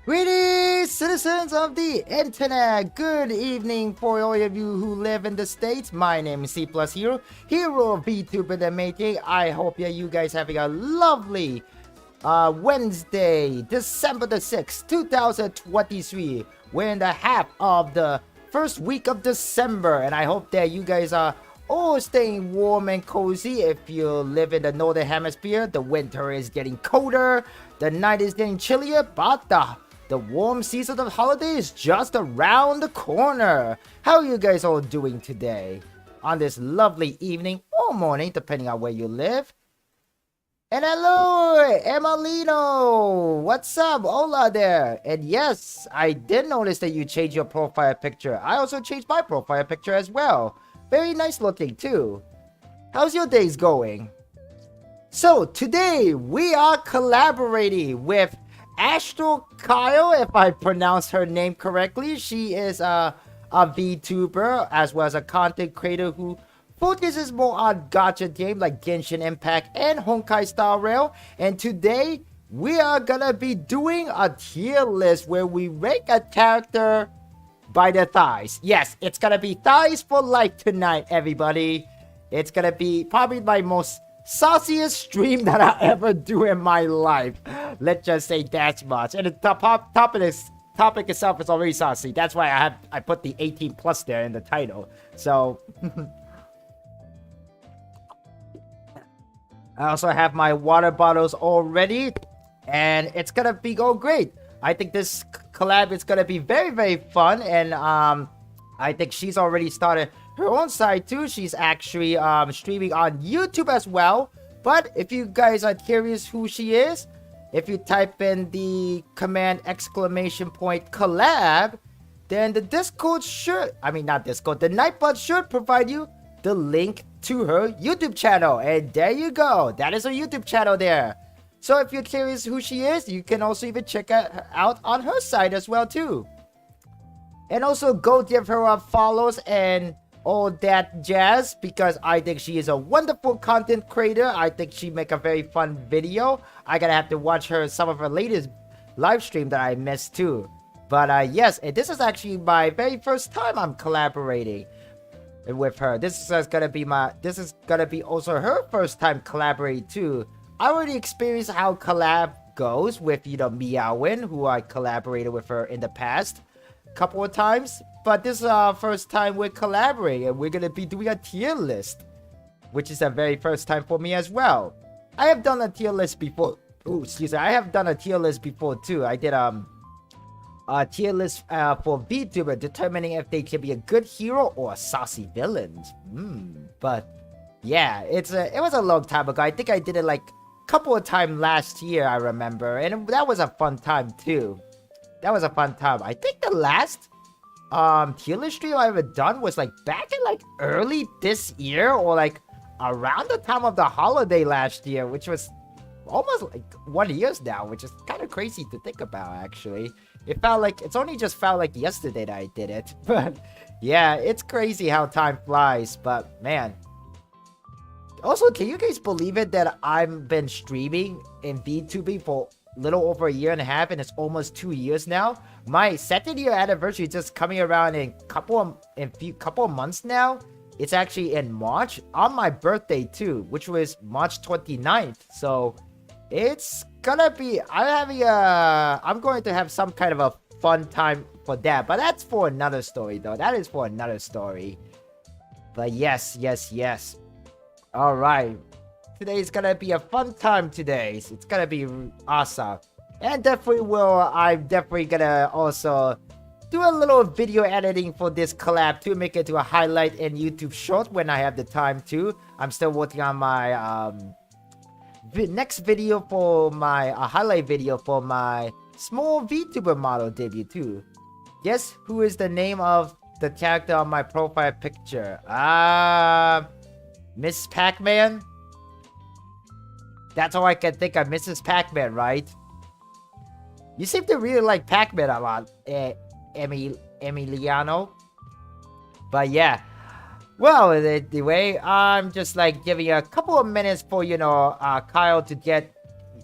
Greetings, citizens of the internet. Good evening for all of you who live in the States. My name is C+Hero, hero of Vtuber the making. I hope you guys having a lovely Wednesday, December the 6th, 2023. We're in the half of the first week of December, and I hope that you guys are all staying warm and cozy. If you live in the northern hemisphere, the winter is getting colder, the night is getting chillier, but the warm season of holiday is just around the corner. How are you guys all doing today? On this lovely evening or morning, depending on where you live. And hello, Emalino! What's up? Hola there! And yes, I did notice that you changed your profile picture. I also changed my profile picture as well. Very nice looking too. How's your days going? So today we are collaborating with Astral Kyle, if I pronounce her name correctly. She is a VTuber as well as a content creator who focuses more on gacha games like Genshin Impact and Honkai Star Rail. And today we are gonna be doing a tier list where we rank a character by their thighs. Yes, it's gonna be thighs for life tonight, everybody. It's gonna be probably my most sauciest stream that I ever do in my life. Let's just say that much. And the topic itself is already saucy. That's why I put the 18 plus there in the title. So I also have my water bottles all ready, and it's gonna be go great. I think this collab is gonna be very, very fun, and I think she's already started her own side too. She's actually streaming on YouTube as well. But if you guys are curious who she is, if you type in the command !collab, then the Discord should, not Discord, the Nightbot should provide you the link to her YouTube channel. And there you go. That is her YouTube channel there. So if you're curious who she is, you can also even check her out on her side as well too. And also go give her a follows and all that jazz, because I think she is a wonderful content creator. I think she make a very fun video. I gotta have to watch some of her latest live stream that I missed too. But yes, and this is actually my very first time I'm collaborating with her. This is gonna be also her first time collaborating too. I already experienced how collab goes with Meowin, who I collaborated with her in the past couple of times. But this is our first time we're collaborating, and we're gonna be doing a tier list, which is the very first time for me as well. I have done a tier list before. Oh, excuse me. I have done a tier list before too. I did a tier list for VTuber, determining if they can be a good hero or a saucy villain. But yeah, it was a long time ago. I think I did it like a couple of times last year, I remember, and that was a fun time too. That was a fun time. I think the last tier list stream I ever done was like back in like early this year, or like around the time of the holiday last year, which was almost like 1 year now, which is kind of crazy to think about. Actually, it's only just felt like yesterday that I did it. But yeah, it's crazy how time flies. But man, also, can you guys believe it that I've been streaming in VTubing for little over a year and a half, and it's almost 2 years now? My second year anniversary is just coming around in a couple of months now. It's actually in March, on my birthday too, which was March 29th. So it's gonna be, I'm going to have some kind of a fun time for that, but that's for another story though. That is for another story. But yes. All right. Today's gonna be a fun time today. It's gonna be awesome. And I'm definitely gonna also do a little video editing for this collab to make it to a highlight in YouTube short when I have the time to. I'm still working on my next video for my highlight video for my small VTuber model debut too. Guess who is the name of the character on my profile picture? Miss Pac-Man? That's all I can think of, Mrs. Pac-Man, right? You seem to really like Pac-Man a lot, Emiliano. But yeah. Well, anyway, I'm just like giving a couple of minutes for, Kyle to get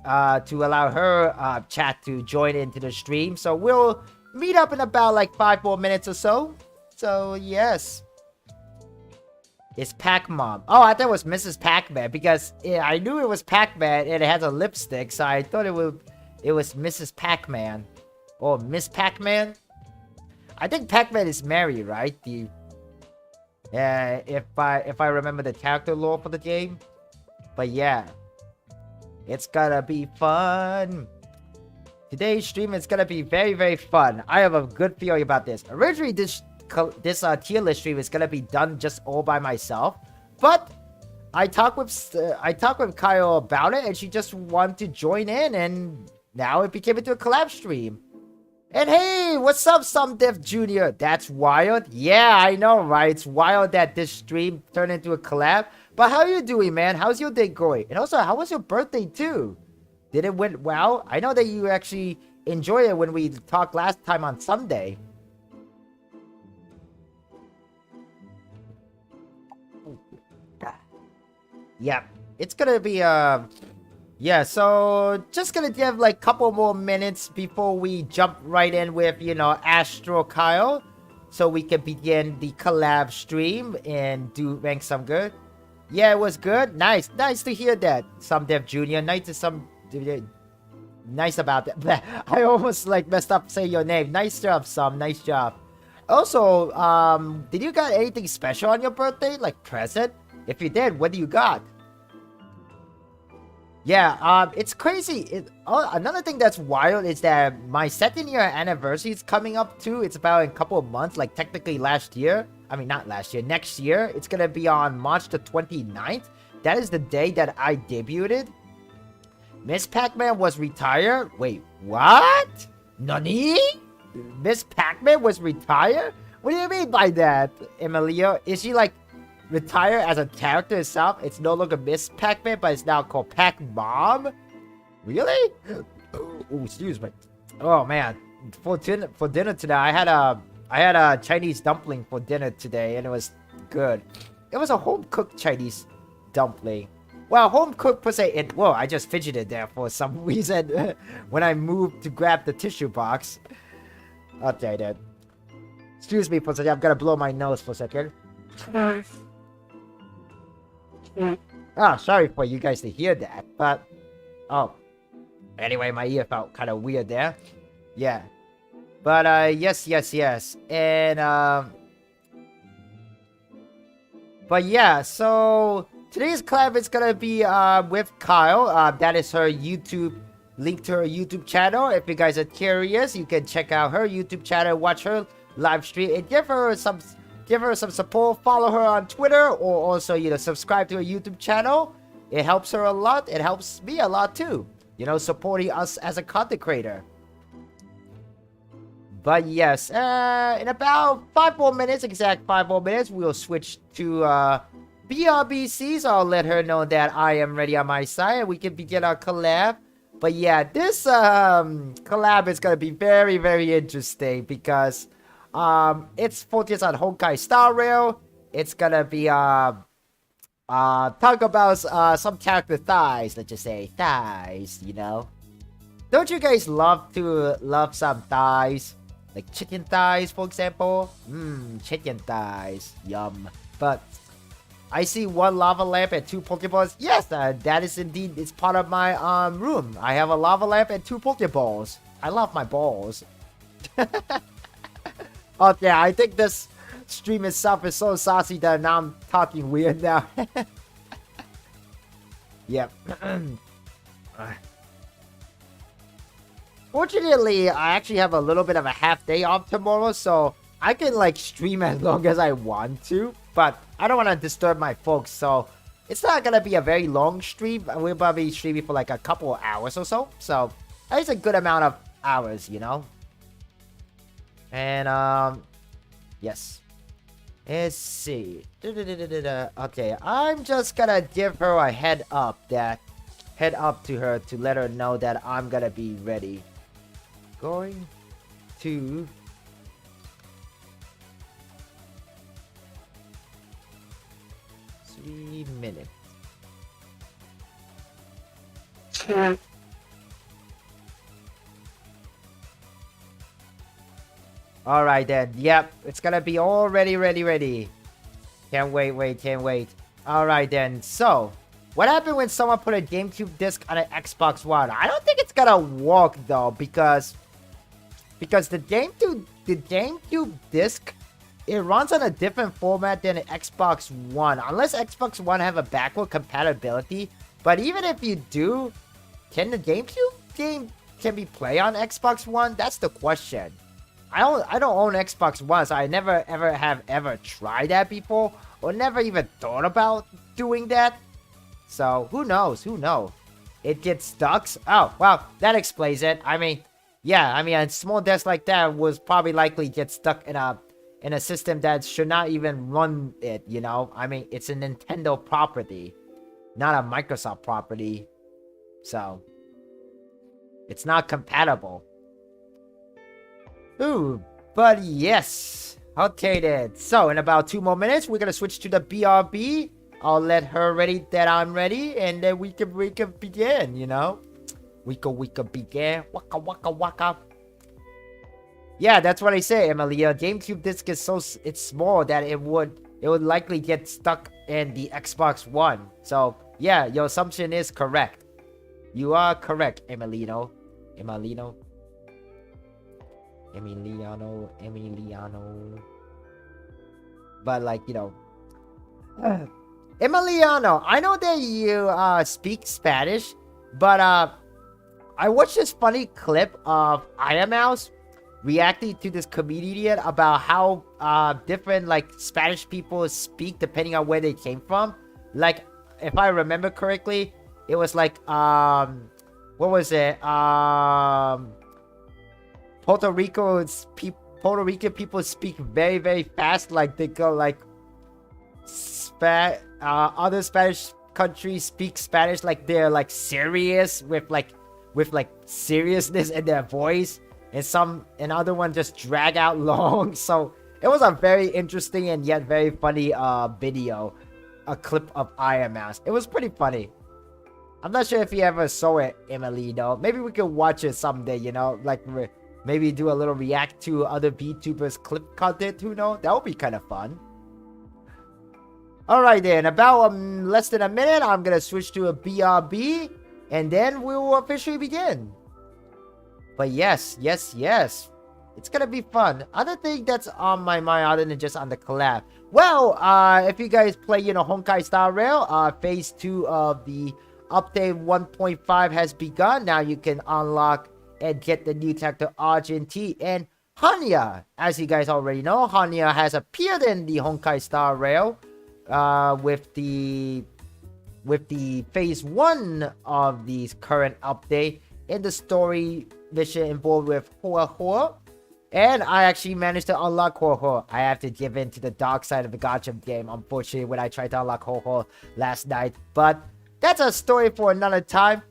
to allow her chat to join into the stream. So we'll meet up in about like 5 more minutes or so. So yes. It's Pac-Mom. Oh, I thought it was Mrs. Pac-Man because I knew it was Pac-Man and it has a lipstick, so I thought it was Mrs. Pac-Man or Miss Pac-Man. I think Pac-Man is Mary, right? If I remember the character lore for the game. But yeah, it's gonna be fun. Today's stream is gonna be very, very fun. I have a good feeling about this. Originally, this tier list stream is gonna be done just all by myself, but I talked with Kyle about it, and she just wanted to join in, and now it became into a collab stream. And hey, what's up, Dev Jr.? That's wild. Yeah, I know, right? It's wild that this stream turned into a collab. But how are you doing, man? How's your day going? And also, how was your birthday too? Did it went well? I know that you actually enjoyed it when we talked last time on Sunday. Yeah, it's gonna be yeah, so just gonna give like a couple more minutes before we jump right in with, you know, Astro Kyle, so we can begin the collab stream and do rank some good. Yeah, it was good. Nice to hear that, Dev Jr. Nice about that. I almost like messed up saying your name. Nice job, nice job. Also, did you got anything special on your birthday, like present? If you did, what do you got? Yeah, it's crazy. Another thing that's wild is that my 2nd year anniversary is coming up too. It's about in a couple of months, like technically last year. I mean, not last year, next year. It's gonna be on March the 29th. That is the day that I debuted. Miss Pac-Man was retired. Wait, what? Nani? Miss Pac-Man was retired? What do you mean by that, Emilio? Is she like retire as a character itself? It's no longer Miss Pac-Man, but it's now called Pac-Mom? Really? Oh, excuse me. Oh man, for dinner today, I had a Chinese dumpling for dinner today, and it was good. It was a home cooked Chinese dumpling. Well, home cooked per se. Whoa, I just fidgeted there for some reason when I moved to grab the tissue box. Okay, then. Excuse me for a second. I'm gonna blow my nose for a second. Ah, sorry for you guys to hear that, but oh, anyway, my ear felt kind of weird there. Yeah, but yes, and but yeah, so today's collab is gonna be with Kyle. That is her YouTube link to her YouTube channel. If you guys are curious, you can check out her YouTube channel, watch her live stream, and give her some support. Follow her on Twitter, or also, you know, subscribe to her YouTube channel. It helps her a lot. It helps me a lot too, you know, supporting us as a content creator. But yes, in about 5 more minutes, exact 5 more minutes, we'll switch to BRBC. So I'll let her know that I am ready on my side and we can begin our collab. But yeah, this collab is gonna be very, very interesting because it's focused on Honkai Star Rail. It's gonna be talk about some character thighs. Let's just say thighs. You know, don't you guys love some thighs, like chicken thighs, for example? Chicken thighs, yum. But I see 1 lava lamp and 2 Pokeballs. Yes, that is indeed. It's part of my room. I have a lava lamp and 2 Pokeballs. I love my balls. Oh yeah, I think this stream itself is so saucy that now I'm talking weird now. Yep. Fortunately, I actually have a little bit of a half day off tomorrow, so I can like stream as long as I want to, but I don't want to disturb my folks, so it's not gonna be a very long stream. We'll probably be streaming for like a couple of hours or so, so it's a good amount of hours, you know. And yes, let's see. Okay, I'm just gonna give her a head up to her to let her know that I'm gonna be ready. Going to 3 minutes. All right then. Yep, it's gonna be all ready. Can't wait. All right then. So, what happened when someone put a GameCube disc on an Xbox One? I don't think it's gonna work though, because the GameCube disc, it runs on a different format than an Xbox One, unless Xbox One have a backward compatibility. But even if you do, can the GameCube game can be played on Xbox One? That's the question. I don't own Xbox One, so I never ever tried that before, or never even thought about doing that. So who knows? It gets stuck. Oh well, that explains it. I mean, yeah, a small desk like that was probably likely get stuck in a system that should not even run it. You know, I mean, it's a Nintendo property, not a Microsoft property, so it's not compatible. Ooh, but yes. Okay then. So in about 2 more minutes, we're gonna switch to the BRB. I'll let her ready that I'm ready, and then we can begin. You know, we can begin. Waka. Yeah, that's what I say, Emilia. GameCube disc is it's small that it would likely get stuck in the Xbox One. So yeah, your assumption is correct. You are correct, Emiliano. But like, you know, Emiliano, I know that you speak Spanish, but I watched this funny clip of Mouse reacting to this comedian about how different like Spanish people speak depending on where they came from. Like, if I remember correctly, it was like what was it? Puerto Rican people speak very, very fast. Like they go like other Spanish countries speak Spanish like they're like serious with seriousness in their voice, and other ones just drag out long. So it was a very interesting and yet very funny video, a clip of Iron Mouse. It was pretty funny. I'm not sure if you ever saw it, Emily, though. Maybe we could watch it someday, you know, like maybe do a little react to other VTubers clip content. Who knows? That would be kind of fun. Alright then, about less than a minute, I'm gonna switch to a BRB, and then we will officially begin. But yes, it's gonna be fun. Other thing that's on my mind other than just on the collab. Well, if you guys play, you know, Honkai Star Rail, phase 2 of the update 1.5 has begun. Now you can unlock and get the new character Argent and Hanya. As you guys already know, Hanya has appeared in the Honkai Star Rail with the phase 1 of the current update in the story mission involved with Hoa. And I actually managed to unlock Hoa. I have to give in to the dark side of the gacha game, unfortunately, when I tried to unlock Hoa last night. But that's a story for another time.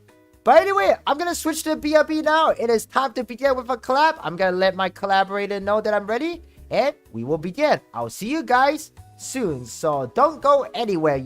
But anyway, I'm going to switch to BRB now. It is time to begin with a collab. I'm going to let my collaborator know that I'm ready, and we will begin. I'll see you guys soon, so don't go anywhere.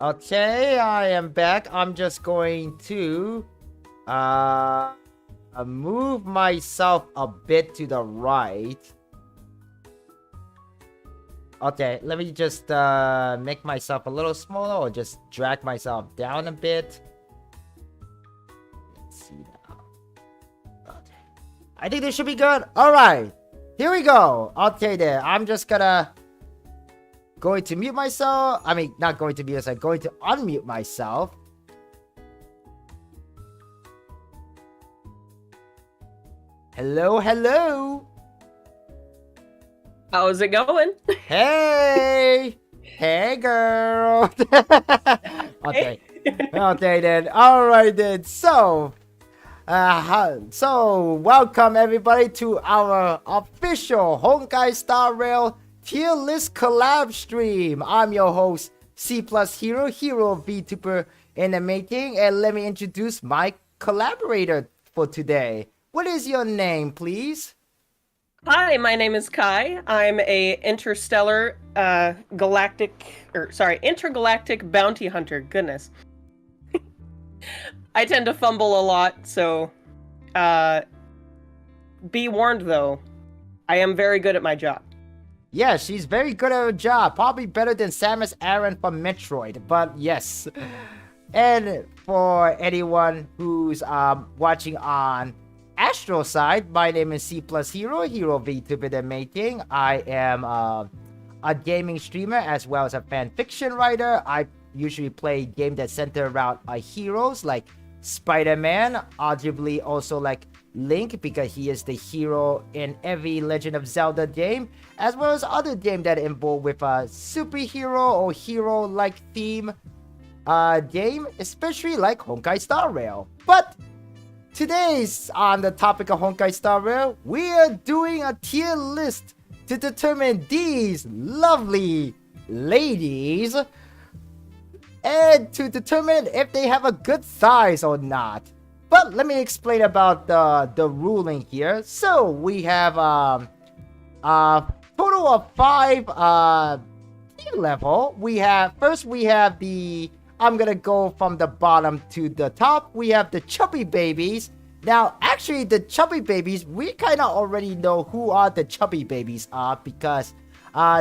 Okay, I am back. I'm just going to move myself a bit to the right. Okay, let me just make myself a little smaller, or just drag myself down a bit. Let's see now. Okay, I think this should be good. All right, here we go. Okay, there. I'm just gonna going to mute myself. I mean, not going to mute myself. Going to unmute myself. Hello. How's it going? Hey, girl. Okay, okay then. All right then. So, So, welcome everybody to our official Honkai Star Rail Tierlist collab stream. I'm your host, C+Hero, hero of Vtuber in the making, and let me introduce my collaborator for today. What is your name, please? Hi, my name is Kai. I'm a intergalactic bounty hunter. Goodness. I tend to fumble a lot, so be warned though. I am very good at my job. Yeah, she's very good at her job. Probably better than Samus Aran from Metroid, but yes. And for anyone who's watching on Astro side, my name is C+Hero, hero of Vtuber the making. I am a gaming streamer as well as a fan fiction writer. I usually play games that center around heroes like Spider-Man, arguably also like Link because he is the hero in every Legend of Zelda game, as well as other games that involve with a superhero or hero-like theme game, especially like Honkai Star Rail. But today's on the topic of Honkai Star Rail, we are doing a tier list to determine these lovely ladies and to determine if they have a good size or not. But let me explain about the ruling here. So we have a total of 5 tier level. We have the, I'm gonna go from the bottom to the top. We have the chubby babies. Now, actually, the chubby babies, we kind of already know who are the chubby babies because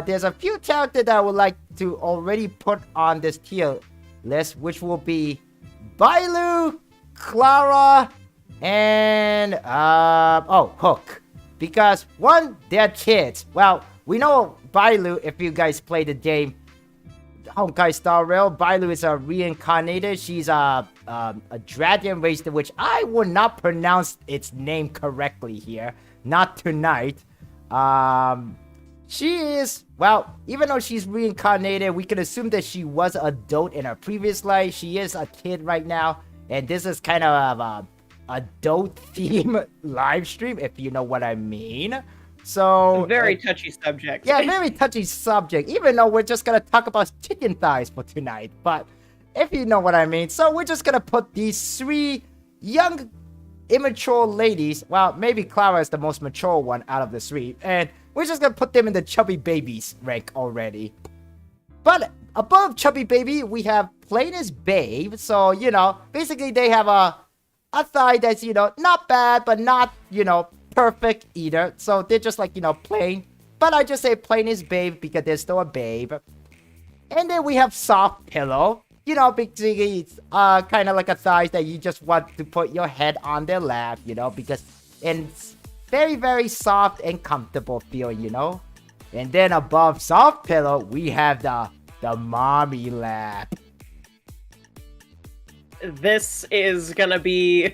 there's a few characters that I would like to already put on this tier list, which will be Bailu, Clara, and Hook. Because one, they're kids. Well, we know Bailu if you guys play the game Honkai Star Rail. Bailu is a reincarnated. She's a dragon race, which I will not pronounce its name correctly here. Not tonight. She is, well, even though she's reincarnated, we can assume that she was an adult in her previous life. She is a kid right now. And this is kind of a adult theme live stream, if you know what I mean. So very touchy subject. Yeah, very touchy subject. Even though we're just gonna talk about chicken thighs for tonight, but if you know what I mean. So we're just gonna put these 3 young, immature ladies. Well, maybe Clara is the most mature one out of the 3, and we're just gonna put them in the chubby babies rank already. But above chubby baby, we have plain as babe. So you know, basically they have a thigh that's not bad, but not perfect either. So they're just like plain. But I just say plain as babe because they're still a babe. And then we have soft pillow. Basically it's kind of like a size that you just want to put your head on their lap. Because it's very, very soft and comfortable feeling. And then above soft pillow, we have the mommy lap. This is gonna be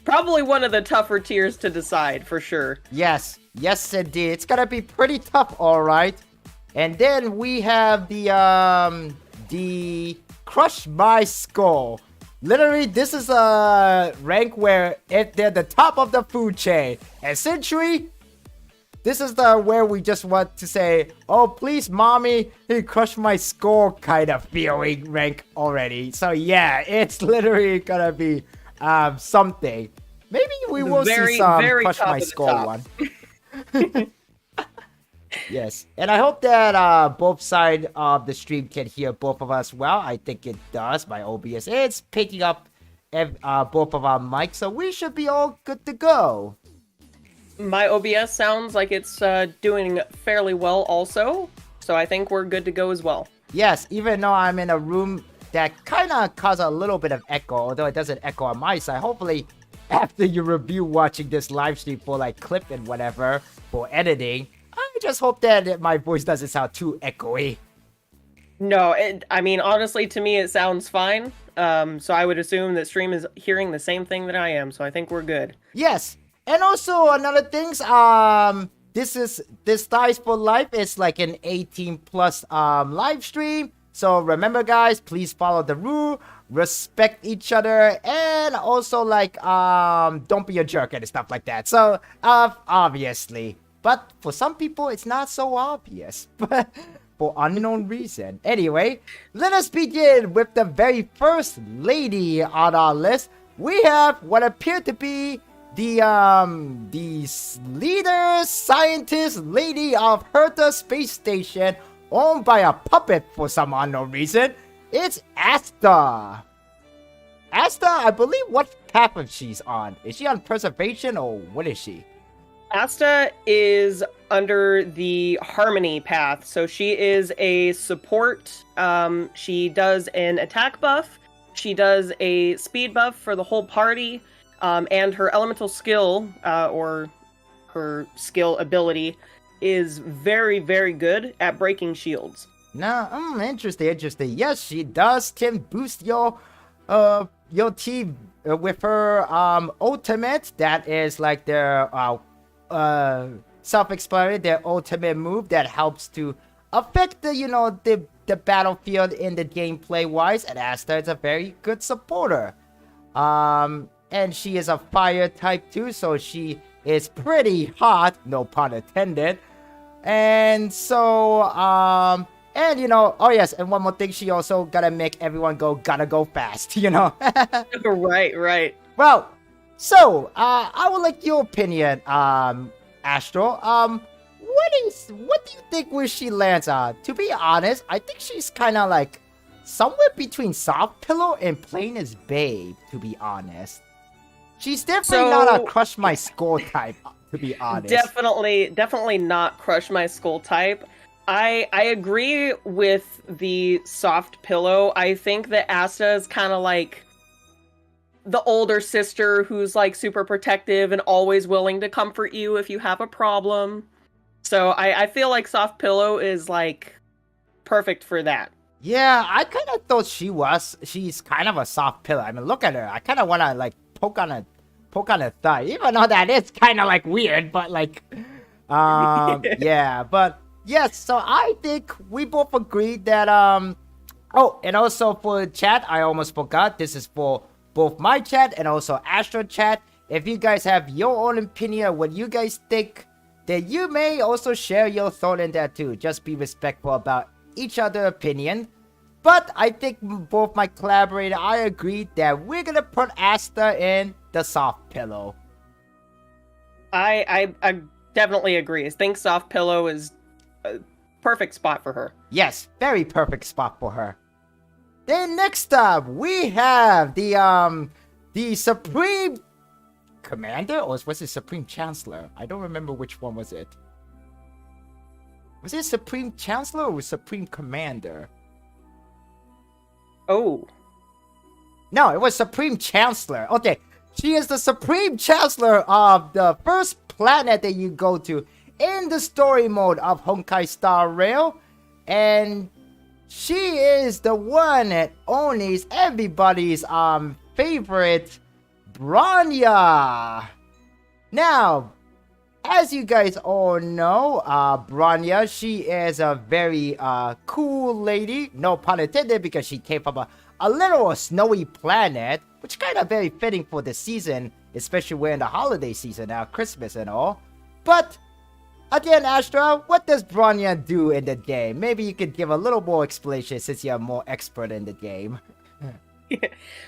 probably one of the tougher tiers to decide, for sure. Yes, indeed. It's gonna be pretty tough, alright. And then we have the Crush My Skull. Literally, this is a rank where they're the top of the food chain. Essentially, this is where we just want to say, oh, please, mommy, crush my skull kind of feeling rank already. So, yeah, it's literally gonna be something. Maybe we will see some crush my skull one. Yes, and I hope that both sides of the stream can hear both of us well. I think it does. My OBS, it's picking up both of our mics, so we should be all good to go. My OBS sounds like it's doing fairly well also, so I think we're good to go as well. Yes, even though I'm in a room that kind of causes a little bit of echo, although it doesn't echo on my side. Hopefully, after you review watching this live stream for like clip and whatever for editing, I just hope that my voice doesn't sound too echoey. No, I mean, honestly, to me, it sounds fine. So I would assume that stream is hearing the same thing that I am, so I think we're good. Yes. And also another things, this Thighs for Life is like an 18 plus live stream. So remember, guys, please follow the rule, respect each other, and also like don't be a jerk and stuff like that. So obviously, but for some people it's not so obvious, but for unknown reason. Anyway, let us begin with the very first lady on our list. We have what appear to be the leader scientist lady of Hertha Space Station, owned by a puppet for some unknown reason. It's Asta. Asta, I believe, what path of she's on? Is she on preservation or what is she? Asta is under the Harmony path, so she is a support. She does an attack buff, she does a speed buff for the whole party, and her elemental skill, or her skill ability, is very, very good at breaking shields. Now, interesting. Yes, she does can boost your team with her ultimate. That is like their self-explanatory, their ultimate move that helps to affect the battlefield in the gameplay wise. And Asta is a very good supporter. And she is a fire type too, so she is pretty hot, no pun intended. And so and oh yes, and one more thing, she also gotta make everyone gotta go fast, Right. Well, so I would like your opinion, Astro. What do you think where she lands on? To be honest, I think she's kind of like somewhere between Soft Pillow and Plain as Babe, to be honest. She's definitely not a crush my skull type, to be honest. Definitely not crush my skull type. I agree with the Soft Pillow. I think that Asta is kind of like the older sister who's like super protective and always willing to comfort you if you have a problem. So I feel like Soft Pillow is like perfect for that. Yeah, I kind of thought she's kind of a soft pillow. I mean, look at her. I kind of want to like poke on her thigh, even though that is kind of like weird, but like yeah, but yes, so I think we both agreed that oh, and also for chat, I almost forgot, this is for both my chat and also Astro chat. If you guys have your own opinion what you guys think, then you may also share your thought in that too. Just be respectful about each other opinion. But I think both my collaborator, I agreed that we're gonna put Asta in the Soft Pillow. I definitely agree. I think Soft Pillow is a perfect spot for her. Yes, very perfect spot for her. Then next up, we have the Supreme Commander, or was it Supreme Chancellor? I don't remember which one was it. Was it Supreme Chancellor or Supreme Commander? Oh. No, it was Supreme Chancellor. Okay, she is the Supreme Chancellor of the first planet that you go to in the story mode of Honkai Star Rail. And she is the one that owns everybody's favorite Bronya. Now, as you guys all know, Bronya, she is a very cool lady, no pun intended, because she came from a little snowy planet, which kind of very fitting for the season, especially we're in the holiday season now, Christmas and all. But again, Astra, what does Bronya do in the game? Maybe you could give a little more explanation since you're more expert in the game.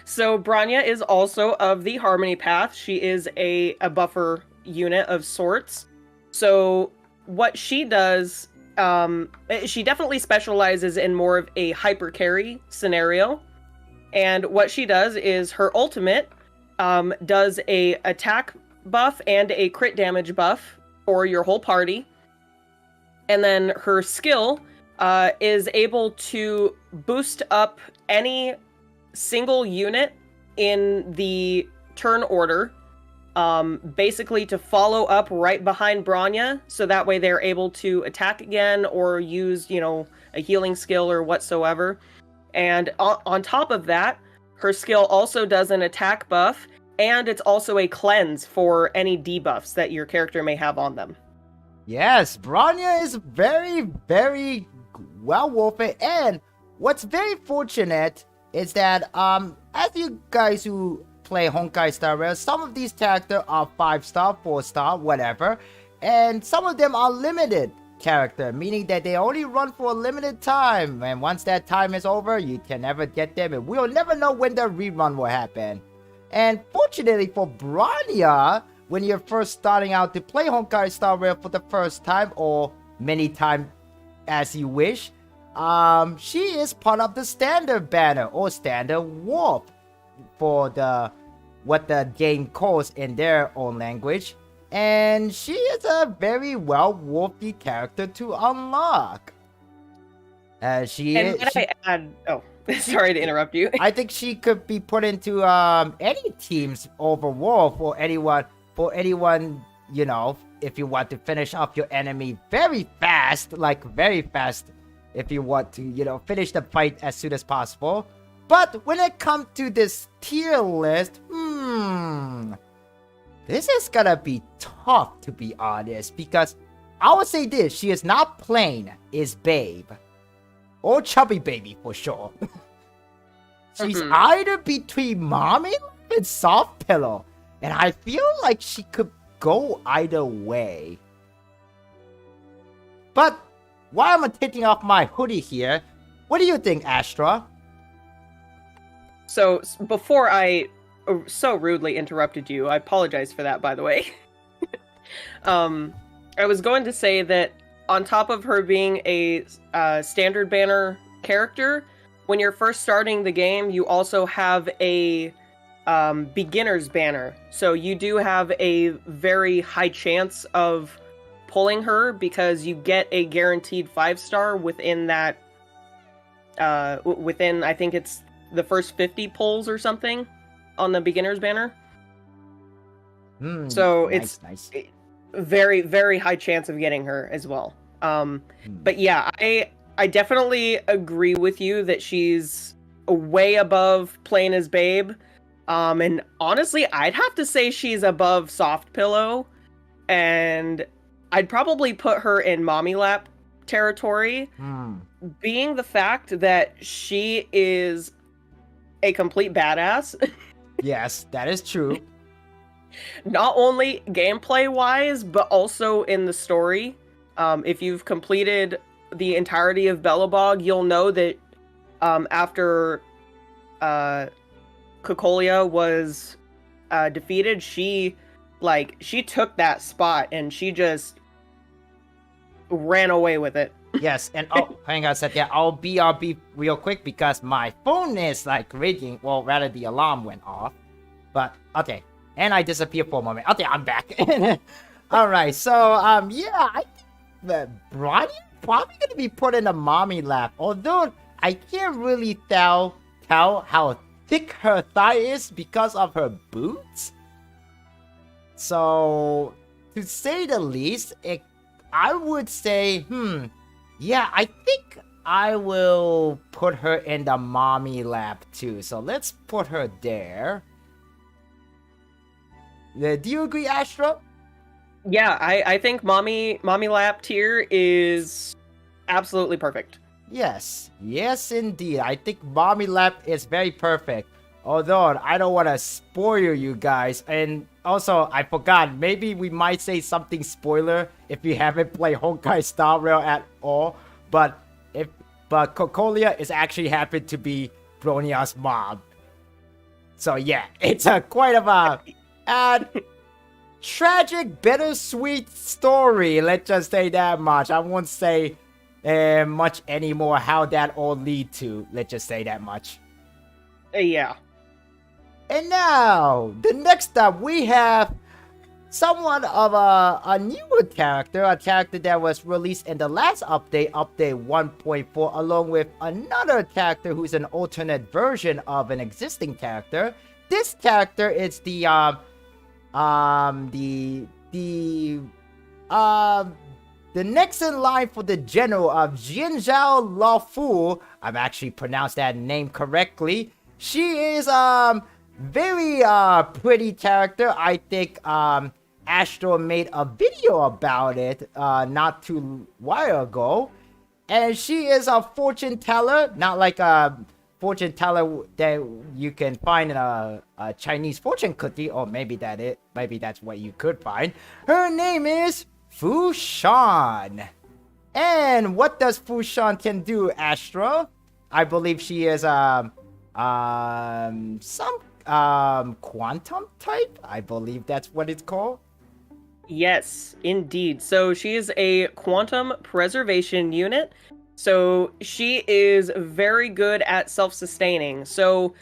So Bronya is also of the Harmony path. She is a buffer unit of sorts. So what she does, she definitely specializes in more of a hyper carry scenario. And what she does is her ultimate does a attack buff and a crit damage buff for your whole party. And then her skill is able to boost up any single unit in the turn order, basically to follow up right behind Bronya, so that way they're able to attack again or use, a healing skill or whatsoever. And on top of that, her skill also does an attack buff, and it's also a cleanse for any debuffs that your character may have on them. Yes, Bronya is very, very well worth it. And what's very fortunate is that as you guys who play Honkai Star Rail, some of these characters are 5-star, 4-star, whatever, and some of them are limited character, meaning that they only run for a limited time, and once that time is over, you can never get them, and we'll never know when the rerun will happen. And fortunately for Bronya, when you're first starting out to play Honkai Star Rail for the first time, or many times as you wish, she is part of the standard banner or standard warp for what the game calls in their own language. And she is a very well-worthy character to unlock. Sorry to interrupt you. I think she could be put into any teams overall for anyone, you know, if you want to finish off your enemy very fast, if you want to, you know, finish the fight as soon as possible. But when it comes to this tier list, this is gonna be tough, to be honest, because I would say this: she is not plain, is babe, or chubby baby for sure. She's either between mommy and soft pillow, and I feel like she could go either way. But while I'm taking off my hoodie here, what do you think, Astra? So before I so rudely interrupted you, I apologize for that, by the way. I was going to say that on top of her being a standard banner character, when you're first starting the game, you also have a beginner's banner. So you do have a very high chance of pulling her because you get a guaranteed 5-star within that, within, I think it's the first 50 pulls or something on the beginner's banner. So it's nice. Very, very high chance of getting her as well. But yeah, I definitely agree with you that she's way above plain as babe. And honestly, I'd have to say she's above soft pillow, and I'd probably put her in mommy lap territory, being the fact that she is a complete badass. Yes, that is true. Not only gameplay wise, but also in the story. If you've completed the entirety of Belobog, you'll know that after Cocolia was defeated, she took that spot and she just ran away with it. Yes, and hang on a second. I'll be real quick because my phone is like ringing. Well, rather the alarm went off. But okay, and I disappeared for a moment. Okay, I'm back. All right, so yeah, I think that Bronya probably gonna be put in a mommy lap. Although I can't really tell how thick her thigh is because of her boots. So to say the least, I would say, yeah, I think I will put her in the mommy lap too. So let's put her there. Do you agree, Astra? Yeah, I think mommy lap tier is absolutely perfect. Yes, indeed. I think mommy lap is very perfect. Although I don't want to spoil you guys, and also I forgot, maybe we might say something spoiler if you haven't played Honkai Star Rail at all. But Cocolia is actually happened to be Bronya's mom. So yeah, it's quite of a tragic, bittersweet story. Let's just say that much. I won't say much anymore how that all lead to. Let's just say that much. Yeah. And now, the next up, we have somewhat of a newer character, a character that was released in the last update, update 1.4, along with another character who's an alternate version of an existing character. This character is the next in line for the general of Jinzhao Laofu. I've actually pronounced that name correctly. She is very pretty character. I think Astro made a video about it not too while ago. And she is a fortune teller, not like a fortune teller that you can find in a Chinese fortune cookie, or maybe that's what you could find. Her name is Fu Shan. And what does Fu Shan can do, Astra? I believe she is some quantum type. I believe that's what it's called. Yes, indeed. So she is a quantum preservation unit. So she is very good at self-sustaining. So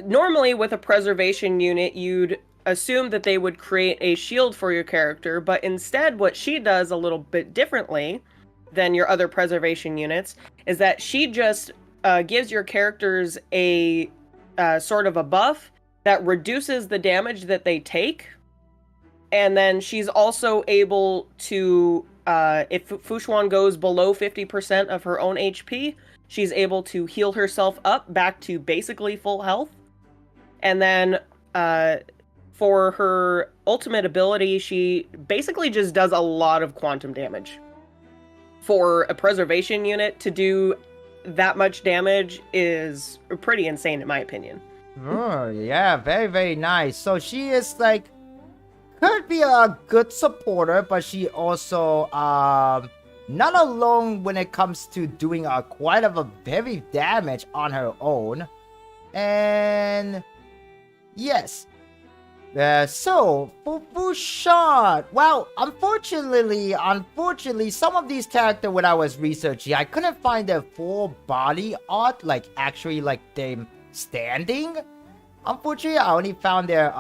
normally with a preservation unit, you'd assume that they would create a shield for your character, but instead what she does a little bit differently than your other preservation units is that she just gives your characters a sort of a buff that reduces the damage that they take. And then she's also able to, if Fushuan goes below 50% of her own HP, she's able to heal herself up back to basically full health. And then for her ultimate ability, she basically just does a lot of quantum damage. For a preservation unit to do that much damage is pretty insane in my opinion. Oh, yeah, very, very nice. So she is like, could be a good supporter, but she also not alone when it comes to doing quite of a heavy damage on her own. And yes, so for Fu Shan, well, unfortunately, some of these characters when I was researching, I couldn't find their full body art, like actually like them standing. Unfortunately, I only found their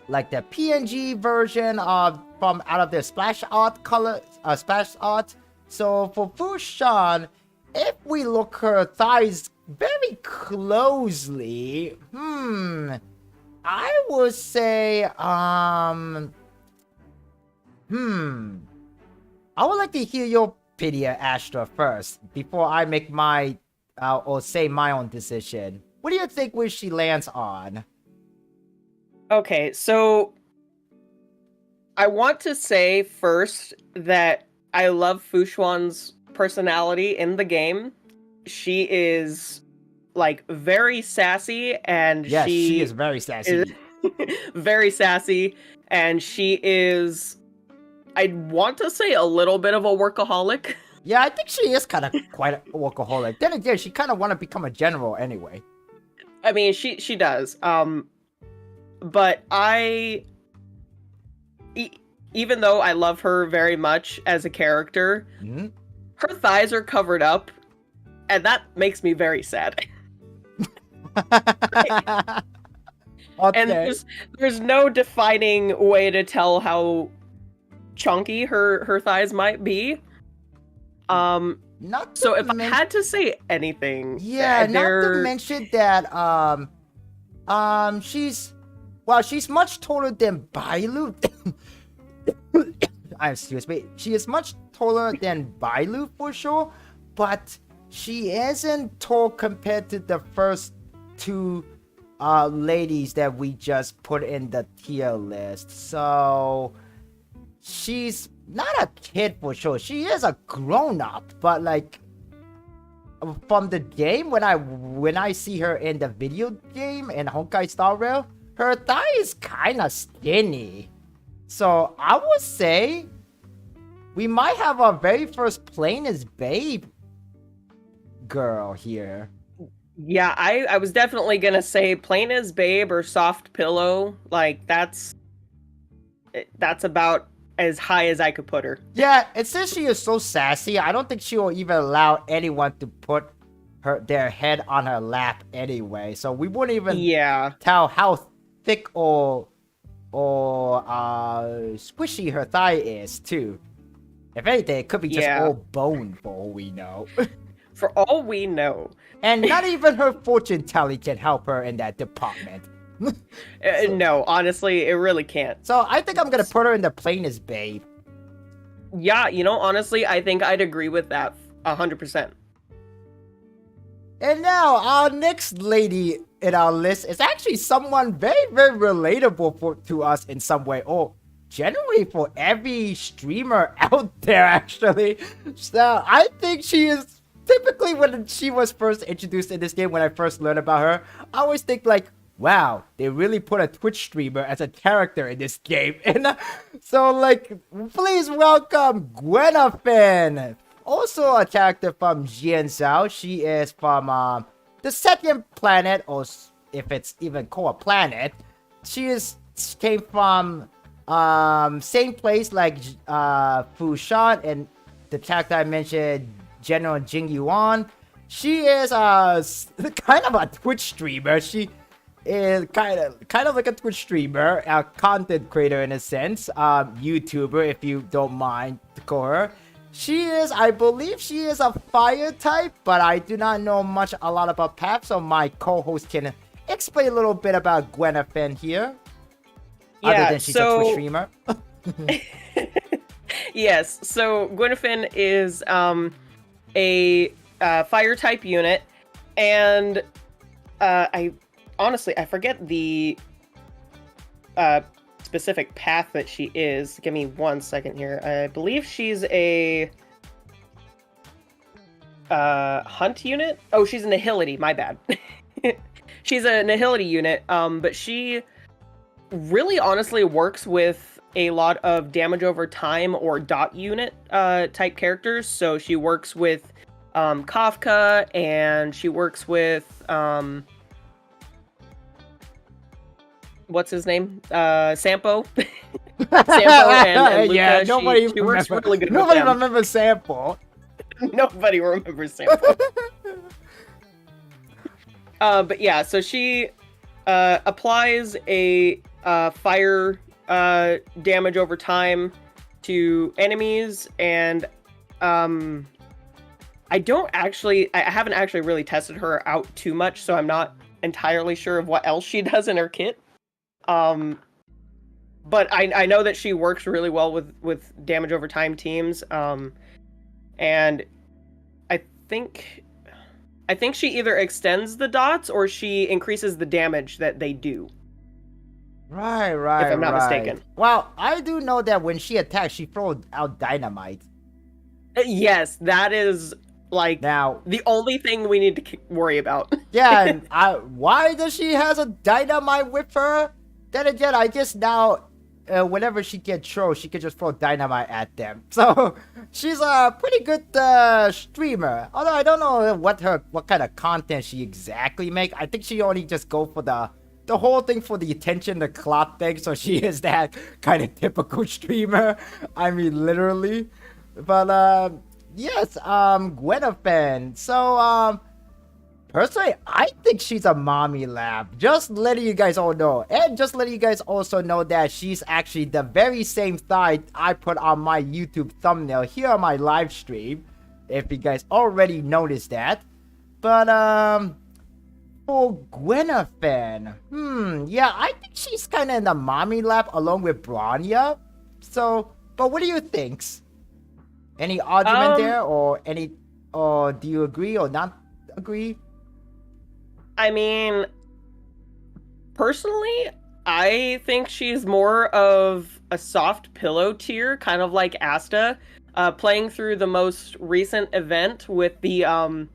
like the PNG version from out of their splash art. So for Fu Shan, if we look her thighs very closely, I would say I would like to hear your opinion, Astra, first before I make my or say my own decision. What do you think where she lands on? Okay, so I want to say first that I love Fushuan's personality in the game. She is like very sassy, and yes, she is very sassy. Very sassy, and she is, I want to say, a little bit of a workaholic. Yeah, I think she is kind of quite a workaholic. Then again, she kind of want to become a general anyway. I mean, she does. But even though I love her very much as a character, her thighs are covered up, and that makes me very sad. Okay. And there's no defining way to tell how chunky her thighs might be. Not so if I had to say anything, yeah, not to mention that she's much taller than Bailu. Excuse me. She is much taller than Bailu for sure, but she isn't tall compared to the first two ladies that we just put in the tier list. So she's not a kid for sure. She is a grown-up, but like from the game, when I see her in the video game in Honkai Star Rail, her thigh is kind of skinny. So I would say we might have our very first plain as babe girl here. Yeah, I was definitely gonna say plain as babe or soft pillow. Like that's about as high as I could put her. Yeah, it says she is so sassy. I don't think she will even allow anyone to put their head on her lap anyway. So we wouldn't even tell how thick or squishy her thigh is too. If anything, it could be just all bone for all we know. For all we know. And not even her fortune telling can help her in that department. No, honestly, it really can't. So I think I'm gonna put her in the plainest babe. Yeah, honestly, I think I'd agree with that 100%. And now our next lady in our list is actually someone very, very relatable to us in some way. Or generally for every streamer out there, actually. So I think she is typically when she was first introduced in this game, when I first learned about her, I always think like, wow, they really put a Twitch streamer as a character in this game. And so like, please welcome Gwenafin. Also a character from Jian Zhao. She is from the second planet, or if it's even called a planet. She came from same place like Fushan, and the character I mentioned, General Jing Yuan. She is kind of a Twitch streamer. She is kind of like a Twitch streamer, a content creator in a sense, YouTuber if you don't mind to call her. I believe she is a fire type, but I do not know a lot about paths, so my co-host can explain a little bit about Gwenafin here. Yeah, other than she's a Twitch streamer. Yes, so Gwenafin is a fire type unit, and I forget the specific path that she is. Give me 1 second here. I believe she's a hunt unit. Oh, she's a nihility. My bad. She's a nihility unit. But she really honestly works with a lot of damage over time or dot unit type characters. So she works with Kafka, and she works with what's his name? Sampo. Sampo and Luca. Yeah, she works really good with nobody them. remembers Sampo. Nobody remembers Sampo. But yeah, so she applies a fire damage over time to enemies, and I haven't actually really tested her out too much, so I'm not entirely sure of what else she does in her kit. But I know that she works really well with damage over time teams, and I think she either extends the dots or she increases the damage that they do. Right. If I'm not mistaken. Well, I do know that when she attacks, she throws out dynamite. Yes, that is like Now, the only thing we need to worry about. yeah, and why does she has a dynamite with her? Then again, I guess now, whenever she gets trolls, she can just throw dynamite at them. So she's a pretty good streamer. Although I don't know what kind of content she exactly make. I think she only just go for the whole thing for the attention, the clock thing. So she is that kind of typical streamer. I mean, literally. But yes, Gwenafin. So personally, I think she's a mommy lab. Just letting you guys all know. And just letting you guys also know that she's actually the very same side I put on my YouTube thumbnail here on my live stream. If you guys already noticed that. But, for Gwenafin, yeah, I think she's kind of in the mommy lab along with Bronya. So, but what do you think? Any argument there, or do you agree or not agree? I mean, personally, I think she's more of a soft pillow tier, kind of like Asta, playing through the most recent event with the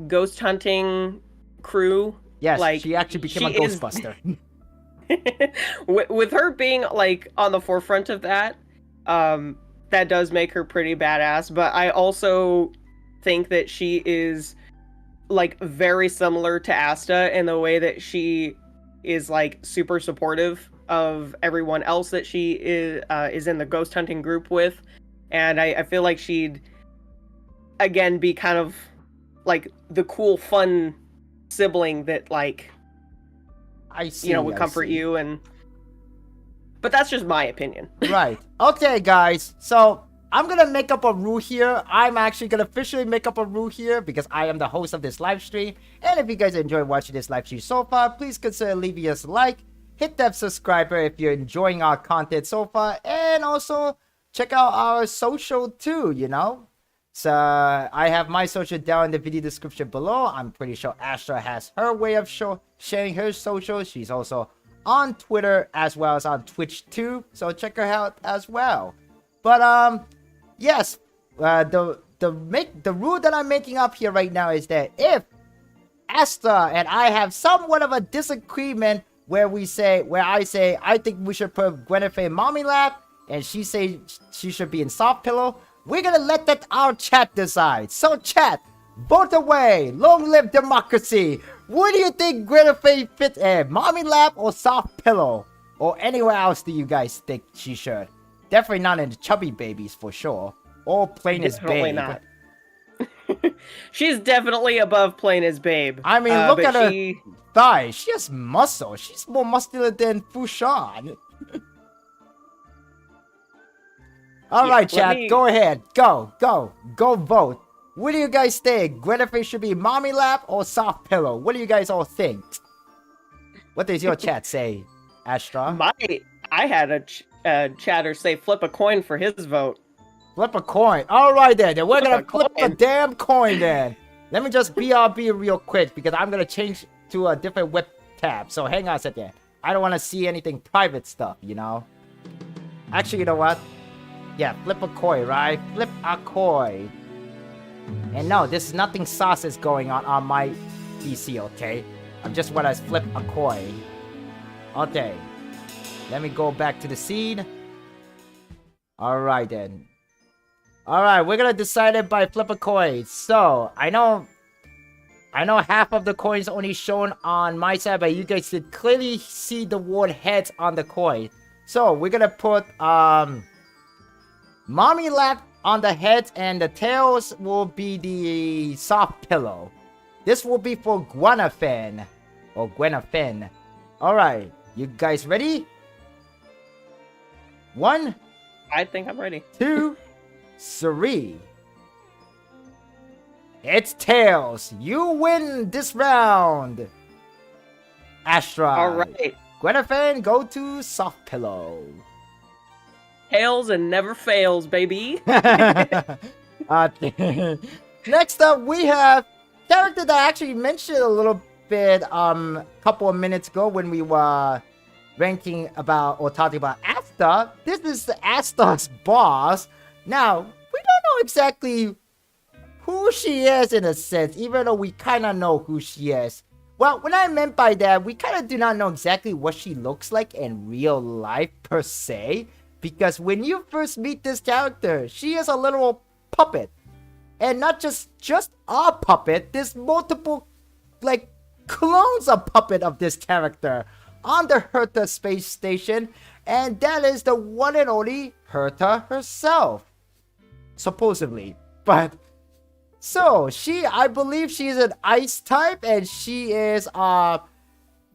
ghost hunting crew. Yes, like, she actually became a Ghostbuster. with her being like on the forefront of that, that does make her pretty badass. But I also think that she is like very similar to Asta in the way that she is like super supportive of everyone else that she is in the ghost hunting group with, and I feel like she'd again be kind of like the cool, fun sibling that like would comfort you. And but that's just my opinion. Right. Okay, guys. So I'm gonna make up a rule here. I'm actually gonna officially make up a rule here because I am the host of this live stream. And if you guys enjoy watching this live stream so far, please consider leaving us a like, hit that subscriber if you're enjoying our content so far, and also check out our social too, So I have my social down in the video description below. I'm pretty sure Astra has her way of sharing her social. She's also on Twitter as well as on Twitch too. So check her out as well. But yes, the rule that I'm making up here right now is that if Asta and I have somewhat of a disagreement where I say I think we should put Gwennifer in mommy lap and she say she should be in soft pillow, we're gonna let that our chat decide. So chat, vote away. Long live democracy. Where do you think Gwennifer fits in? Mommy lap or soft pillow? Or anywhere else do you guys think she should? Definitely not in the chubby babies for sure. Or plain as babe. Not. She's definitely above plain as babe. I mean, look at her thighs. She has muscle. She's more muscular than Fushan. Alright, chat. Go ahead. Go vote. What do you guys think? Gwennifer should be mommy lap or soft pillow? What do you guys all think? What does your chat say, Astra? I had a chatter say flip a coin for his vote. Flip a coin. Alright then we're gonna flip a damn coin then. Let me just BRB real quick because I'm gonna change to a different web tab. So hang on a second. I don't want to see anything private stuff, you know? Actually, you know what? Yeah, flip a coin, right? Flip a coin. And no, there's nothing sauces going on my PC, okay? I just want to flip a coin. Okay. Let me go back to the scene. Alright then. Alright, we're gonna decide it by flip a coin. So, I know half of the coins only shown on my side, but you guys can clearly see the word heads on the coin. So, we're gonna put, mommy lap on the heads and the tails will be the soft pillow. This will be for Gwennifer. Or Gwennifer. Alright, you guys ready? 1. I think I'm ready. 2. 3. It's tails. You win this round. Astra. Alright. Gwennifer, go to soft pillow. Tails and never fails, baby. Next up, we have character that I actually mentioned a little bit couple of minutes ago when we were ranking about or talking about Asta. This is Asta's boss. Now, we don't know exactly who she is in a sense, even though we kind of know who she is. Well, what I meant by that, we kind of do not know exactly what she looks like in real life per se. Because when you first meet this character, she is a literal puppet. And not just a puppet, there's multiple, like, clones of puppet of this character on the Herta space station. And that is the one and only Herta herself. Supposedly. But, so, I believe she is an ice type, and she is a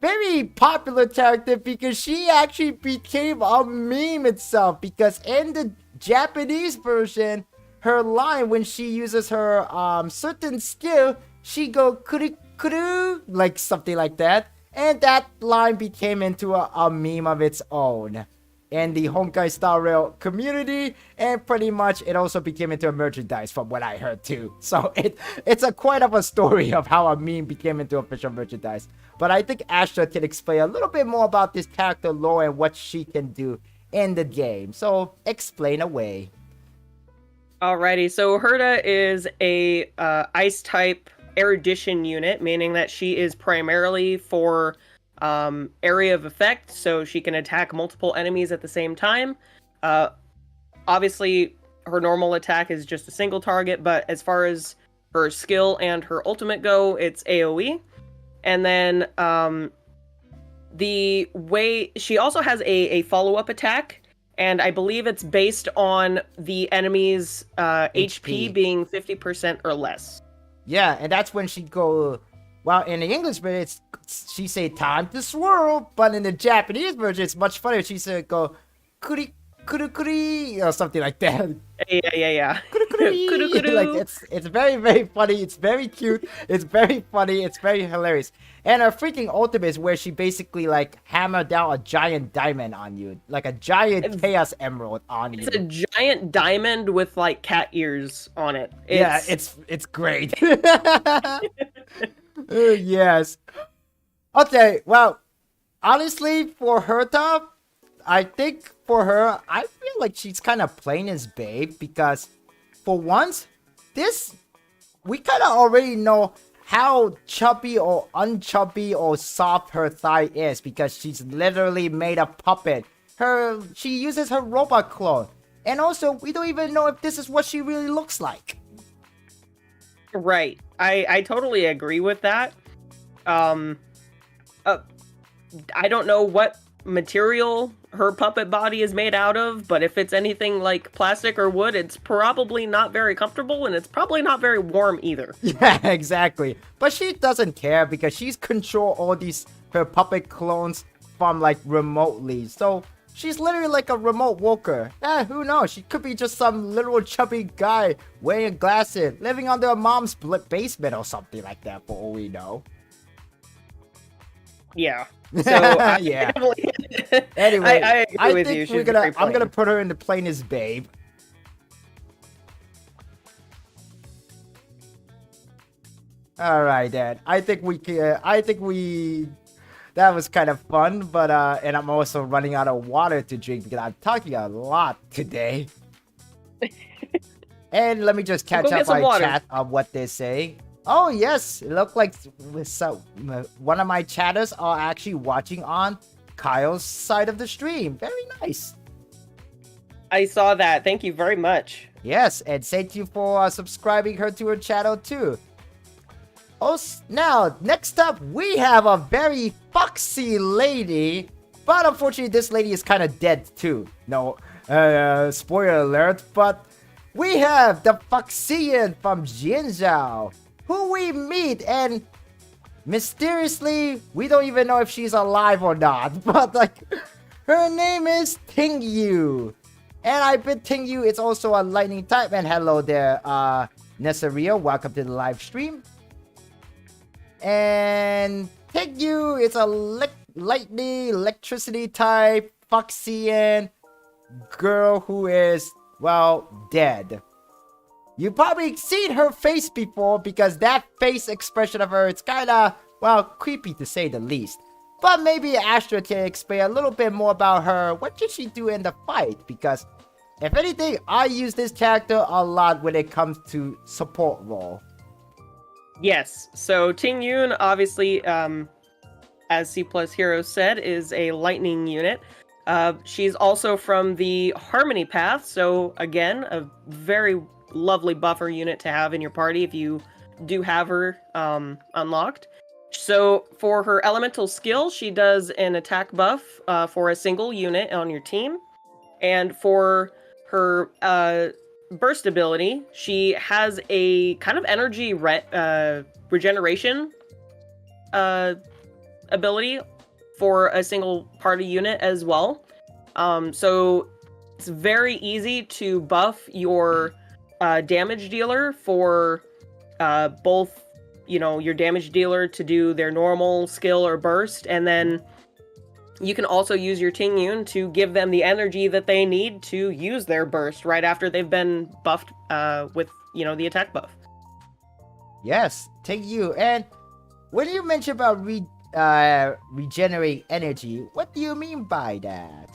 very popular character because she actually became a meme itself. Because in the Japanese version, her line when she uses her certain skill, she go kuru kuru, like something like that. And that line became into a meme of its own in the Honkai Star Rail community, and pretty much it also became into a merchandise from what I heard too. So it's a quite of a story of how a meme became into official merchandise. But I think Astra can explain a little bit more about this character lore and what she can do in the game. So explain away. Alrighty, so Herta is a ice type erudition unit, meaning that she is primarily for area of effect, so she can attack multiple enemies at the same time. Obviously, her normal attack is just a single target, but as far as her skill and her ultimate go, it's AoE. And then the way she also has a follow-up attack, and I believe it's based on the enemy's HP being 50% or less. Yeah, and that's when she go. Well, in the English version, she say time to swirl, but in the Japanese version, it's much funnier. She said go kuri kuru kuri or something like that. Yeah. Kuru kuri. Kuru kuru. Like it's very, very funny. It's very cute. It's very funny. It's very hilarious. And her freaking ultimate is where she basically like hammered down a giant diamond on you, like a giant chaos emerald on you. It's a giant diamond with like cat ears on it. It's great. Yes. Okay, well, honestly, for her top, I think for her, I feel like she's kind of plain as babe because for once, we kind of already know how chubby or unchubby or soft her thigh is because she's literally made a puppet. She uses her robot clone. And also, we don't even know if this is what she really looks like. Right. I totally agree with that. I don't know what material her puppet body is made out of, but if it's anything like plastic or wood, it's probably not very comfortable, and it's probably not very warm either. Yeah, exactly. But she doesn't care because she's control all her puppet clones from like remotely. So she's literally like a remote worker. Who knows? She could be just some little chubby guy wearing glasses, living under a mom's basement or something like that for all we know. Yeah. So yeah. Definitely, Anyway, I agree with you. I'm gonna put her in the plainest babe. All right, then. I think we. That was kind of fun, but and I'm also running out of water to drink because I'm talking a lot today. And let me just catch up my chat on what they're saying. Oh yes, it looked like one of my chatters are actually watching on Kyle's side of the stream. Very nice. I saw that. Thank you very much. Yes, and thank you for subscribing to her channel too. Oh, now next up we have a very foxy lady, but unfortunately this lady is kind of dead too. No, spoiler alert. But we have the Foxian from Jinzhou, who we meet, and mysteriously, we don't even know if she's alive or not, but like, her name is Tingyu. And I bet Tingyu is also a lightning type, and hello there, Nessaria, welcome to the live stream. And Tingyu is a lightning, electricity type, Foxian girl who is, well, dead. You probably seen her face before because that face expression of her, it's kinda, well, creepy to say the least. But maybe Astra can explain a little bit more about her. What did she do in the fight? Because, if anything, I use this character a lot when it comes to support role. Yes, so Ting Yun, obviously, as C+Hero said, is a lightning unit. She's also from the Harmony path, so again, a very lovely buffer unit to have in your party if you do have her unlocked. So for her elemental skill, she does an attack buff for a single unit on your team. And for her burst ability, she has a kind of energy regeneration ability for a single party unit as well. So it's very easy to buff your damage dealer for both, your damage dealer to do their normal skill or burst, and then you can also use your Ting Yun to give them the energy that they need to use their burst right after they've been buffed with, the attack buff. Yes, Ting Yun. And when you mention about regenerate energy, what do you mean by that?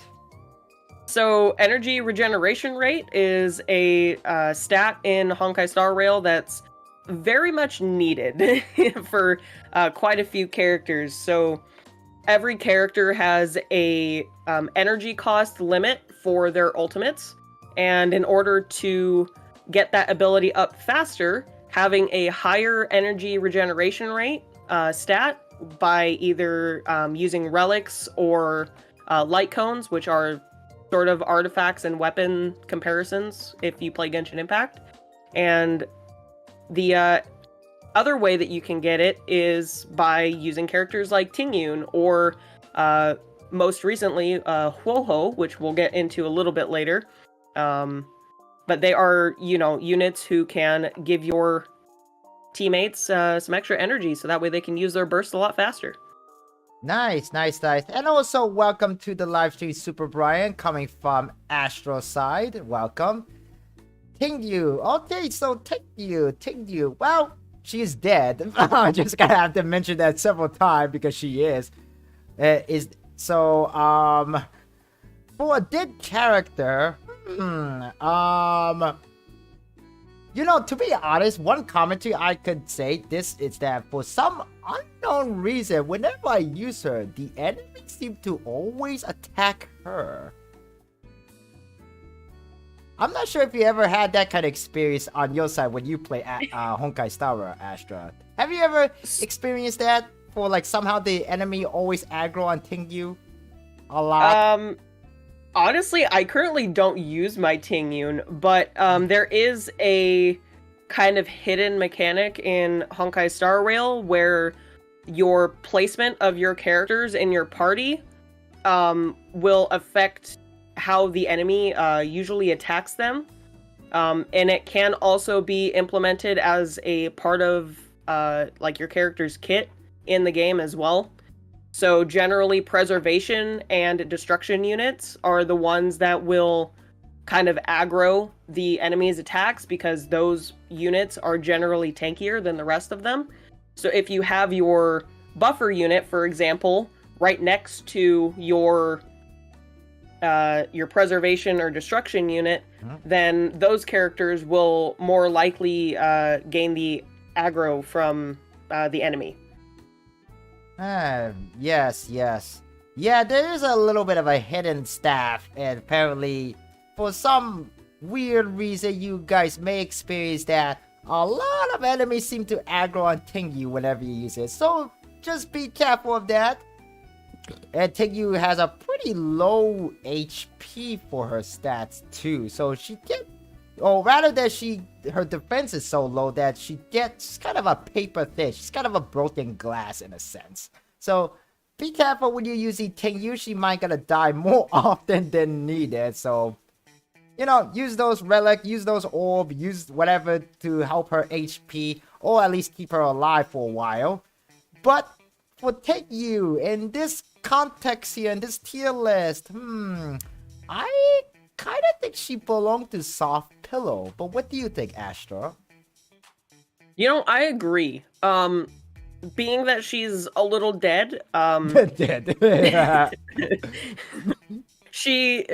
So energy regeneration rate is a stat in Honkai Star Rail that's very much needed for quite a few characters. So every character has a energy cost limit for their ultimates, and in order to get that ability up faster, having a higher energy regeneration rate stat by either using relics or light cones, which are sort of artifacts and weapon comparisons if you play Genshin Impact. And the other way that you can get it is by using characters like Ting Yun or most recently Huoho, which we'll get into a little bit later. But they are, units who can give your teammates some extra energy so that way they can use their burst a lot faster. Nice. And also welcome to the live stream, Super Brian, coming from Astro side. Welcome. Tingyu. Okay, so Tingyu. Well, she's dead. I'm just gonna have to mention that several times because she is. So, for a dead character, to be honest, one commentary I could say this is that for some unknown reason, whenever I use her, the enemy seem to always attack her. I'm not sure if you ever had that kind of experience on your side when you play Honkai Star Rail, Astra. Have you ever experienced that? For like somehow the enemy always aggro on Tingyu a lot? Honestly, I currently don't use my Tingyun, but there is a kind of hidden mechanic in Honkai Star Rail where your placement of your characters in your party will affect how the enemy usually attacks them. And it can also be implemented as a part of like your character's kit in the game as well. So generally preservation and destruction units are the ones that will kind of aggro the enemy's attacks because those units are generally tankier than the rest of them. So if you have your buffer unit, for example, right next to your preservation or destruction unit, then those characters will more likely gain the aggro from the enemy. Yes. Yeah, there is a little bit of a hidden staff, and apparently, for some weird reason, you guys may experience that a lot of enemies seem to aggro on Tingyu whenever you use it. So just be careful of that. And Tingyu has a pretty low HP for her stats too, so her defense is so low that she gets kind of a paper thin. She's kind of a broken glass in a sense. So be careful when you're using Tingyu. She might gonna die more often than needed. So, use those relic, use those orb, use whatever to help her HP, or at least keep her alive for a while. But for Tingyu, in this context here, in this tier list, I kind of think she belonged to Soft Pillow. But what do you think, Astra? I agree. Being that she's a little dead, Dead. she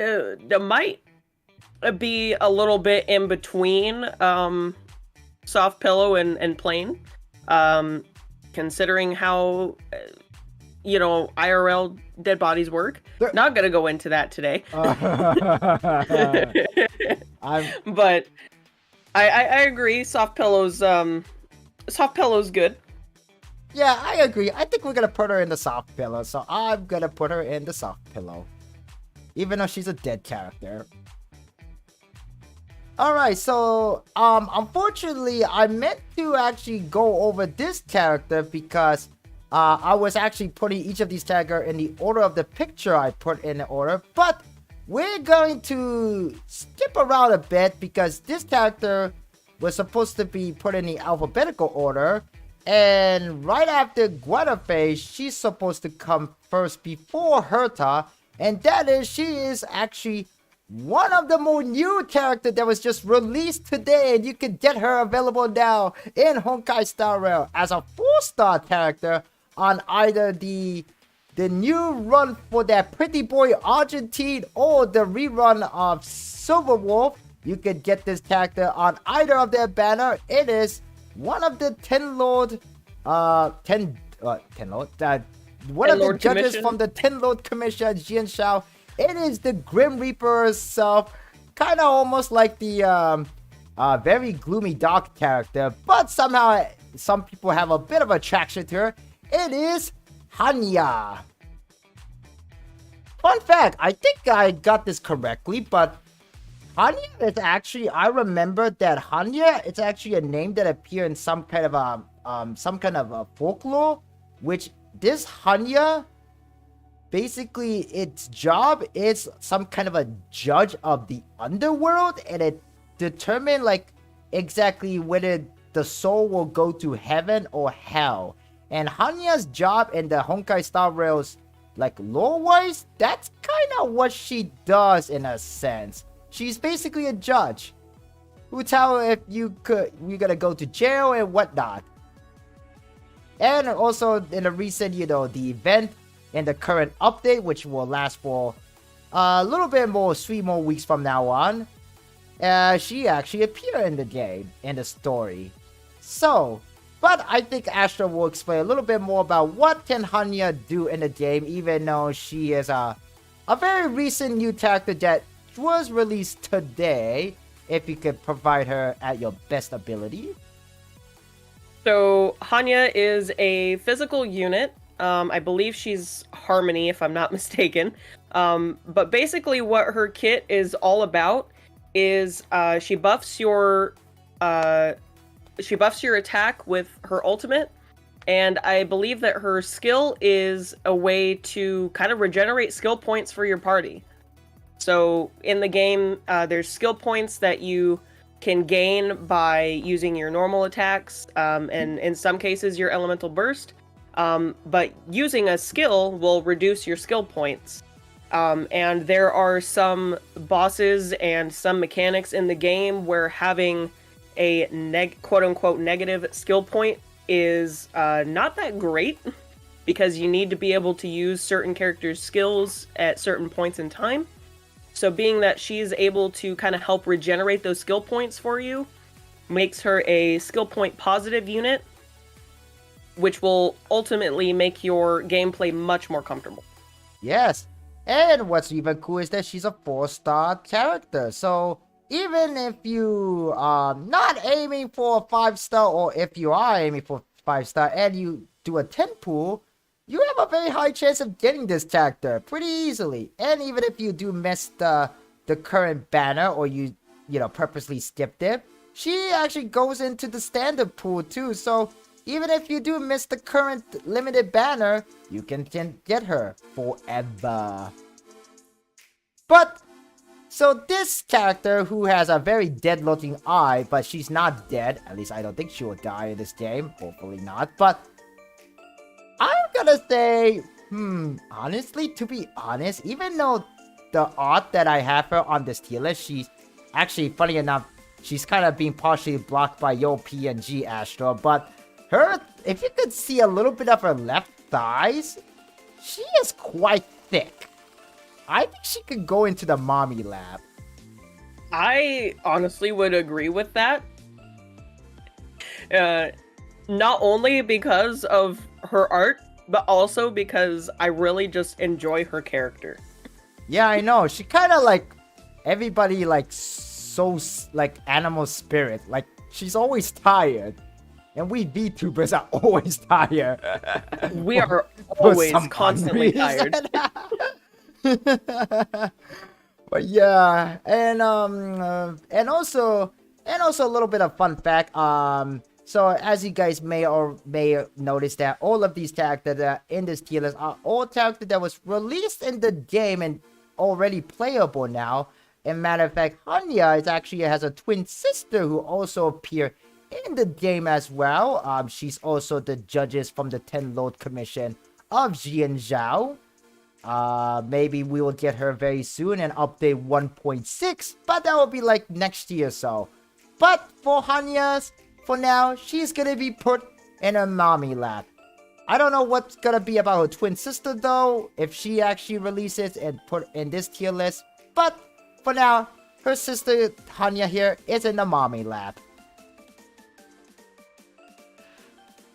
might be a little bit in between Soft Pillow and Plain, considering how IRL dead bodies work. Not gonna go into that today. But I agree. Soft Pillow's good. Yeah, I agree. I think we're gonna put her in the Soft Pillow, so I'm gonna put her in the Soft Pillow, even though she's a dead character. Alright, so unfortunately I meant to actually go over this character because I was actually putting each of these characters in the order of the picture I put in the order, but we're going to skip around a bit because this character was supposed to be put in the alphabetical order, and right after Guadafe, she's supposed to come first before Herta, and that is, she is actually one of the more new characters that was just released today, and you can get her available now in Honkai Star Rail as a 4-star character on either the new run for that Pretty Boy Argentine or the rerun of Silver Wolf. You can get this character on either of their banner. It is one of the one of the judges from the Ten Lord Commission, Jian Shao. It is the Grim Reaper herself, kind of almost like the very gloomy dark character, but somehow some people have a bit of attraction to her. It is Hanya. Fun fact, I think I got this correctly, but Hanya is actually, I remember that Hanya is actually a name that appeared in some kind of a folklore, which this Hanya, basically its job is some kind of a judge of the underworld, and it determines like exactly whether the soul will go to heaven or hell. And Hanya's job in the Honkai Star Rail's like lore-wise, that's kind of what she does in a sense. She's basically a judge who tell if you're gonna go to jail and whatnot. And also in a recent, the event in the current update, which will last for a little bit more, 3 more weeks from now on. She actually appeared in the game, in the story. So, but I think Astra will explain a little bit more about what can Hanya do in the game, even though she is a very recent new character that was released today, if you could provide her at your best ability. So Hanya is a physical unit. I believe she's Harmony, if I'm not mistaken. But basically what her kit is all about is she buffs your attack with her ultimate, and I believe that her skill is a way to kind of regenerate skill points for your party. So in the game, there's skill points that you can gain by using your normal attacks, and in some cases your elemental burst. But using a skill will reduce your skill points. And there are some bosses and some mechanics in the game where having a quote-unquote negative skill point is not that great, because you need to be able to use certain characters' skills at certain points in time. So being that she's able to kind of help regenerate those skill points for you makes her a skill point positive unit, which will ultimately make your gameplay much more comfortable. Yes, and what's even cool is that she's a 4-star character. So even if you are not aiming for a 5-star, or if you are aiming for 5-star and you do a 10 pool, you have a very high chance of getting this character pretty easily. And even if you do miss the current banner, or you purposely skipped it, she actually goes into the standard pool too. So even if you do miss the current limited banner, you can get her forever. But so this character, who has a very dead looking eye, but she's not dead, at least I don't think she will die in this game, hopefully not, but I'm gonna say, honestly, to be honest, even though the art that I have her on this tier list, she's actually, funny enough, she's kind of being partially blocked by Yo PNG Astro, but her, if you could see a little bit of her left thighs, she is quite thick. I think she could go into the mommy lab. I honestly would agree with that. Not only because of her art, but also because I really just enjoy her character. Yeah, I know. She kind of like everybody, like so like animal spirit. Like she's always tired, and we VTubers are always tired. We are always constantly tired. But yeah, and also a little bit of fun fact. So as you guys may notice that all of these characters that are in this tier list are all characters that was released in the game and already playable now. And matter of fact, Hanya has a twin sister who also appeared in the game as well. She's also the judges from the 10 Lord Commission of Jian Zhao. Maybe we will get her very soon in update 1.6, but that will be like next year or so. But for Hanya's, for now, she's gonna be put in her mommy lap. I don't know what's gonna be about her twin sister though, if she actually releases and put in this tier list. But for now, her sister Hanya here is in the mommy lap.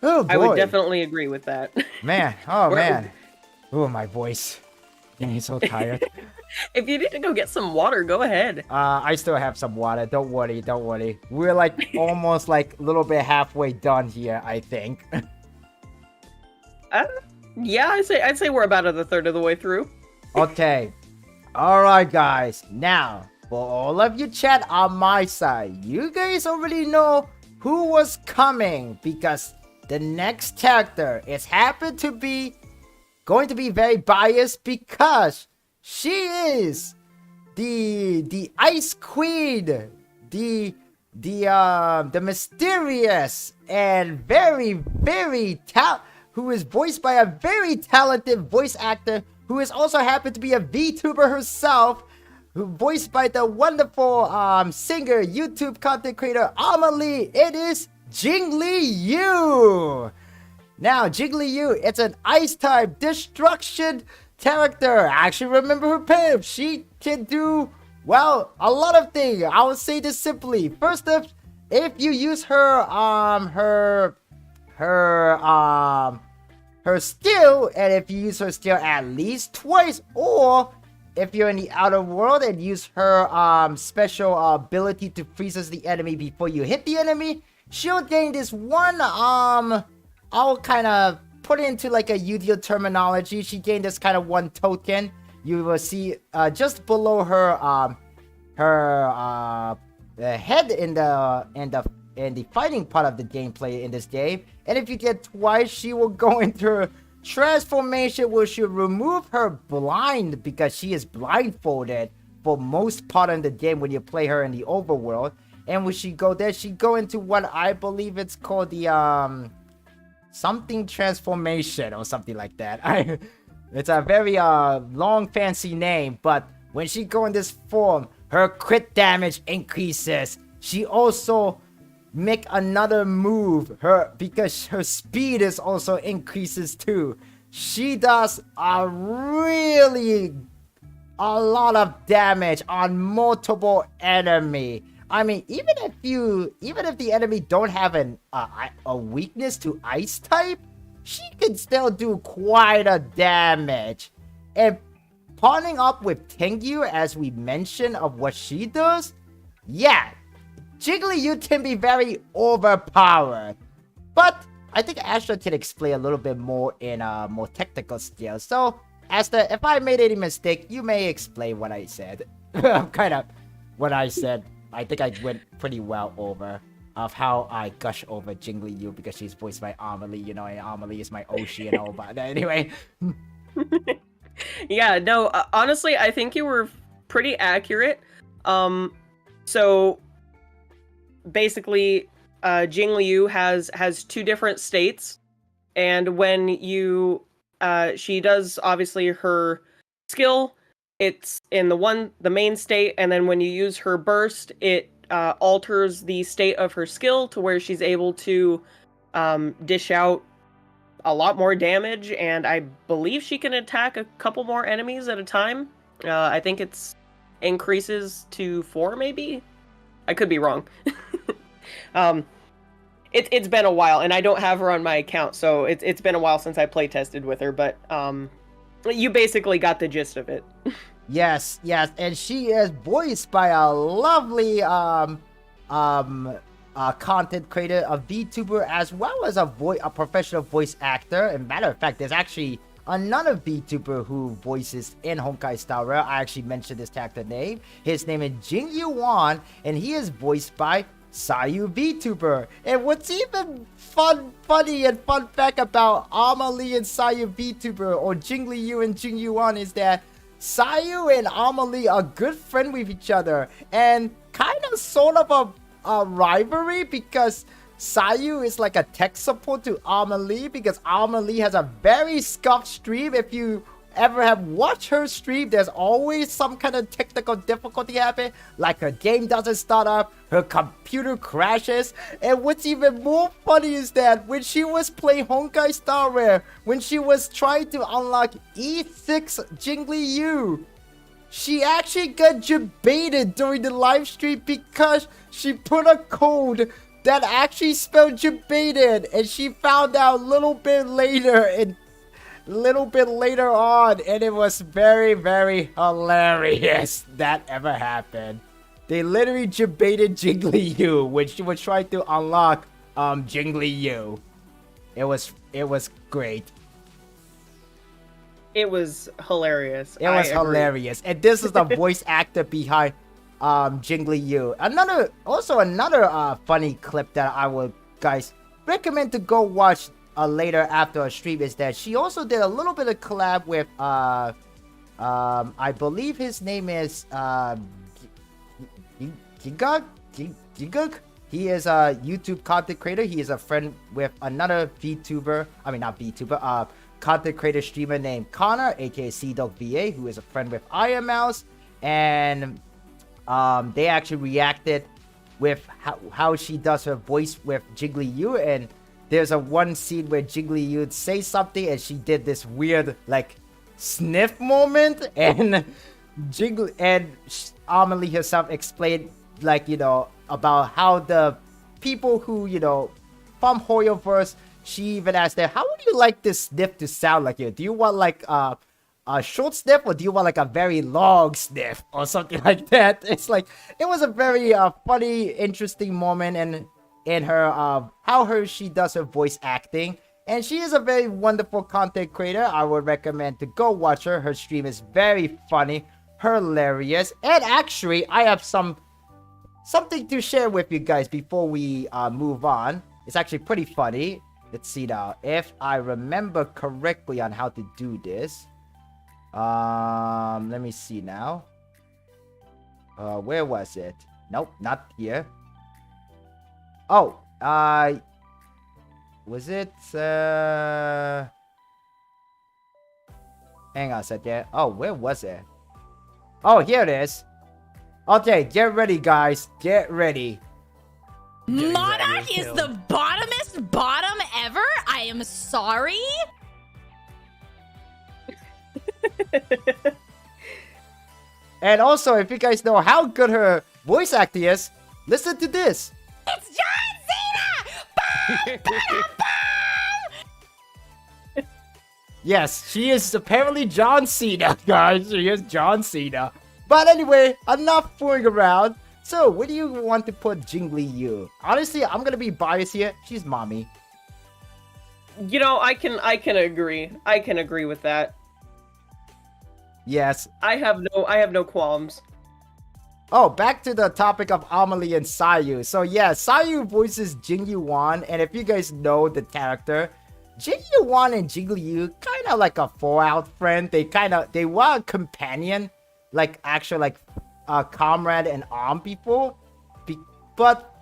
Oh boy. I would definitely agree with that. Man, oh man. Oh, my voice. Dang, I'm so tired. If you need to go get some water, go ahead. I still have some water. Don't worry. We're like almost like a little bit halfway done here, I think. Yeah, I'd say we're about a third of the way through. Okay. Alright, guys. Now, for all of you chat on my side, you guys already know who was coming, because the next character is happened to be going to be very biased, because she is the Ice Queen, the mysterious and very who is voiced by a very talented voice actor, who is also happened to be a VTuber herself, who voiced by the wonderful singer, YouTube content creator Amelie. It is Jingli Yu. Now, Jiggly it's an ice type destruction character. I actually remember her pimp. She can do, well, a lot of things. I will say this simply. First up, if you use her skill, and if you use her skill at least twice, or if you're in the outer world and use her special ability to freezes the enemy before you hit the enemy, she'll gain this one I'll kind of put it into like a Yu-Gi-Oh terminology. She gained this kind of one token. You will see just below her head in the fighting part of the gameplay in this game. And if you get twice, she will go into her transformation, where she'll remove her blind, because she is blindfolded for most part of the game when you play her in the overworld. And when she go there, she go into what I believe it's called the something transformation or something like that. It's a very long fancy name, but when she go in this form, her crit damage increases. She also make another move, because her speed is also increases too. She does a lot of damage on multiple enemy. I mean, even if the enemy don't have a weakness to ice type, she can still do quite a damage. And partnering up with Tengu, as we mentioned, of what she does, yeah, Jiggly can be very overpowered. But I think Astra can explain a little bit more in more technical skills. So, Astra, if I made any mistake, you may explain what I said. What I said. I think I went pretty well over of how I gush over Jiggly because she's voiced by Amelie, and Amelie is my Oshi and all. But anyway. Yeah, no, honestly, I think you were pretty accurate. So basically, Jiggly has two different states, and when she does obviously her skill, it's in the main state, and then when you use her burst, it alters the state of her skill to where she's able to dish out a lot more damage, and I believe she can attack a couple more enemies at a time. I think it's increases to 4, maybe? I could be wrong. It's been a while, and I don't have her on my account, so it's been a while since I play tested with her, but you basically got the gist of it. Yes, and she is voiced by a lovely content creator, a VTuber, as well as a professional voice actor. And matter of fact, there's actually another VTuber who voices in Honkai Star Rail. I actually mentioned this character name. His name is Jingyu Wan, and he is voiced by Sayu VTuber. And what's even funny and fun fact about Amelie and Sayu VTuber, or Jiggly and Jingyu Wan, is that Sayu and Amelie are good friends with each other, and kind of sort of a rivalry, because Sayu is like a tech support to Amelie, because Amelie has a very scuffed stream. If you ever have watched her stream, there's always some kind of technical difficulty happen, like her game doesn't start up, her computer crashes. And what's even more funny is that when she was playing Honkai Star Rail, when she was trying to unlock E6 Jiggly, she actually got debated during the live stream because she put a code that actually spelled debated, and she found out a little bit later on, and it was very, very hilarious that ever happened. They literally debated Jiggly when she was trying to unlock Jiggly. It was great. It was hilarious. It was hilarious. And this is the voice actor behind Jiggly. Another funny clip that I would guys recommend to go watch later after a stream is that she also did a little bit of collab with I believe his name is Gigug. He is a YouTube content creator. He is a friend with another content creator streamer named Connor, aka CDogVA, who is a friend with Iron Mouse, and they actually reacted with how she does her voice with Jiggly, and there's a one scene where Jiggly you'd say something and she did this weird like sniff moment, and Jiggly and Amelie herself explained like, you know, about how the people who, you know, from Hoyoverse, she even asked them, how would you like this sniff to sound like? Do you want like a short sniff, or do you want like a very long sniff or something like that? It's like, it was a very funny, interesting moment, and in her how she does her voice acting, and she is a very wonderful content creator. I would recommend to go watch her. Her stream is very funny, hilarious, and actually I have something to share with you guys before we move on. It's actually pretty funny. Let's see now if I remember correctly on how to do this. Let me see now. Where was it? Nope, not here. Oh, was it, hang on a second. Oh, where was it? Oh, here it is. Okay, get ready, guys. Get ready. Monarch is the bottomest bottom ever? I am sorry? And also, if you guys know how good her voice acting is, listen to this. It's John Cena! Boom, boom, boom! Yes, she is apparently John Cena, guys. She is John Cena. But anyway, enough fooling around. So, where do you want to put Jingli Yu? Honestly, I'm gonna be biased here. She's mommy. You know, I can agree. I can agree with that. Yes. I have no qualms. Oh, back to the topic of Amelie and Sayu. So yeah, Sayu voices Jingyu Wan, and if you guys know the character, Jingyu Wan and Jingli Yu kind of like a fallout friend. They were a companion, like actual like comrade and arm people. But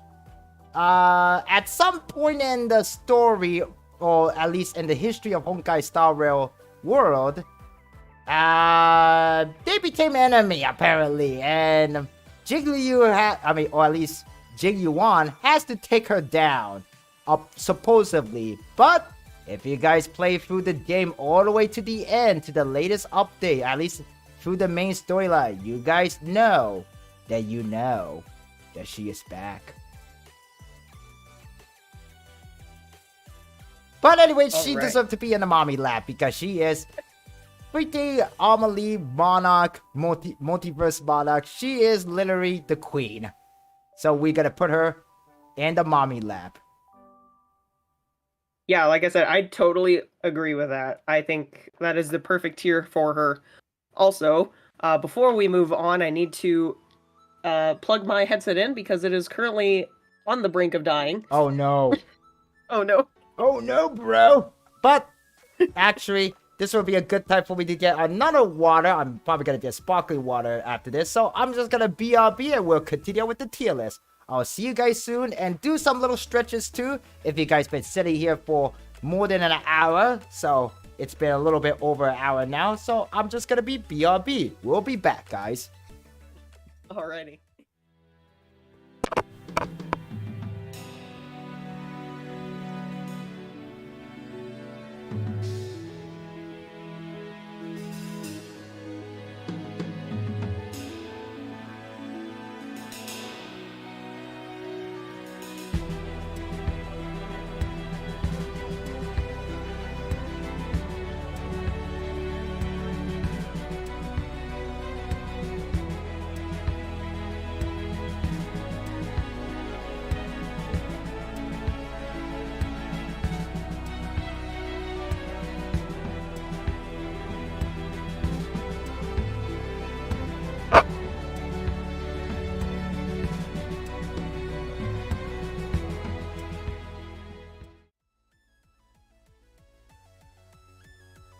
at some point in the story, or at least in the history of Honkai Star Rail world, they became enemy apparently, and Jiggly or at least Jingyu Wan has to take her down, supposedly. But if you guys play through the game all the way to the end, to the latest update, at least through the main storyline, you guys know that she is back. But anyway, she deserves to be in the mommy lap because she is pretty Amelie Monarch, Multiverse Monarch. She is literally the queen. So we're gonna put her in the mommy lap. Yeah, like I said, I totally agree with that. I think that is the perfect tier for her. Also, before we move on, I need to plug my headset in because it is currently on the brink of dying. Oh no. Oh no. Oh no, bro. But actually, this will be a good time for me to get another water. I'm probably gonna get sparkling water after this. So I'm just gonna BRB and we'll continue with the tier list. I'll see you guys soon and do some little stretches too. If you guys been sitting here for more than an hour, so it's been a little bit over an hour now. So I'm just gonna be BRB. We'll be back, guys. Alrighty.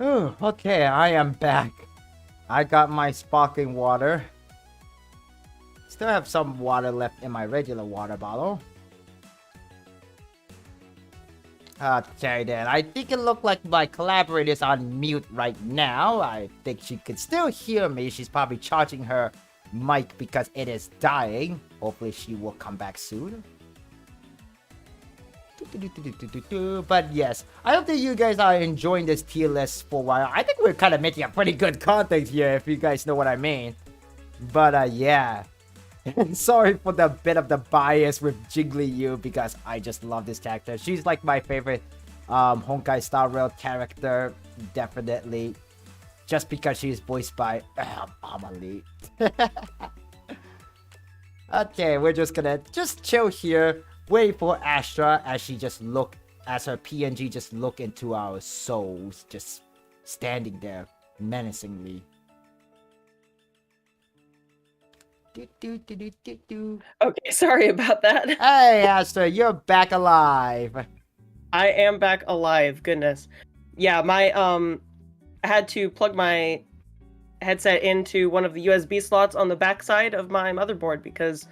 Oh, okay, I am back. I got my sparkling water. Still have some water left in my regular water bottle. Okay then, I think it looked like my collaborator's on mute right now. I think she could still hear me. She's probably charging her mic because it is dying. Hopefully she will come back soon. But yes, I hope that you guys are enjoying this tier list for a while. I think we're kind of making a pretty good content here, if you guys know what I mean. But yeah. Sorry for the bit of the bias with Jiggly You, because I just love this character. She's like my favorite Honkai Star Rail character, definitely. Just because she's voiced by Amelie. Okay, we're just gonna chill here, wait for Astra as she as her PNG just look into our souls, just standing there menacingly. Okay, sorry about that. Hey, Astra, you're back alive. I am back alive. Goodness. Yeah, I had to plug my headset into one of the USB slots on the backside of my motherboard because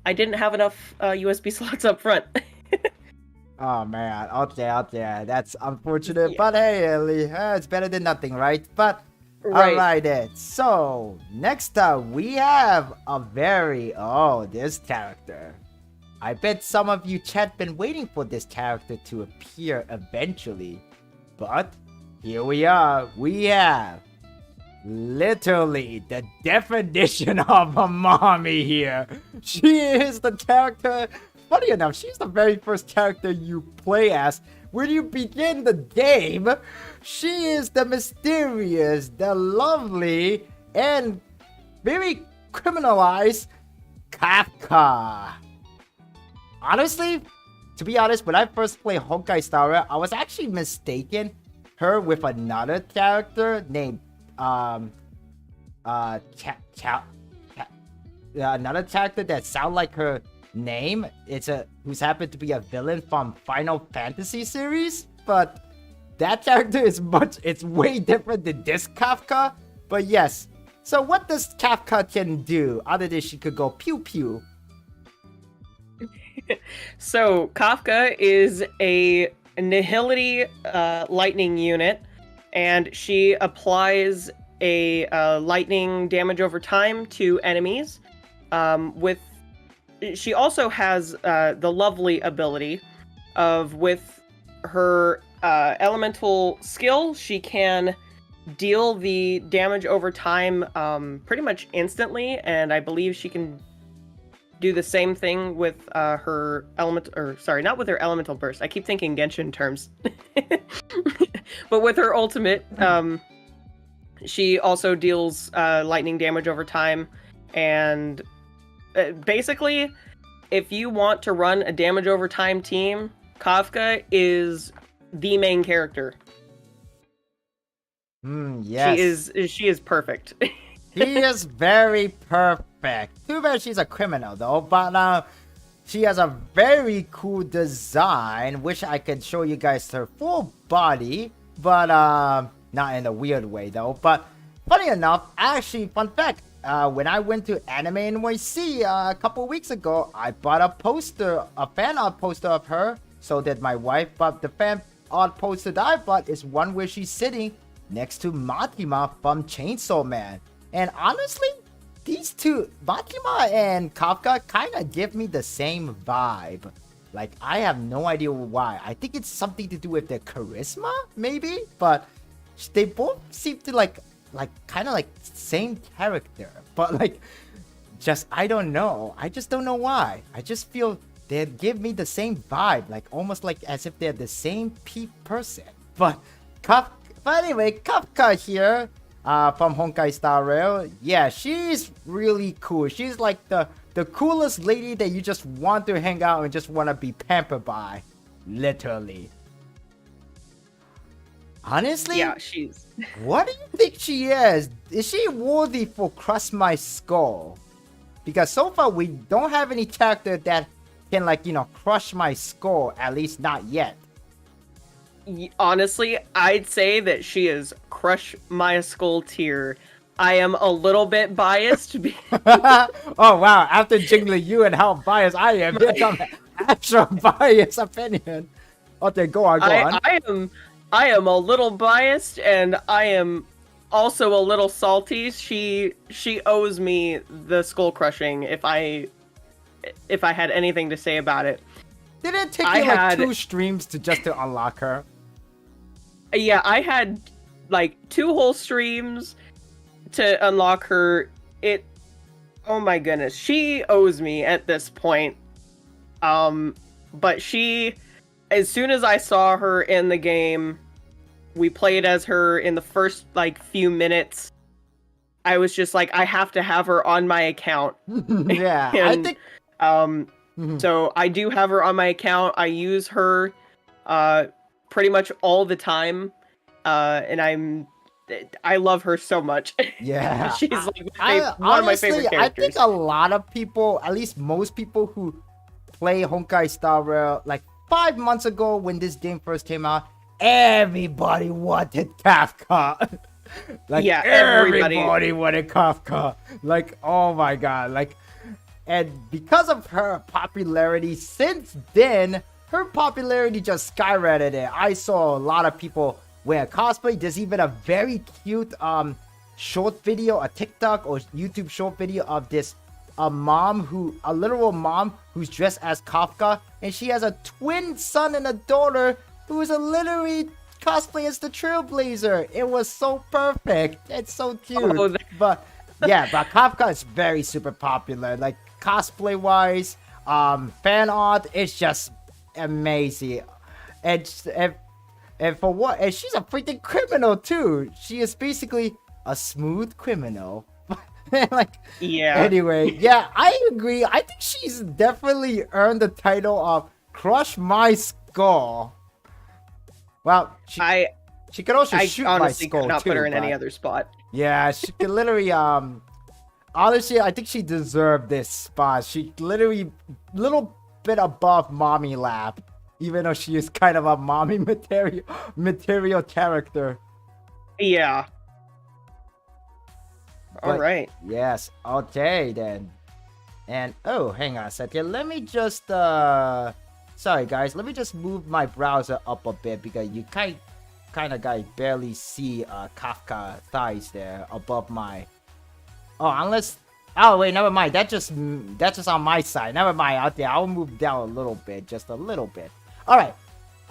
I didn't have enough USB slots up front. Oh man, out there. That's unfortunate, Yeah. but hey, Ellie, it's better than nothing, right? But Right. alright then. So next up we have this character. I bet some of you chat been waiting for this character to appear eventually, but here we are. We have literally the definition of a mommy here. She is the character. Funny enough, she's the very first character you play as when you begin the game. She is the mysterious, the lovely, and very criminalized Kafka. Honestly, to be honest, when I first played Honkai Star Rail, I was actually mistaken her with another character named another character that sound like her name. Who's happened to be a villain from Final Fantasy series, but that character is way different than this Kafka. But yes, so what does Kafka can do other than she could go pew pew? So Kafka is a Nihility lightning unit, and she applies a lightning damage over time to enemies. She also has the lovely ability of, with her elemental skill, she can deal the damage over time pretty much instantly, and I believe she can do the same thing with her not with her elemental burst. I keep thinking Genshin terms. But with her ultimate, she also deals lightning damage over time. And basically, if you want to run a damage over time team, Kafka is the main character. Yes. She is perfect. She is very perfect. Too bad she's a criminal though, but she has a very cool design, which I can show you guys her full body, but not in a weird way though. But funny enough, actually, fun fact, when I went to Anime NYC a couple weeks ago, I bought a fan art poster of her, so that my wife, but the fan art poster that I bought is one where she's sitting next to Matima from Chainsaw Man. And honestly, these two, Matima and Kafka, kind of give me the same vibe. Like, I have no idea why. I think it's something to do with their charisma, maybe? But they both seem to kind of like same character. But I don't know. I just don't know why. I just feel they give me the same vibe. Like, almost like as if they're the same person. But anyway, Kafka here. From Honkai Star Rail. Yeah, she's really cool. She's like the coolest lady that you just want to hang out and just want to be pampered by. Literally. Honestly? Yeah, she's... What do you think she is? Is she worthy for Crush My Skull? Because so far we don't have any character that can crush my skull, at least not yet. Honestly, I'd say that she is Crush My Skull tier. I am a little bit biased. Oh wow, after Jiggly You and how biased I am, here's some actual biased opinion. Okay, go on. I am a little biased, and I am also a little salty. She owes me the skull crushing if I had anything to say about it. Did it take I you like had- 2 streams to unlock her? Yeah, I had like 2 whole streams to unlock her. Oh my goodness, she owes me at this point. But as soon as I saw her in the game, we played as her in the first like few minutes. I was just like, I have to have her on my account. Yeah, I And, think. So I do have her on my account. I use her pretty much all the time. And I love her so much. Yeah, She's like honestly, one of my favorite I characters. think a lot of people, at least most people who play Honkai Star Rail, like 5 months ago when this game first came out, everybody wanted Kafka. Like, Yeah, everybody wanted Kafka. Like, oh my god, like, and because of her popularity, since then, her popularity just skyrocketed. I saw a lot of people wear cosplay. There's even a very cute short video, a TikTok or YouTube short video of this a literal mom who's dressed as Kafka, and she has a twin son and a daughter who is a literally cosplay as the Trailblazer. It was so perfect. It's so cute. Oh, but yeah, but Kafka is very super popular. Like cosplay wise, fan art, it's just amazing. And for what? And she's a freaking criminal too. She is basically a smooth criminal. Like, Yeah. Anyway, yeah, I agree. I think she's definitely earned the title of Crush My Skull. Well, she could also shoot my honestly skull could not too. put her in any but- other spot. Yeah, she could literally honestly, I think she deserved this spot. She literally little bit above mommy lap, even though she is kind of a mommy material character. Yeah. All But- right. Yes. Okay then. And oh, hang on a second. Let me just sorry guys, let me just move my browser up a bit because you kind of guys barely see Kafka thighs there above my. Oh wait, never mind. That's just on my side. Never mind. Out there, I'll move down a little bit, just a little bit. All right.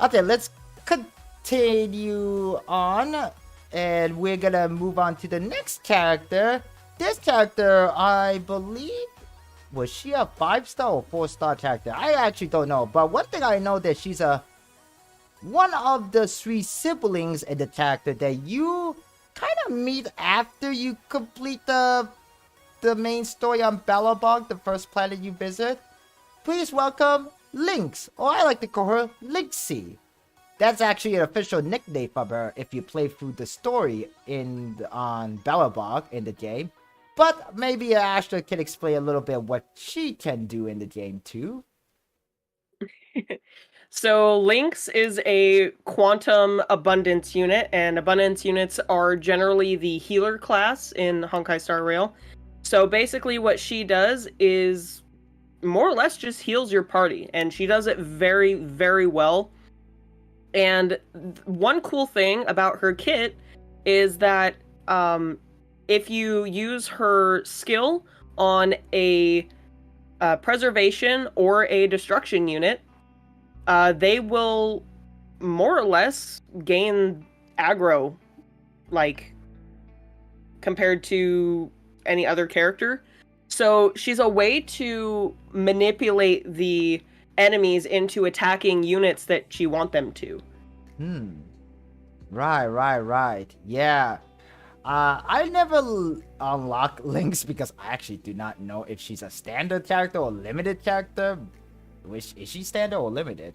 Okay, let's continue on. And we're gonna move on to the next character. This character, I believe, was she a 5-star or 4-star character? I actually don't know. But one thing I know that she's one of the 3 siblings in the character that you kind of meet after you complete the main story on Balabog, the first planet you visit. Please welcome Lynx, or I like to call her Lynxie. That's actually an official nickname for her if you play through the story on Balabog in the game. But maybe Ashley can explain a little bit what she can do in the game too. So Lynx is a quantum abundance unit, and abundance units are generally the healer class in Honkai Star Rail. So basically what she does is more or less just heals your party, and she does it very, very well. And one cool thing about her kit is that if you use her skill on a preservation or a destruction unit, they will more or less gain aggro, like, compared to any other character. So she's a way to manipulate the enemies into attacking units that you want them to. Right. Yeah. I never unlock Lynx because I actually do not know if she's a standard character or limited character. Is she standard or limited?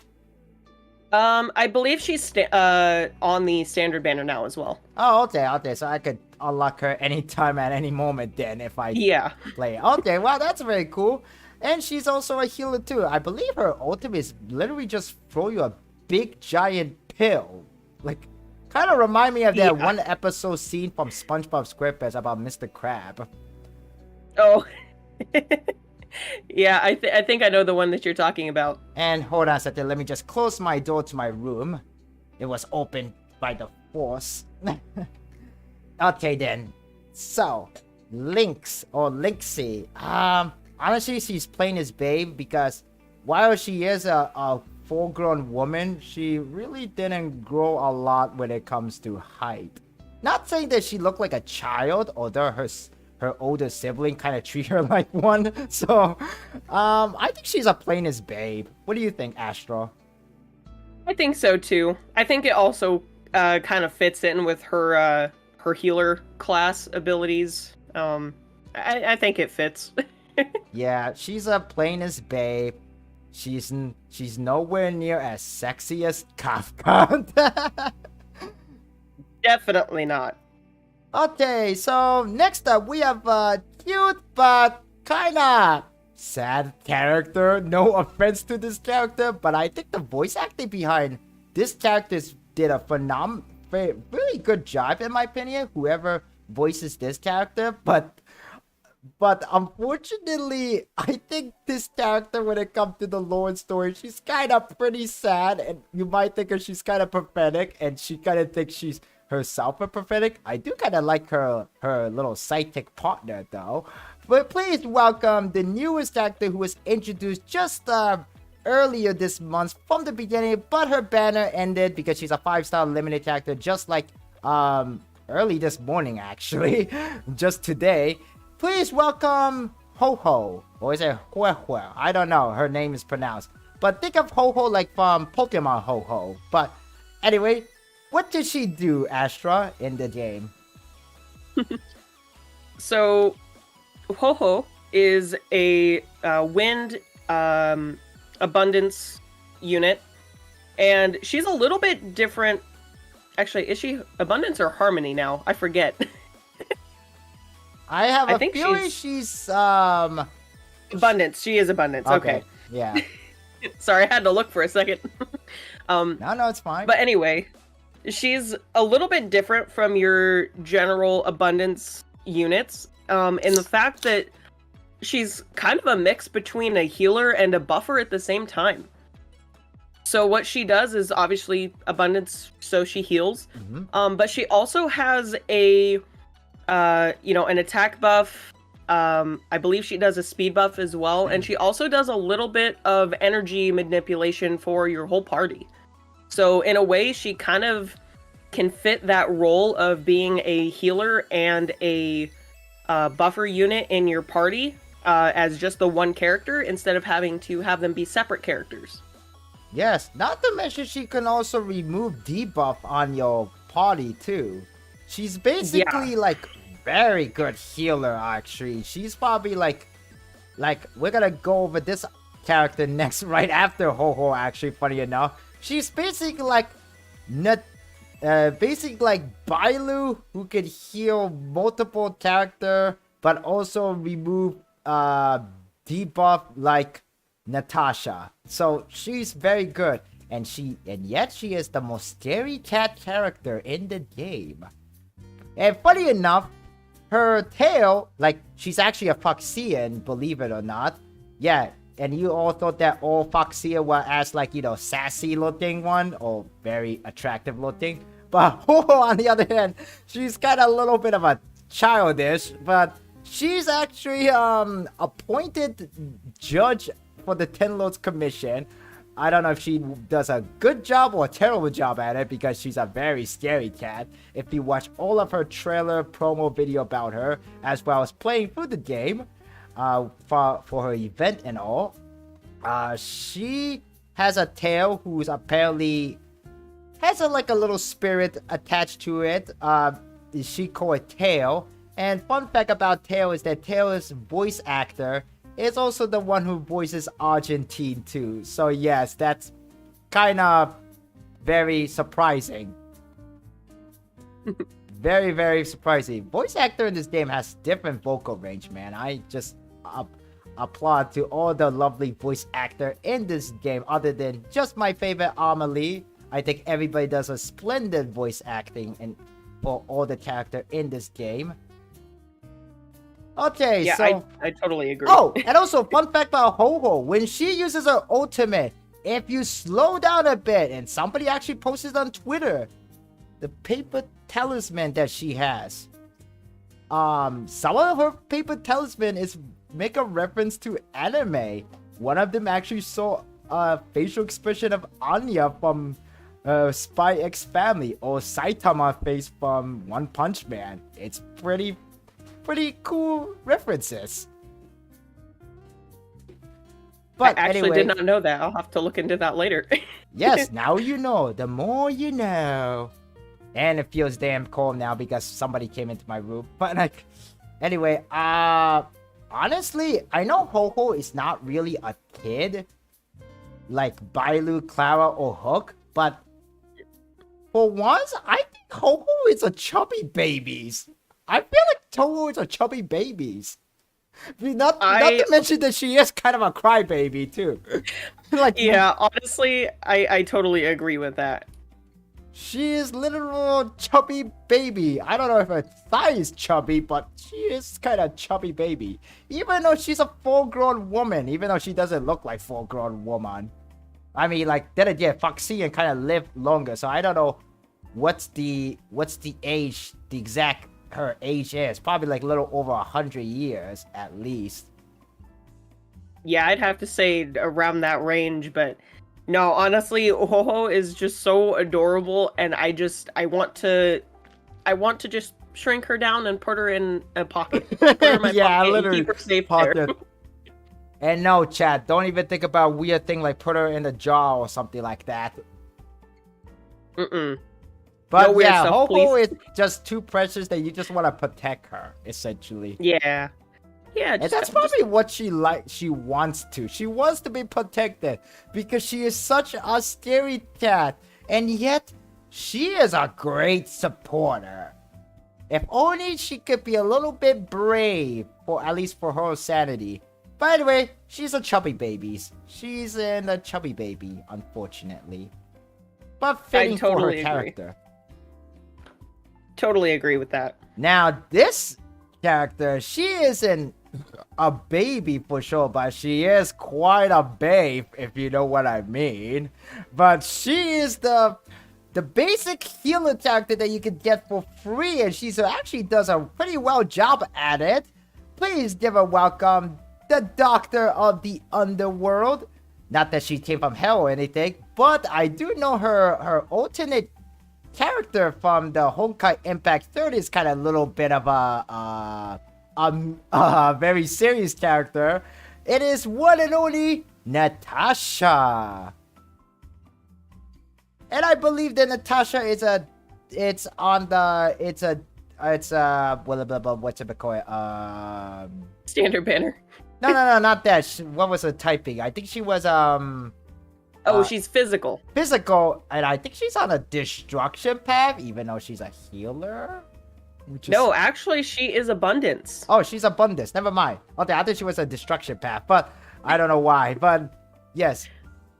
I believe she's on the standard banner now as well. Oh, okay. So I could unlock her anytime at any moment then if I Yeah. play. Okay, wow, that's very cool. And she's also a healer too. I believe her ultimate is literally just throw you a big giant pill. Like, kind of remind me of that one episode scene from SpongeBob SquarePants about Mr. Crab. Oh. Yeah, I think I know the one that you're talking about. And hold on a second, let me just close my door to my room. It was opened by the force. Okay then. So, Lynx or Lynxie. Honestly, she's plain as babe because while she is a full-grown woman, she really didn't grow a lot when it comes to height. Not saying that she looked like a child, although her older sibling kind of treat her like one. So, I think she's a plainest babe. What do you think, Astro? I think so too. I think it also kind of fits in with her healer class abilities. I think it fits. Yeah, she's a plainest babe. She's nowhere near as sexy as Kafka. Definitely not. Okay, so next up we have a cute but kinda sad character. No offense to this character, but I think the voice acting behind this character did a really good job in my opinion. Whoever voices this character, but unfortunately, I think this character, when it comes to the lore and story, she's kind of pretty sad, and you might think she's kind of pathetic, and she kind of thinks she's herself a pathetic. I do kind of like her little sidekick partner, though. But please welcome the newest actor who was introduced just earlier this month from the beginning, but her banner ended because she's a 5-star limited character, just like early this morning, actually, just today. Please welcome Ho-Ho, or is it Hue-Hue? I don't know, her name is pronounced. But think of Ho-Ho like from Pokemon Ho-Ho. But anyway, what did she do, Astra, in the game? So, Ho-Ho is a wind abundance unit, and she's a little bit different. Actually, is she abundance or harmony now? I forget. I think feeling she's abundance. She is abundance. Okay. Yeah. Sorry, I had to look for a second. No, it's fine. But anyway, she's a little bit different from your general abundance units, in the fact that she's kind of a mix between a healer and a buffer at the same time. So what she does is obviously abundance, so she heals. Mm-hmm. But she also has a an attack buff. I believe she does a speed buff as well, and she also does a little bit of energy manipulation for your whole party. So in a way, she kind of can fit that role of being a healer and a buffer unit in your party as just the one character, instead of having to have them be separate characters. Yes, not to mention she can also remove debuff on your party too. She's basically like very good healer, actually. She's probably like we're gonna go over this character next, right after Ho-Ho, actually, funny enough. She's basically like Bailu, who could heal multiple character, but also remove debuff like Natasha. So she's very good, and yet she is the most scary cat character in the game. And funny enough, her tail, like, she's actually a Foxian, believe it or not. Yeah, and you all thought that all Foxia were as, like, sassy looking one, or very attractive looking. But on the other hand, she's kind of a little bit of a childish, but she's actually appointed judge for the Ten Lords Commission. I don't know if she does a good job or a terrible job at it, because she's a very scary cat. If you watch all of her trailer promo video about her, as well as playing through the game for her event and all, she has a tail who's apparently has a little spirit attached to it. She call it Tail. And fun fact about Tail is that Tail's voice actor is also the one who voices Argentine too. So yes, that's kind of very surprising. Very, very surprising. Voice actor in this game has different vocal range, man. I just applaud to all the lovely voice actor in this game, other than just my favorite Amelie. I think everybody does a splendid voice acting for all the character in this game. Okay, yeah, so I totally agree. Oh, and also fun fact about Ho-Ho, when she uses her ultimate, if you slow down a bit, and somebody actually posted on Twitter, the paper talisman that she has, some of her paper talisman make a reference to anime. one of them actually saw a facial expression of Anya from Spy X Family, or Saitama face from One Punch Man. It's pretty cool references. But I actually anyway, did not know that. I'll have to look into that later. yes, now you know. The more you know. And it feels damn cold now because somebody came into my room. But like, anyway, honestly, I know Ho-Ho is not really a kid like Bailu, Clara, or Hook, but for once, I think Ho-Ho is a chubby babies. I feel like Ho-Ho is a chubby babies. Not to mention that she is kind of a crybaby too. Like, yeah, honestly, I totally agree with that. She is literal chubby baby. I don't know if her thigh is chubby, but she is kind of chubby baby. Even though she's a full-grown woman, even though she doesn't look like full-grown woman. I mean, like, then again, Foxian kind of lived longer, so I don't know what's the age, the exact her age is. Probably like a little over 100 years at least. Yeah, I'd have to say around that range, but no, honestly, Ho-Ho is just so adorable, and I want to just shrink her down and put her in a pocket. Put her in my pocket literally and keep her safe there. And no, chat, don't even think about weird thing like put her in a jar or something like that. Mm-mm. But no yeah, stuff, Ho-Ho please. is just too precious that you just want to protect her, essentially. Yeah. Yeah, And that's probably what she wants to. She wants to be protected because she is such a scary cat. And yet, she is a great supporter. If only she could be a little bit brave, at least for her sanity. By the way, she's a chubby baby. She's in a chubby baby, unfortunately. But fitting for her character. Totally agree with that. Now, this character, she isn't a baby for sure, but she is quite a babe, if you know what I mean. But she is the basic healer character that you can get for free, and she actually does a pretty well job at it. Please give a welcome, the Doctor of the Underworld. Not that she came from hell or anything, but I do know her alternate character from the Honkai Impact 30 is kind of a little bit of a very serious character. It is one and only Natasha. And I believe that Natasha is what's it called? Standard banner. No, not that. What was her typing? I think she was she's physical. Physical, and I think she's on a destruction path, even though she's a healer. No, actually, she is abundance. Oh, she's abundance. Never mind. Okay, I thought she was a destruction path, but I don't know why. But yes.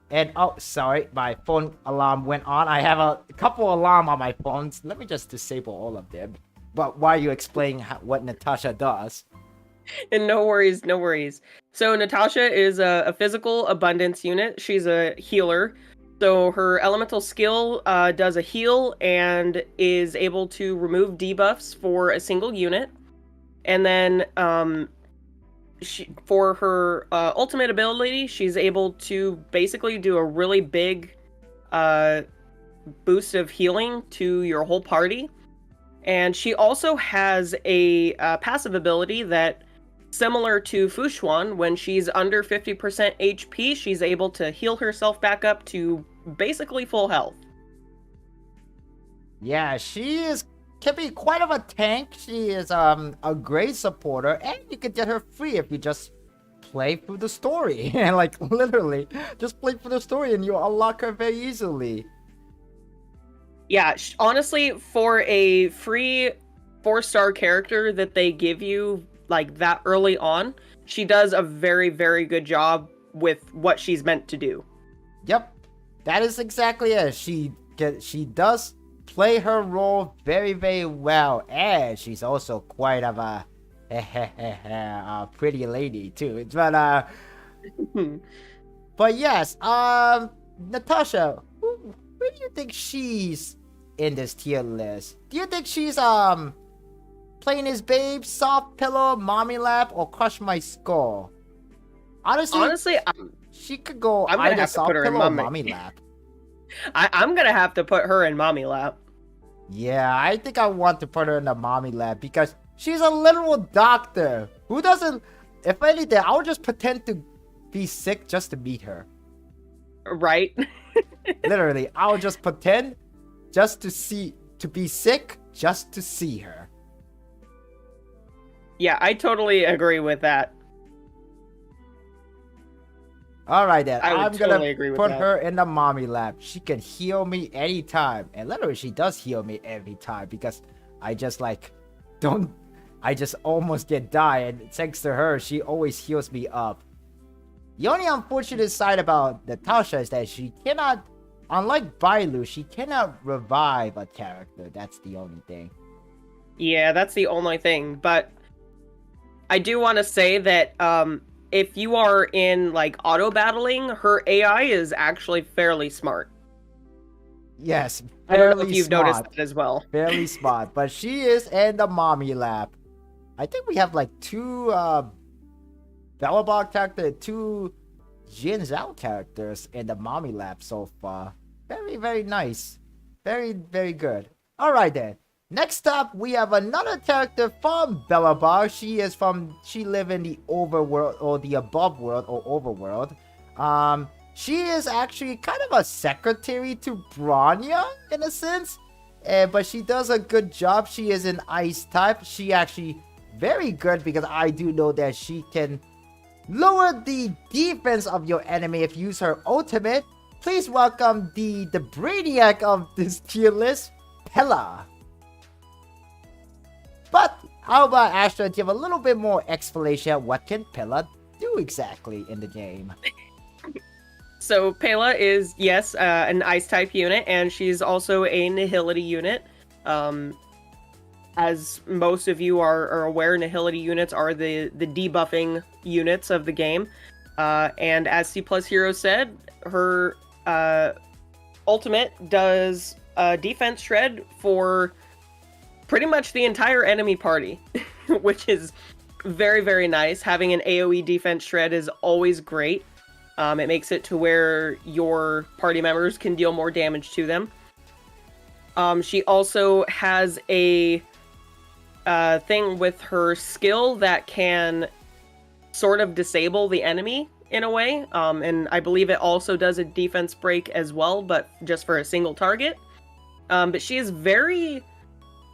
And oh, sorry, my phone alarm went on. I have a couple alarm on my phones. Let me just disable all of them. But while you explain what Natasha does. And no worries, no worries. So Natasha is a physical abundance unit. She's a healer. So her elemental skill does a heal and is able to remove debuffs for a single unit. And then for her ultimate ability, she's able to basically do a really big boost of healing to your whole party. And she also has a passive ability that, similar to Fushuan, when she's under 50% HP, she's able to heal herself back up to basically full health. Yeah, she can be quite of a tank. She is a great supporter, and you can get her free if you just play through the story. And like literally, just play through the story and you'll unlock her very easily. Yeah, honestly, for a free 4-star character that they give you like that early on, she does a very, very good job with what she's meant to do. Yep, that is exactly it. She does play her role very, very well, and she's also quite of a pretty lady too. But but yes, Natasha, where do you think she's in this tier list? Do you think she's Plain as Babe, Soft Pillow, Mommy Lap, or Crush My Skull? Honestly, she could go I'm gonna either have to soft put her in pillow or mommy. mommy lap. I'm gonna have to put her in mommy lap. Yeah, I think I want to put her in the mommy lab because she's a literal doctor. Who doesn't... If anything, I'll just pretend to be sick just to meet her. Right? Literally, I'll just pretend just to be sick just to see her. Yeah, I totally agree with that. Alright then, I would I'm totally gonna agree with put that. her in the mommy lab. She can heal me anytime. And literally, she does heal me every time because I just I just almost get die, and thanks to her, she always heals me up. The only unfortunate side about Natasha is that she cannot, unlike Bailu, she cannot revive a character. That's the only thing. Yeah, that's the only thing. But I do want to say that if you are in like auto battling, her AI is actually fairly smart. Yes, I don't know if fairly you've noticed smart. that as well. Fairly smart, but she is in the mommy lab. I think we have like 2 Bellabog character, 2 Jin Zhao characters in the mommy lab so far. Very, very nice. Very, very good. Alright then. Next up, we have another character from Bellabog. She live in the overworld, or the above world, or overworld. She is actually kind of a secretary to Bronya, in a sense. But she does a good job. She is an ice type. She actually very good because I do know that she can lower the defense of your enemy if you use her ultimate. Please welcome the brainiac of this tier list, Pella. But how about Astra give a little bit more explanation? What can Pella do exactly in the game? So Pela is, yes, an ice type unit, and she's also a nihility unit. As most of you are aware, nihility units are the debuffing units of the game. And as C+Hero said, her ultimate does defense shred for pretty much the entire enemy party, which is very, very nice. Having an AoE defense shred is always great. It makes it to where your party members can deal more damage to them. She also has a thing with her skill that can sort of disable the enemy in a way. And I believe it also does a defense break as well, but just for a single target. But she is very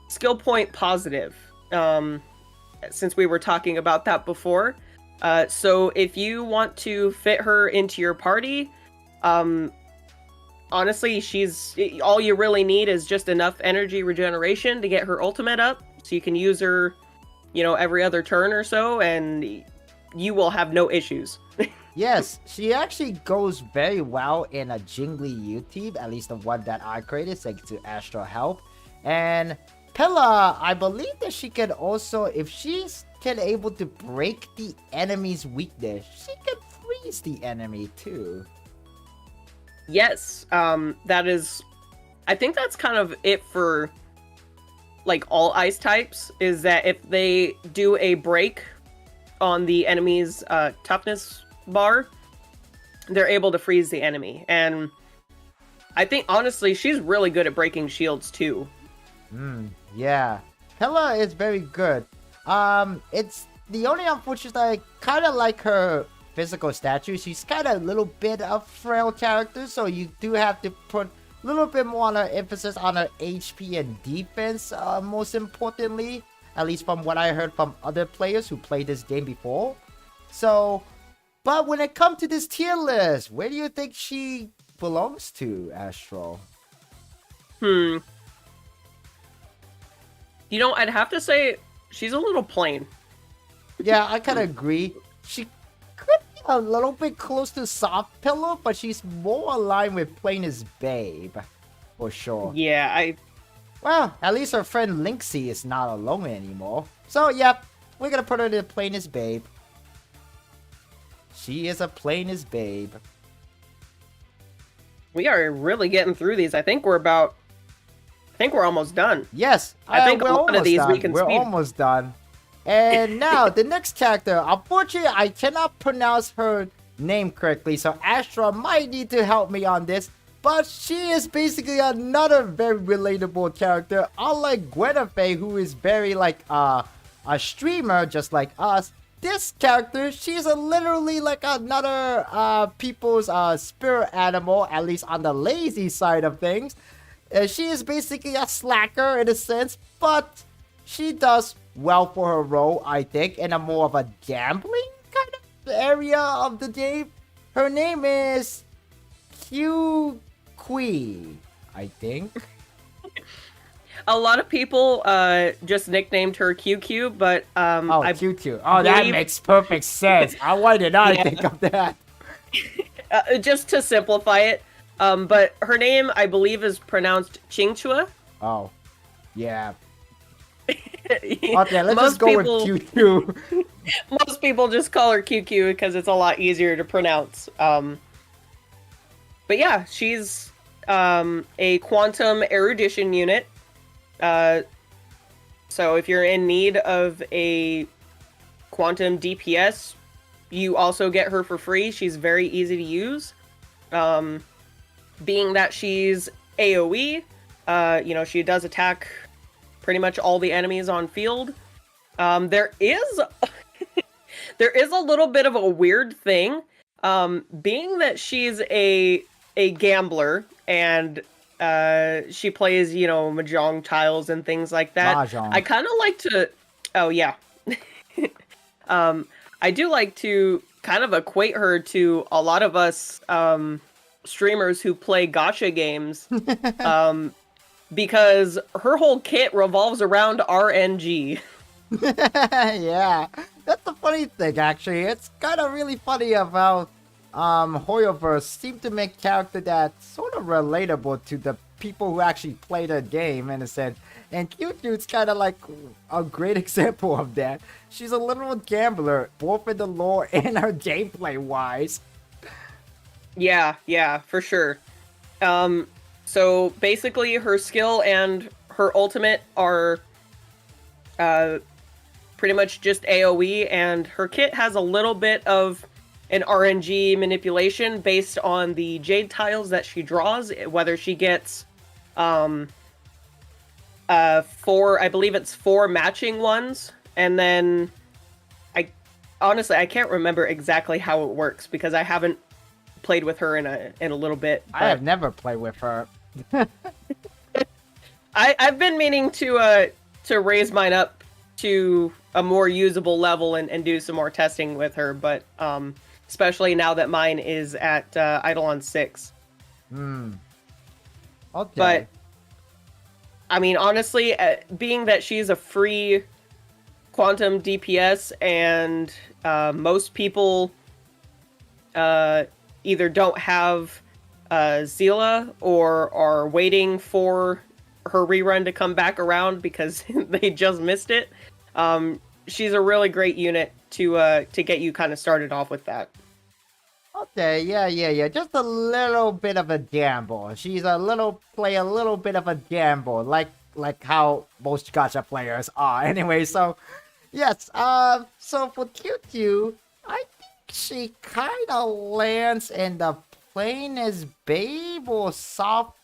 skill point positive, since we were talking about that before. So if you want to fit her into your party, honestly, all you really need is just enough energy regeneration to get her ultimate up, so you can use her, every other turn or so, and you will have no issues. Yes, she actually goes very well in a Jingli U team, at least the one that I created, thanks to Astro Help. And Pella, I believe that she can also, if she's able to break the enemy's weakness, she can freeze the enemy too. Yes, that is, I think that's kind of it for like all ice types, is that if they do a break on the enemy's toughness bar, they're able to freeze the enemy. And I think honestly she's really good at breaking shields too. Yeah, Pella is very good. It's the only unfortunate, I kind of like her physical stature. She's kind of a little bit of frail character, so you do have to put a little bit more on her emphasis on her HP and defense, most importantly, at least from what I heard from other players who played this game before. So, but when it comes to this tier list, where do you think she belongs to, Astro? I'd have to say she's a little plain. Yeah, I kind of agree. She could be a little bit close to Soft Pillow, but she's more aligned with plain as Babe, for sure. Yeah, Well, at least her friend Linksy is not alone anymore. So, yep, we're gonna put her in plain as Babe. She is a plain as Babe. we are really getting through these. I think we're almost done. Yes, I think we're a lot of almost these done. we can We're speed. almost done. And now the next character. Unfortunately, I cannot pronounce her name correctly, so Astra might need to help me on this. But she is basically another very relatable character, unlike Gwenfei, who is very like a streamer just like us. This character, she's literally like another people's spirit animal, at least on the lazy side of things. She is basically a slacker in a sense, but she does well for her role, I think, in a more of a gambling kind of area of the game. Her name is Q Kui, I think. A lot of people just nicknamed her QQ, but QQ. Oh, that makes perfect sense. Why did I think of that? Just to simplify it, but her name, I believe, is pronounced Qingchua. Oh, yeah. Okay, let's just go with QQ. Most people just call her QQ because it's a lot easier to pronounce. But yeah, she's a quantum erudition unit. So if you're in need of a quantum DPS, you also get her for free. She's very easy to use. Being that she's AoE, she does attack pretty much all the enemies on field. There is there is a little bit of a weird thing. Being that she's a gambler and she plays, mahjong tiles and things like that. Mahjong. I kind of like to... Oh, yeah. I do like to kind of equate her to a lot of us streamers who play gacha games. Because her whole kit revolves around RNG. Yeah. That's the funny thing, actually. It's kind of really funny of how Hoyoverse seem to make character that's sort of relatable to the people who actually play the game in a sense. And Q-Dude's kind of like a great example of that. She's a literal gambler, both in the lore and her gameplay wise. Yeah, for sure. So basically her skill and her ultimate are pretty much just AoE, and her kit has a little bit of an RNG manipulation based on the jade tiles that she draws, whether she gets 4, I believe it's 4 matching ones, and then I can't remember exactly how it works because I haven't played with her in a little bit. I have never played with her. I've been meaning to raise mine up to a more usable level and do some more testing with her, but especially now that mine is at Eidolon 6. Okay. But I mean, honestly, being that she's a free quantum DPS and most people either don't have Zila or are waiting for her rerun to come back around because they just missed it, she's a really great unit to get you kind of started off with that. Okay, yeah. Just a little bit of a gamble. She's play a little bit of a gamble, like how most gacha players are. Anyway, so yes, so for QQ, I think she kind of lands in the plain as babe or soft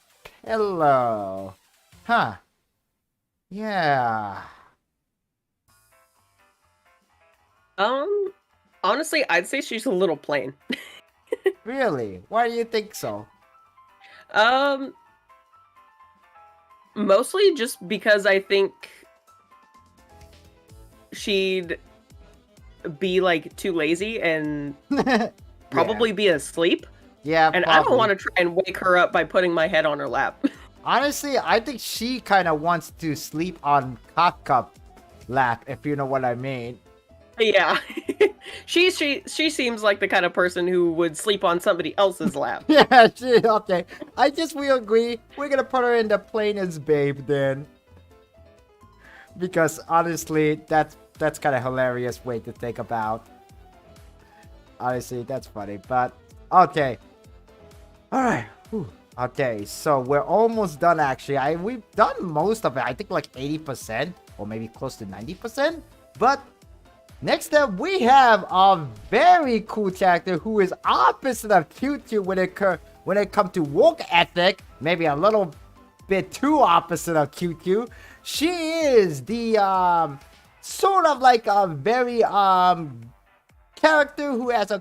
pillow. Huh. Yeah. Honestly, I'd say she's a little plain. Really? Why do you think so? Mostly just because I think she'd be like too lazy and probably be asleep. Yeah, and probably. I don't want to try and wake her up by putting my head on her lap. Honestly, I think she kind of wants to sleep on Kafka's lap, if you know what I mean. Yeah. She seems like the kind of person who would sleep on somebody else's lap. Yeah, okay. We agree. We're gonna put her in the plain as babe then. Because honestly, that's kind of hilarious way to think about. Honestly, that's funny, but okay. Alright. Okay, so we're almost done actually. We've done most of it. I think like 80% or maybe close to 90%. But next up, we have a very cool character who is opposite of Q2 when it comes to work ethic. Maybe a little bit too opposite of Q2. She is the sort of like a very character who has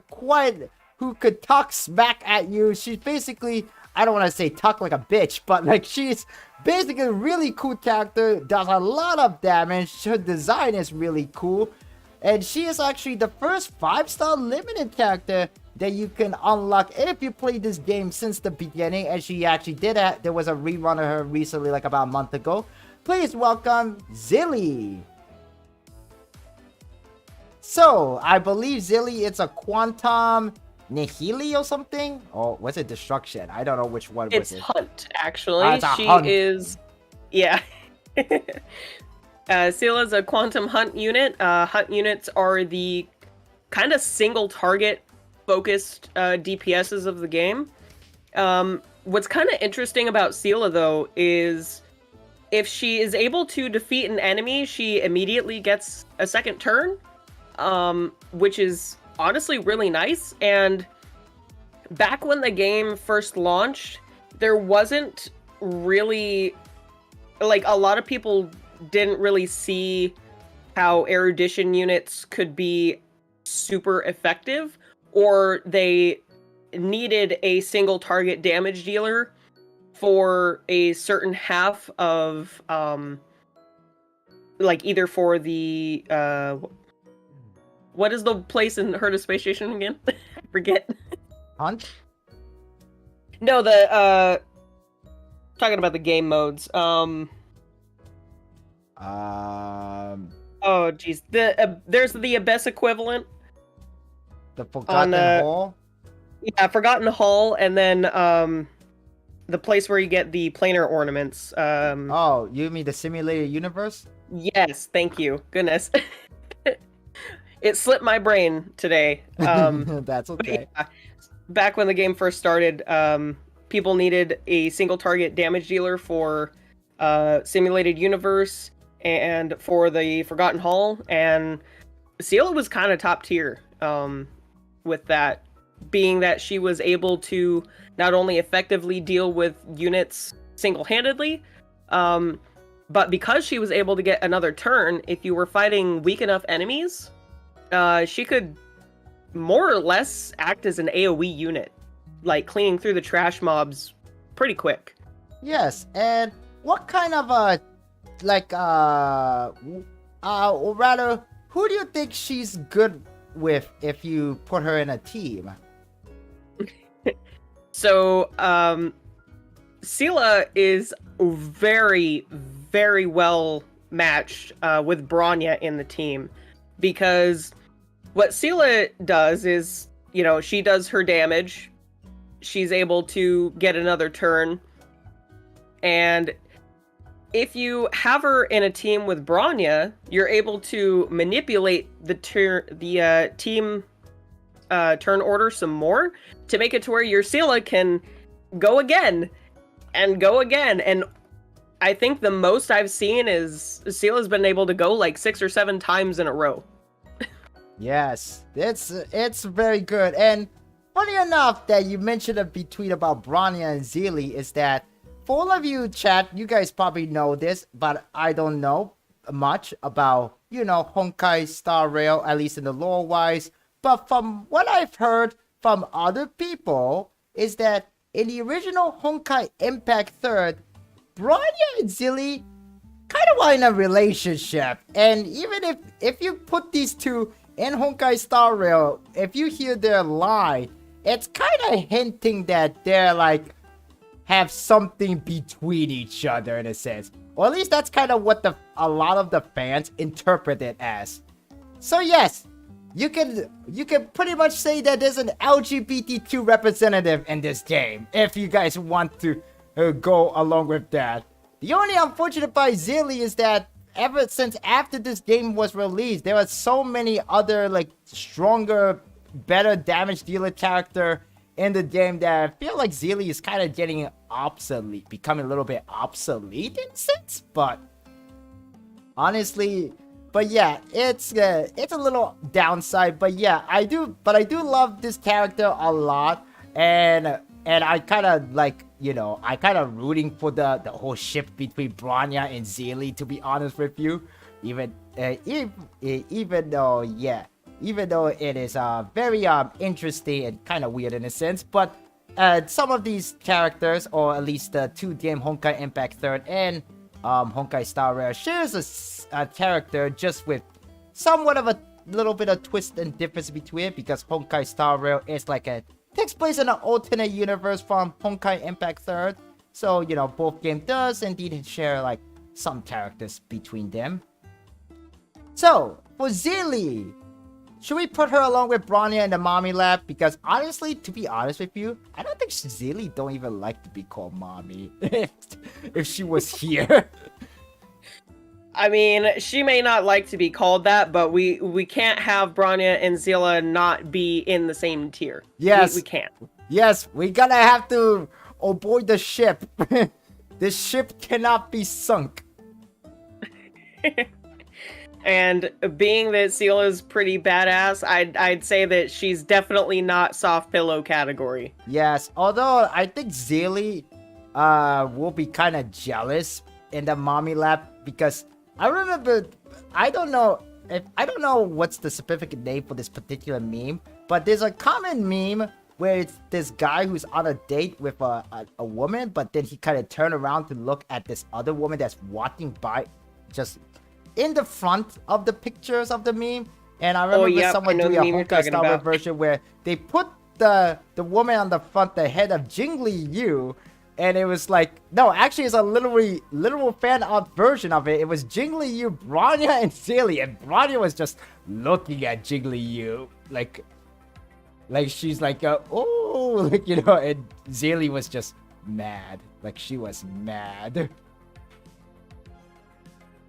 who could talk smack at you. She's basically, I don't want to say talk like a bitch, but like she's basically a really cool character, does a lot of damage. Her design is really cool. And she is actually the first 5-star limited character that you can unlock if you play this game since the beginning. And she actually did that. There was a rerun of her recently, like about a month ago. Please welcome Zilly. So, I believe Zilly is a quantum nihili or something? Or was it destruction? I don't know which one was it. It's Hunt, actually. It's a she Hunt. is... Yeah. Scylla's a quantum hunt unit. Hunt units are the kind of single target focused DPSs of the game. What's kind of interesting about Scylla, though, is if she is able to defeat an enemy, she immediately gets a second turn, which is honestly really nice. And back when the game first launched, there wasn't really, like, a lot of people didn't really see how erudition units could be super effective, or they needed a single target damage dealer for a certain half of like either for the what is the place in Heard of Space Station again? I forget. Hunt? No, the talking about the game modes. Oh geez, there's the Abyss equivalent. The Forgotten Hall? Yeah, Forgotten Hall, and then the place where you get the planar ornaments. Oh, you mean the simulated universe? Yes, thank you. Goodness. It slipped my brain today. That's okay. Yeah, back when the game first started, people needed a single target damage dealer for simulated universe and for the Forgotten Hall, and Scylla was kind of top tier with that, being that she was able to not only effectively deal with units single-handedly, but because she was able to get another turn, if you were fighting weak enough enemies, she could more or less act as an AoE unit, like cleaning through the trash mobs pretty quick. Yes, and what kind of or rather, who do you think she's good with if you put her in a team? So, Scylla is very, very well matched with Bronya in the team, because what Scylla does is, you know, she does her damage, she's able to get another turn, and if you have her in a team with Bronya, you're able to manipulate the team turn order some more to make it to where your Scylla can go again and go again. And I think the most I've seen is Scylla's been able to go like 6 or 7 times in a row. Yes, it's very good. And funny enough that you mentioned a tweet about Bronya and Zilly is that, for all of you chat, you guys probably know this, but I don't know much about, you know, Honkai Star Rail, at least in the lore wise. But from what I've heard from other people is that in the original Honkai Impact 3rd, Bronya and Zilly kind of were in a relationship. And even if you put these two in Honkai Star Rail, if you hear their line, it's kind of hinting that they're like have something between each other in a sense. Or at least that's kind of what a lot of the fans interpret it as. So yes, you can pretty much say that there's an LGBTQ representative in this game, if you guys want to go along with that. The only unfortunate part, Zilly, is that ever since after this game was released, there are so many other like stronger, better damage dealer character in the game that I feel like Zilly is kind of getting obsolete, becoming a little bit obsolete in a sense, but honestly, But yeah, it's a little downside. But yeah, I do love this character a lot, and I kind of like, you know, I kind of rooting for the whole ship between Bronya and Zelie, to be honest with you. Even though it is very interesting and kind of weird in a sense, but some of these characters, or at least the two game Honkai Impact 3rd and Honkai Star Rail, shares a character just with somewhat of a little bit of twist and difference between it, because Honkai Star Rail is like takes place in an alternate universe from Honkai Impact 3rd. So, you know, both games does indeed share like some characters between them. So, for Zelie, should we put her along with Bronya in the mommy lab? Because honestly, to be honest with you, I don't think Zelie don't even like to be called mommy if she was here. I mean, she may not like to be called that, but we can't have Bronya and Zilla not be in the same tier. Yes. We can't. Yes, we gotta have to aboard the ship. The ship cannot be sunk. And being that Zilla's pretty badass, I'd say that she's definitely not soft pillow category. Yes, although I think Zelie will be kind of jealous in the mommy lab, because I remember, I don't know what's the specific name for this particular meme, but there's a common meme where it's this guy who's on a date with a woman, but then he kind of turned around to look at this other woman that's walking by just in the front of the pictures of the meme. And I remember someone doing a Honkai Star Rail version where they put the woman on the front, the head of Jingli Yu, and it was like, no, actually it's a literal fan art version of it. It was Jingli Yu, Bronya, and Zelie, and Bronya was just looking at Jingli Yu like she's like, oh, like, you know, and Zelie was just mad, like she was mad.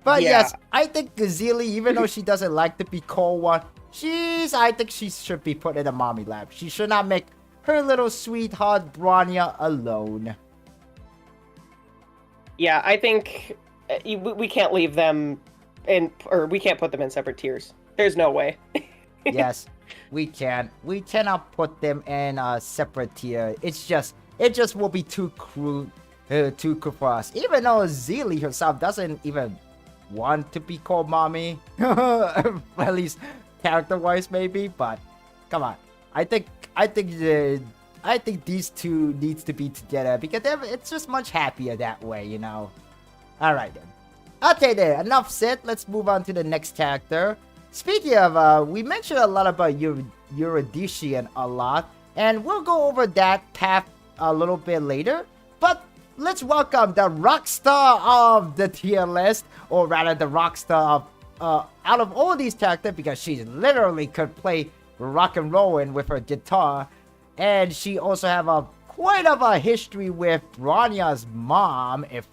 But yeah. Yes, I think Zelie, even though she doesn't like to be called one, I think she should be put in a mommy lab. She should not make her little sweetheart Bronya alone. Yeah, I think we can't leave them or we can't put them in separate tiers. There's no way. Yes, we can. We cannot put them in a separate tier. It just will be too crude for us. Even though Zelie herself doesn't even want to be called mommy, at least character-wise, maybe. But come on, I think these two needs to be together, because it's just much happier that way, you know. All right then. Okay then, enough said. Let's move on to the next character. Speaking of, we mentioned a lot about Eurydice a lot, and we'll go over that path a little bit later. But let's welcome the rock star of the tier list, or rather the rock star of out of all these characters, because she literally could play rock and roll with her guitar, and she also have quite a history with Bronya's mom, if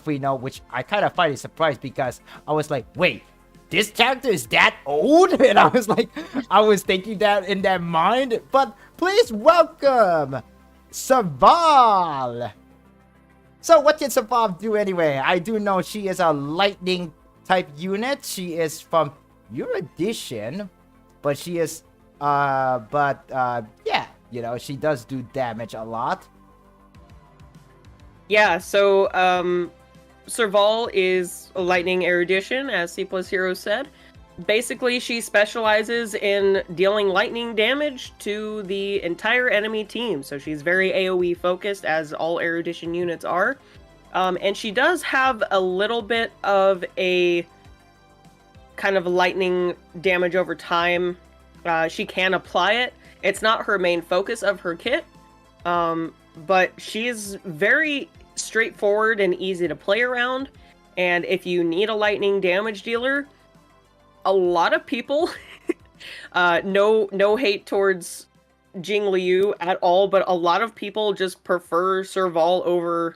we know, which I kind of find it surprised, because I was like, wait, this character is that old? And I was thinking that in that mind. But please welcome Serval. So what can Serval do anyway? I do know she is a lightning type unit. She is from Eurydice, but she is yeah, you know, she does do damage a lot. Yeah, so Serval is a lightning erudition, as C+Hero said. Basically, she specializes in dealing lightning damage to the entire enemy team. So she's very AoE focused, as all erudition units are. And she does have a little bit of a kind of lightning damage over time. She can apply it. It's not her main focus of her kit, but she's very straightforward and easy to play around. And if you need a lightning damage dealer, a lot of people, no hate towards Jing Liu at all, but a lot of people just prefer Serval over,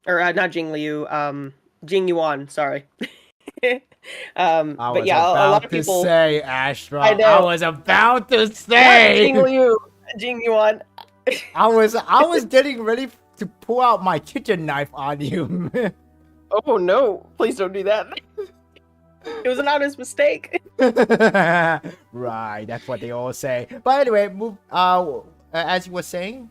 or not Jing Liu, Jing Yuan, sorry. But yeah, a lot of people say, Astra. I know. I was about to say Jing Liu, Jing Yuan. I was getting ready to pull out my kitchen knife on you. Oh no, please don't do that. It was an honest mistake. Right, that's what they all say. But anyway, move. As you were saying.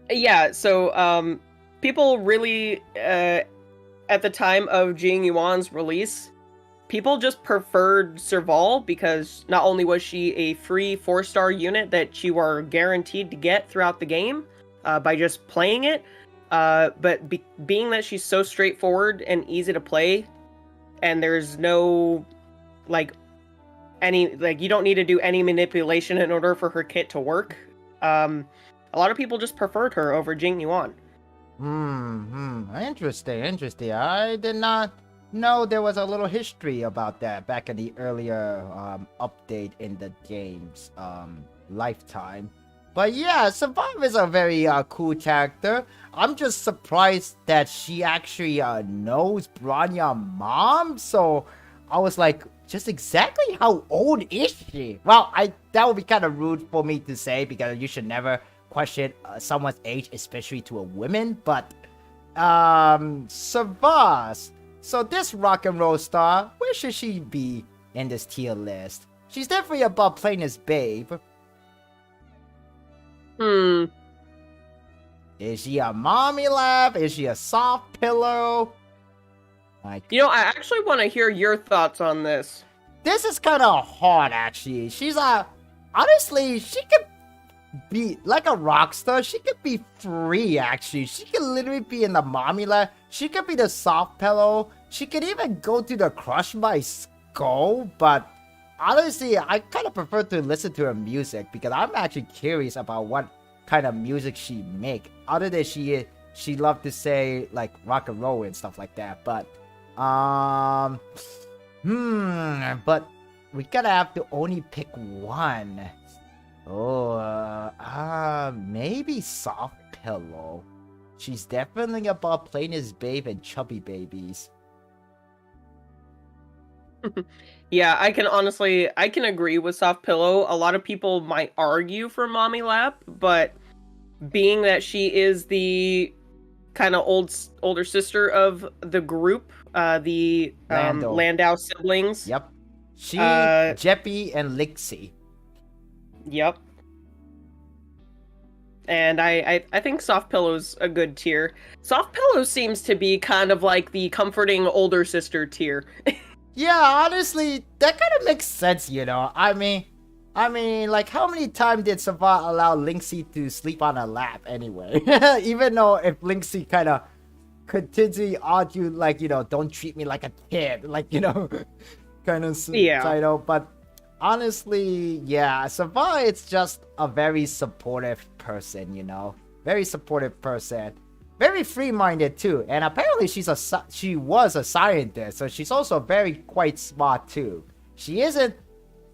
Yeah. So people really at the time of Jing Yuan's release, people just preferred Serval because not only was she a free 4-star unit that you are guaranteed to get throughout the game by just playing it, but being that she's so straightforward and easy to play, and there's no you don't need to do any manipulation in order for her kit to work. A lot of people just preferred her over Jing Yuan. Interesting. I did not know there was a little history about that back in the earlier update in the game's lifetime. But yeah, Survive is a very cool character. I'm just surprised that she actually knows Branya mom. So I was like, just exactly how old is she? Well, that would be kind of rude for me to say because you should never question someone's age, especially to a woman. But Savas. So this rock and roll star, where should she be in this tier list? She's definitely above Plainest Babe. Is she a mommy lap? Is she a soft pillow? I actually want to hear your thoughts on this. This is kind of hard, actually. She's honestly, she could be like a rock star. She could be free, actually. She could literally be in the mommy lap. She could be the soft pillow. She could even go to the Crush My Skull. But honestly, I kind of prefer to listen to her music because I'm actually curious about what kind of music she make. Other than she loved to say like rock and roll and stuff like that. But but we gotta have to only pick one. Maybe Soft Pillow. She's definitely above Plainest Babe and Chubby Babies. Yeah, I can agree with Soft Pillow. A lot of people might argue for Mommy Lap, but being that she is the kind of older sister of the group, the Landau siblings. Yep. She, Jeppy, and Lixie. Yep. And I think Soft Pillow's a good tier. Soft Pillow seems to be kind of like the comforting older sister tier. Yeah, honestly, that kind of makes sense, I mean, like, how many times did Savat allow Lixie to sleep on her lap anyway? Even though if Lixie kind of continually argued, like, don't treat me like a kid, like, kind of title. But honestly, yeah, Savat is just a very supportive person, very supportive person. Very free-minded too, and apparently she was a scientist, so she's also quite smart too. She isn't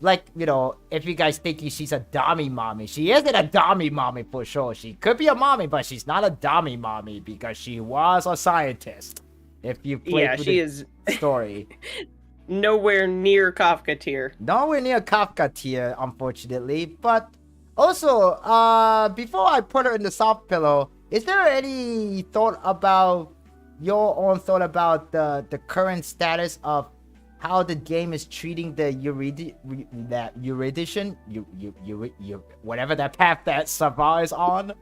like, if you guys think she's a dummy mommy, she isn't a dummy mommy for sure. She could be a mommy, but she's not a dummy mommy because she was a scientist. If you play the story. Nowhere near Kafka tier. Nowhere near Kafka tier, unfortunately. But also, before I put her in the soft pillow, is there any thought about your own thought about the current status of how the game is treating the Eurydition, whatever that path that Savar is on?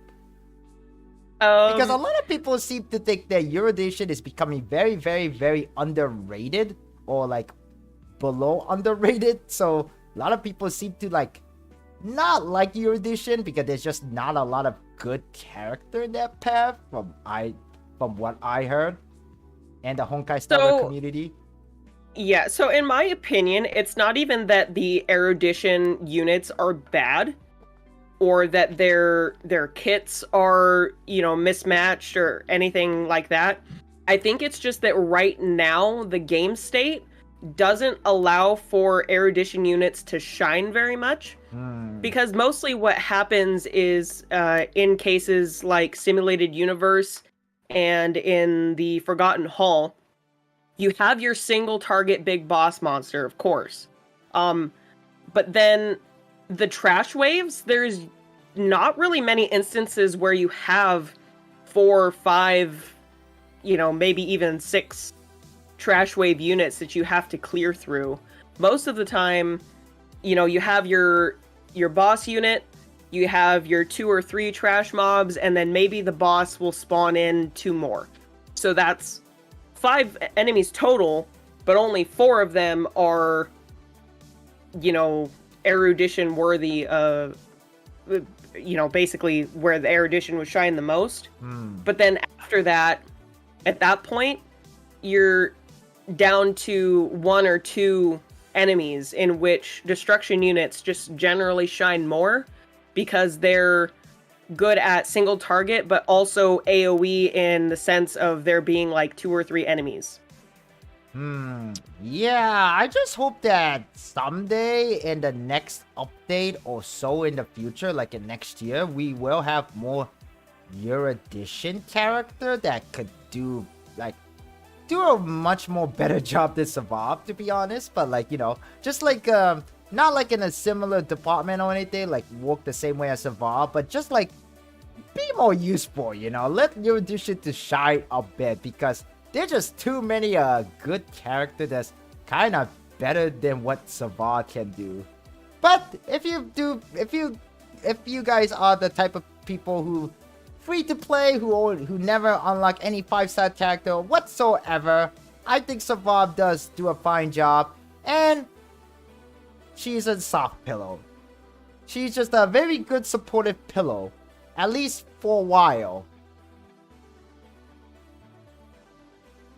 Because a lot of people seem to think that Eurydition is becoming very, very, very underrated or like below underrated. So a lot of people seem to not like Eurydition because there's just not a lot of good character in that path from what I heard and the Honkai Star Rail community. Yeah, so in my opinion, it's not even that the erudition units are bad or that their kits are, mismatched or anything like that. I think it's just that right now the game state doesn't allow for erudition units to shine very much. Because mostly what happens is in cases like Simulated Universe and in the Forgotten Hall, you have your single target big boss monster, of course. But then the trash waves, there's not really many instances where you have 4 or 5, maybe even 6 trash wave units that you have to clear through. Most of the time, you know, you have your boss unit, you have your 2 or 3 trash mobs, and then maybe the boss will spawn in 2 more. So that's 5 enemies total, but only 4 of them are, you know, erudition worthy, you know, basically where the erudition would shine the most. But then after that, at that point, you're down to 1 or 2 enemies in which destruction units just generally shine more because they're good at single target, but also AoE in the sense of there being like 2 or 3 enemies. Yeah, I just hope that someday in the next update or so in the future, like in next year, we will have more erudition character that could do a much more better job than Savab, to be honest. But like, you know, just like not like in a similar department or anything, like work the same way as Savab, but just like be more useful, you know. Let erudition to shine a bit, because there's just too many good character that's kind of better than what Savab can do. But if you guys are the type of people who free to play, who never unlock any 5-star character whatsoever, I think Savab does do a fine job, and she's a soft pillow. She's just a very good supportive pillow, at least for a while.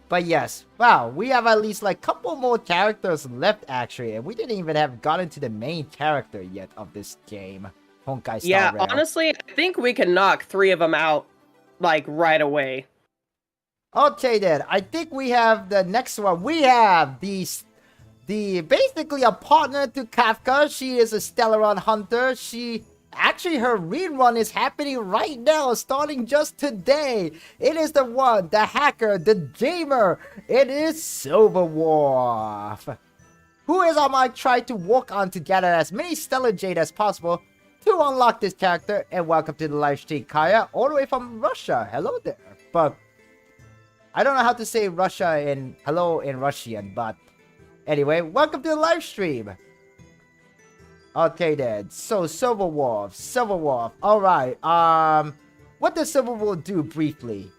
But yes, wow, we have at least like couple more characters left actually, and we didn't even have gotten to the main character yet of this game, Honkai Star Rail. Honestly, I think we can knock 3 of them out like right away. Okay then, I think we have the next one. We have the basically a partner to Kafka. She is a Stellaron hunter. Actually, her rerun is happening right now, starting just today. It is the one, the hacker, the gamer. It is Silverwolf, who is on my try to work on to gather as many Stellar Jade as possible to unlock this character. And welcome to the live stream, Kaya, all the way from Russia. Hello there. But I don't know how to say Russia and hello in Russian, but anyway, welcome to the live stream. Okay then, so Silverwolf, alright, what does Silverwolf do briefly?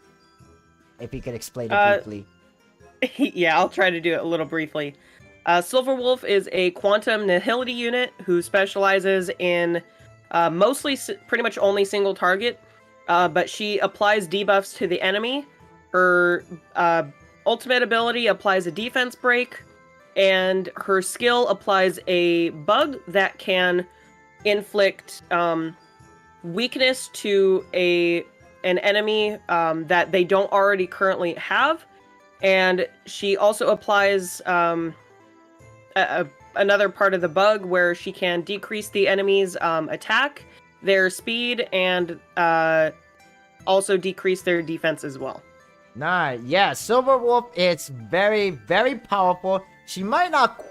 If you can explain it briefly. Yeah, I'll try to do it a little briefly. Silverwolf is a quantum nihility unit who specializes in mostly pretty much only single target, but she applies debuffs to the enemy. Her ultimate ability applies a defense break, and her skill applies a bug that can inflict weakness to an enemy that they don't already currently have. And she also applies another part of the bug where she can decrease the enemy's attack, their speed, and also decrease their defense as well. Nice. Yeah, Silverwolf is very, very powerful. She might not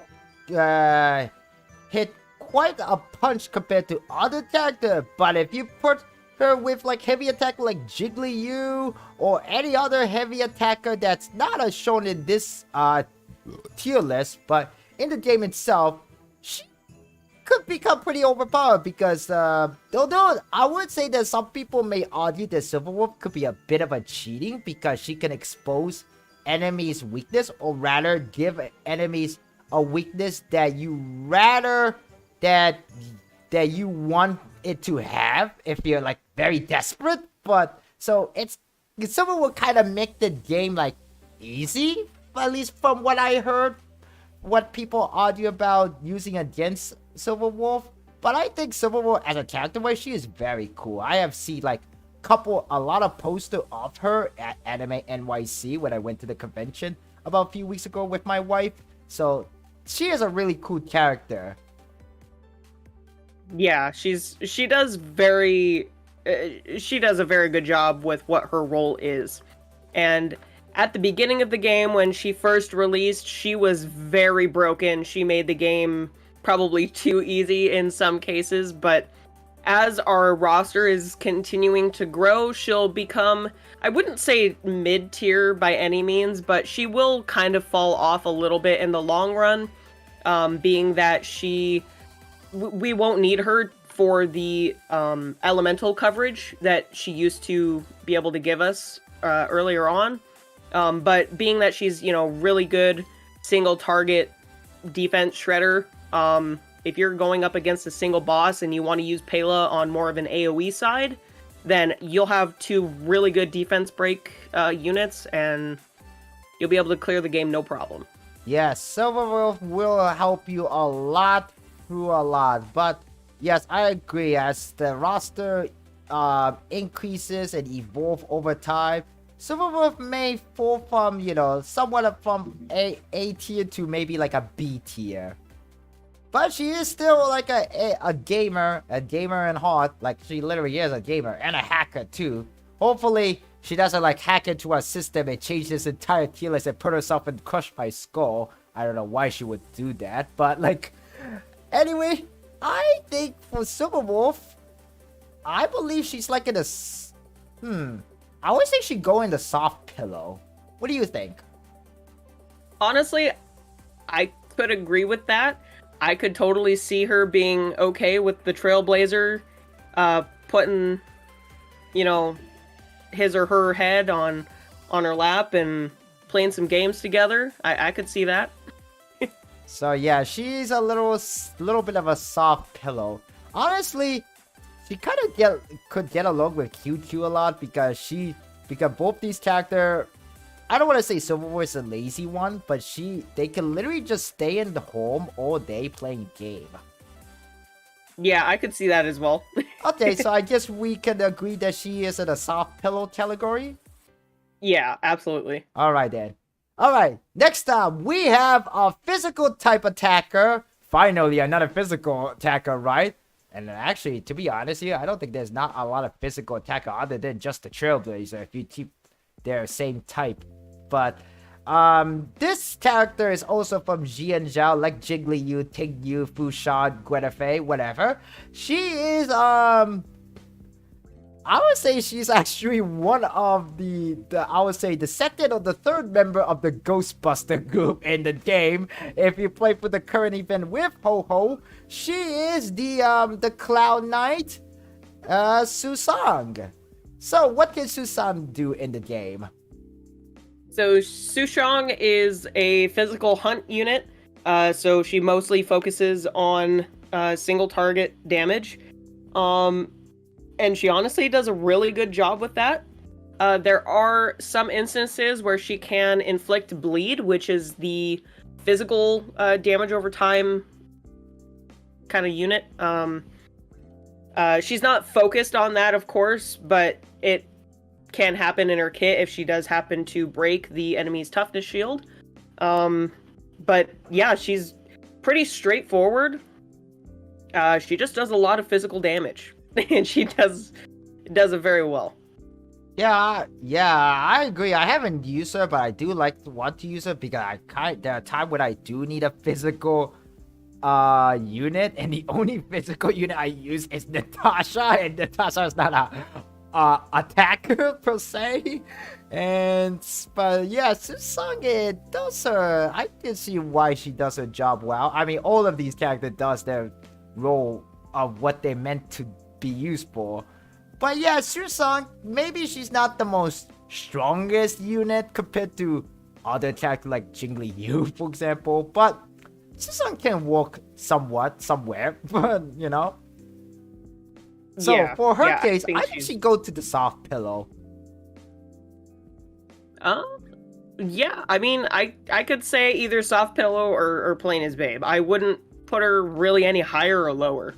hit quite a punch compared to other characters, but if you put her with like heavy attack like Jiggly or any other heavy attacker that's not shown in this tier list, but in the game itself, she could become pretty overpowered because although I would say that some people may argue that Silverwolf could be a bit of a cheating because she can expose enemies' weakness, or rather give enemies a weakness that you rather that you want it to have if you're like very desperate. But so someone will kind of make the game like easy, at least from what I heard, what people argue about using against Silverwolf. But I think Silverwolf as a character wise, she is very cool. I have seen like a lot of poster of her at Anime NYC when I went to the convention about a few weeks ago with my wife. So she is a really cool character. Yeah, she does a very good job with what her role is. And at the beginning of the game, when she first released, she was very broken. She made the game probably too easy in some cases, but as our roster is continuing to grow, she'll become, I wouldn't say mid-tier by any means, but she will kind of fall off a little bit in the long run, being that we won't need her for the elemental coverage that she used to be able to give us earlier on. But being that she's, really good single target defense shredder, if you're going up against a single boss and you want to use Pela on more of an AoE side, then you'll have 2 really good defense break units, and you'll be able to clear the game no problem. Yes, Silver Wolf will help you a lot through a lot. But yes, I agree. As the roster increases and evolve over time, Silver Wolf may fall from, somewhat from A tier to maybe like a B tier. But she is still like a gamer in heart. Like, she literally is a gamer and a hacker too. Hopefully, she doesn't like hack into our system and change this entire tier list and put herself in Crush My Skull. I don't know why she would do that, but like, anyway, I think for Silver Wolf, I believe she's like in a, I always think she'd go in the soft pillow. What do you think? Honestly, I could agree with that. I could totally see her being okay with the Trailblazer, putting, his or her head on her lap and playing some games together. I could see that. So yeah, she's a little bit of a soft pillow. Honestly, she kind of could get along with QQ a lot because both these characters, I don't want to say Silver Wolf is a lazy one, but they can literally just stay in the home all day playing game. Yeah, I could see that as well. Okay, so I guess we can agree that she is in a soft pillow category? Yeah, absolutely. Alright then. Alright, next up we have a physical type attacker. Finally, another physical attacker, right? And actually, to be honest here, I don't think there's not a lot of physical attacker other than just the Trailblazer if you keep their same type. But this character is also from Jian Zhao, like Jigglypuff, Tigyu, Fushan, Guinevere, whatever. She is I would say she's actually one of the second or the third member of the Ghostbuster group in the game. If you play for the current event with Ho-Ho, she is the Cloud Knight, Susang. So what can Susang do in the game? So Sushang is a physical hunt unit. So she mostly focuses on single target damage. And she honestly does a really good job with that. There are some instances where she can inflict bleed, which is the physical damage over time kind of unit. She's not focused on that, of course, but it can happen in her kit if she does happen to break the enemy's toughness shield. But yeah, she's pretty straightforward. She just does a lot of physical damage. And she does it very well. Yeah, I agree. I haven't used her, but I do want to use her because there are times when I do need a physical unit, and the only physical unit I use is Natasha, and Natasha is not a attacker per se. But yeah, Susang does her. I can see why she does her job well. I mean, all of these characters does their role of what they meant to be used for. But yeah, Susang, maybe she's not the most strongest unit compared to other characters like Jigglypuff, for example. But Susang can work somewhere, but So yeah, for her case, I I think she'd go to the soft pillow. Yeah, I mean, I could say either soft pillow or plain as babe. I wouldn't put her really any higher or lower.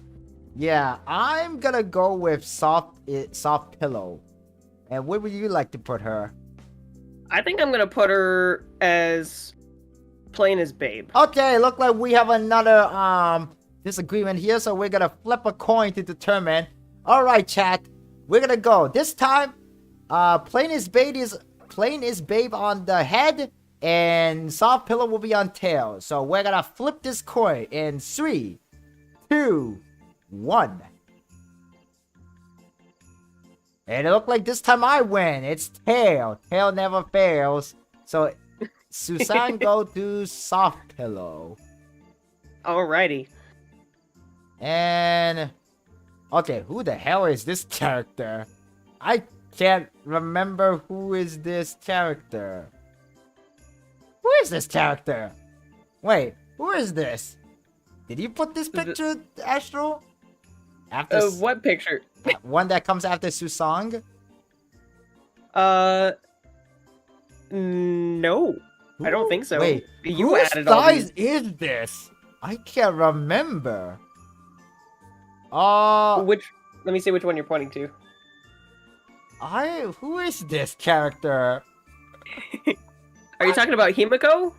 Yeah, I'm gonna go with soft pillow. And where would you like to put her? I think I'm gonna put her as plain as babe. Okay, look like we have another disagreement here, so we're gonna flip a coin to determine. Alright, chat. We're gonna go. This time, plain is babe on the head, and soft pillow will be on tail. So we're gonna flip this coin in 3, 2, 1. And it looked like this time I win. It's Tail. Tail never fails. So, Susan go to Soft Pillow. Alrighty. And... Okay, who the hell is this character? I can't remember who is this character. Who is this character? Wait, who is this? Did you put this picture, Astro? After What picture? one that comes after Susang? No. I don't think so. Wait, you whose added all size these. is this? I can't remember. Which? Let me see which one you're pointing to. Who is this character? Are you talking about Himiko?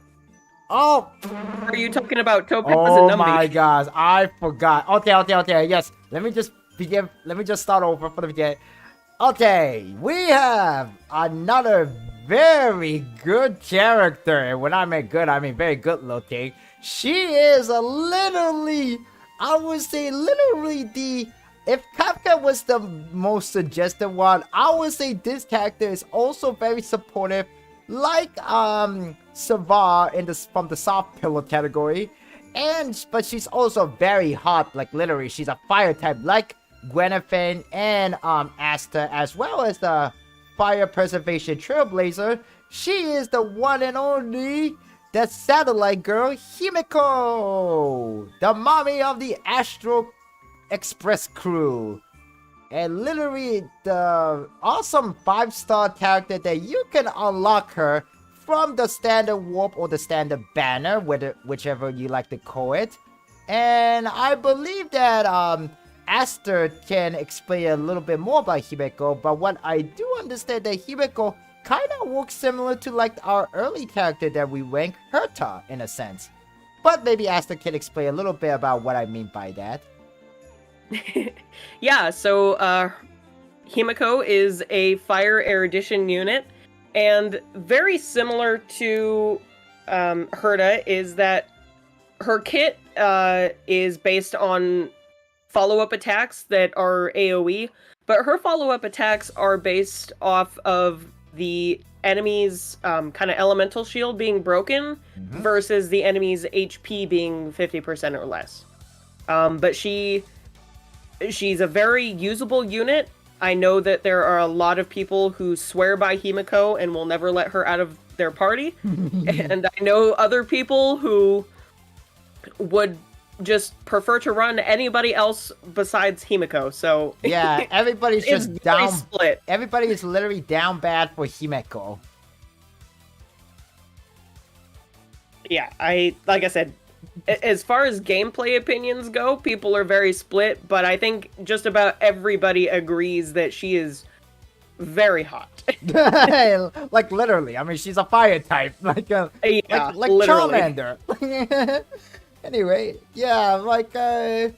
Oh, Or are you talking about Topaz and oh Numby? my gosh, I forgot. Okay, yes. Let me just begin. Let me just start over from the beginning. Okay, we have another very good character. And when I mean good, I mean very good looking. She is literally, I would say literally if Kafka was the most suggested one, I would say this character is also very supportive, like Savar from the soft pillow category, but she's also very hot, like literally she's a fire type, like Gwenevere and Asta, as well as the fire preservation trailblazer. She is the one and only the satellite girl Himiko, the mommy of the Astro Express crew, and literally the awesome 5-star character that you can unlock her from the standard warp or the standard banner, whichever you like to call it. And I believe that Aster can explain a little bit more about Himiko, but what I do understand that Himiko kind of works similar to like our early character that we ranked, Herta, in a sense. But maybe Aster can explain a little bit about what I mean by that. Yeah, so Himiko is a fire erudition unit, and very similar to Herta is that her kit is based on follow-up attacks that are AoE, but her follow-up attacks are based off of the enemy's kind of elemental shield being broken versus the enemy's HP being 50% or less. But she's a very usable unit. I know that there are a lot of people who swear by Himiko and will never let her out of their party. And I know other people who would just prefer to run anybody else besides Himiko. So yeah, everybody's it's just very down. split. Everybody is literally down bad for Himiko. Yeah, like I said, as far as gameplay opinions go, people are very split, but I think just about everybody agrees that she is very hot. Like literally, I mean, she's a fire type, like like literally. Charmander. Anyway, yeah, like yeah,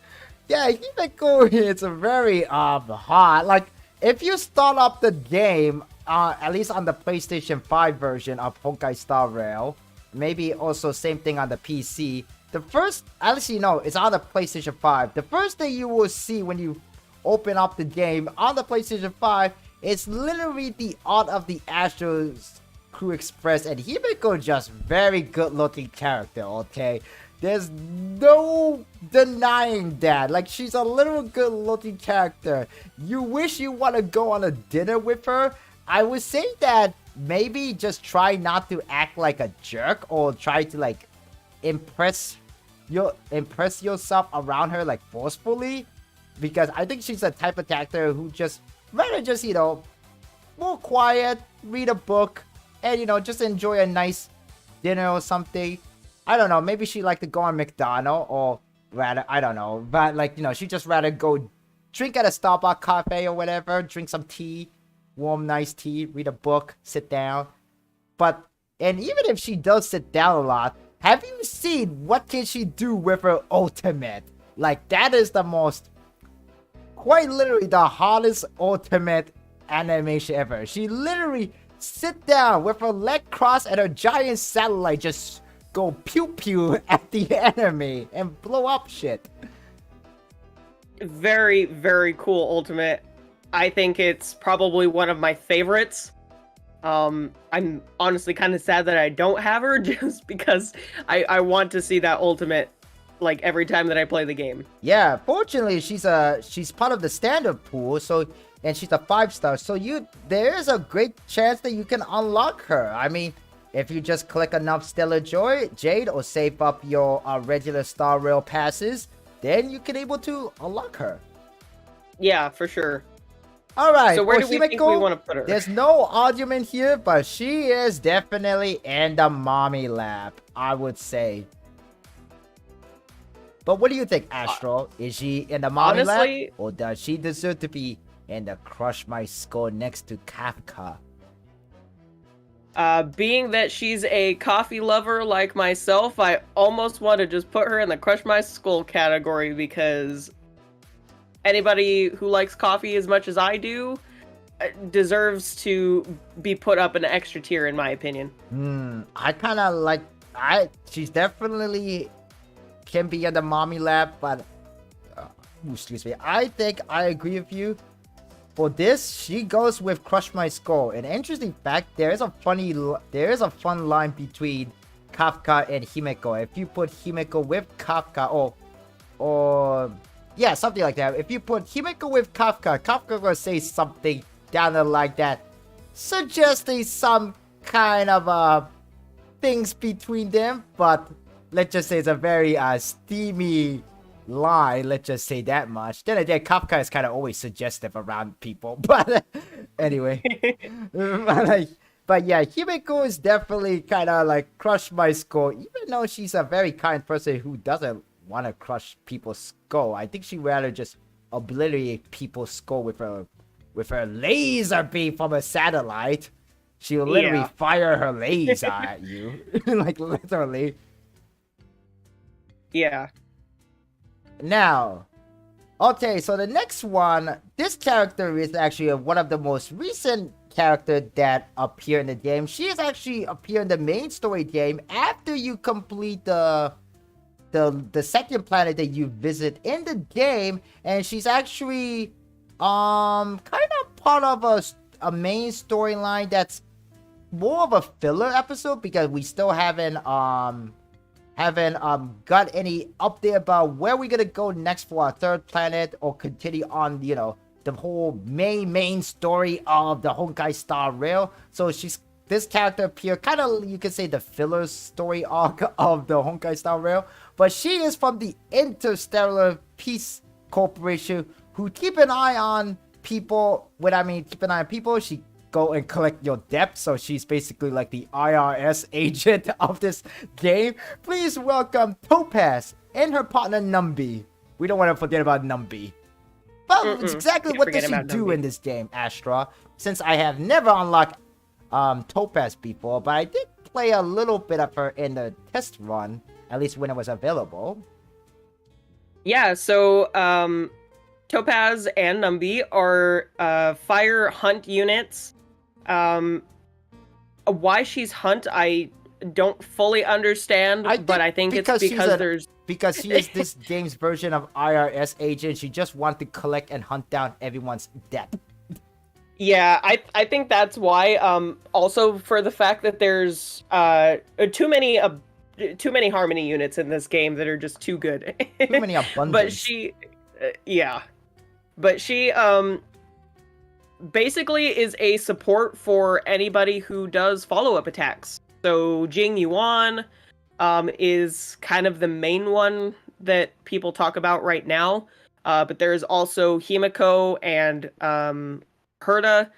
Himeko is a very hot. Like if you start up the game, at least on the PlayStation 5 version of Honkai Star Rail, maybe also same thing on the PC. The first, actually no, it's on the PlayStation 5. The first thing you will see when you open up the game on the PlayStation 5 is literally the art of the Astro Crew Express, and Himeko just very good looking character, okay? There's no denying that. Like, she's a little good looking character. You wish you want to go on a dinner with her. I would say that maybe just try not to act like a jerk, or try to like impress yourself around her like forcefully, because I think she's the type of character who just rather just, you know, more quiet, read a book, and, you know, just enjoy a nice dinner or something. I don't know, maybe she like to go on McDonald's, or rather, I don't know, but like, you know, she just rather go drink at a Starbucks cafe or whatever, drink some tea, warm nice tea, read a book, sit down. But, and even if she does sit down a lot, have you seen what can she do with her ultimate? Like, that is the most, quite literally the hardest ultimate animation ever. She literally sit down with her leg crossed and her giant satellite just go pew pew at the enemy and blow up shit. Very, very cool ultimate. I think it's probably one of my favorites. I'm honestly kind of sad that I don't have her just because I want to see that ultimate like every time that I play the game. Yeah, fortunately she's part of the standard pool, so and she's a 5-star, so there is a great chance that you can unlock her. I mean, if you just collect enough Stellar Jade or save up your regular Star Rail passes, then you can able to unlock her. Yeah, for sure. Alright, so where do we think we want to put her? There's no argument here, but she is definitely in the mommy lap, I would say. But what do you think, Astro? Is she in the mommy lap? Or does she deserve to be in the Crush My Skull next to Kafka? Being that she's a coffee lover like myself, I almost want to just put her in the Crush My Skull category because anybody who likes coffee as much as I do deserves to be put up an extra tier, in my opinion. I kind of like... She's definitely can be in the mommy lap, but... excuse me. I think I agree with you. For this, she goes with Crush My Skull. An interesting fact, there is a fun line between Kafka and Himeko. If you put Himeko with Kafka, or yeah, something like that. If you put Himeko with Kafka, Kafka will say something down there like that, suggesting some kind of things between them. But let's just say it's a very steamy lie, let's just say that much. Then again, Kafka is kind of always suggestive around people, but anyway. but yeah, Himeko is definitely kind of like Crush My Skull, even though she's a very kind person who doesn't want to crush people's skull. I think she'd rather just obliterate people's skull with her laser beam from a satellite. She'll literally fire her laser at you. Like, literally. Yeah. Now, okay, so the next one, this character is actually one of the most recent characters that appear in the game. She has actually appeared in the main story game after you complete the second planet that you visit in the game, and she's actually kind of part of a main storyline that's more of a filler episode because we still haven't got any update about where we're gonna go next for our third planet or continue on, you know, the whole main story of the Honkai Star Rail. So this character appear kind of, you could say, the filler story arc of the Honkai Star Rail, but she is from the Interstellar Peace Corporation, who keep an eye on people. When I mean keep an eye on people, she go and collect your debt, so she's basically like the IRS agent of this game. Please welcome Topaz and her partner Numby. We don't want to forget about Numby. But it's exactly what does she do in this game, Astra? Since I have never unlocked Topaz before, but I did play a little bit of her in the test run, at least when it was available. Yeah, so Topaz and Numby are fire hunt units. Why she's hunt, I don't fully understand, but I think it's because she is this game's version of IRS agent. She just wants to collect and hunt down everyone's debt. Yeah, I think that's why. Also for the fact that there's too many Harmony units in this game that are just too good. Too many abundance. But she, but she basically is a support for anybody who does follow-up attacks. So Jing Yuan is kind of the main one that people talk about right now. But there's also Himeko and Herta.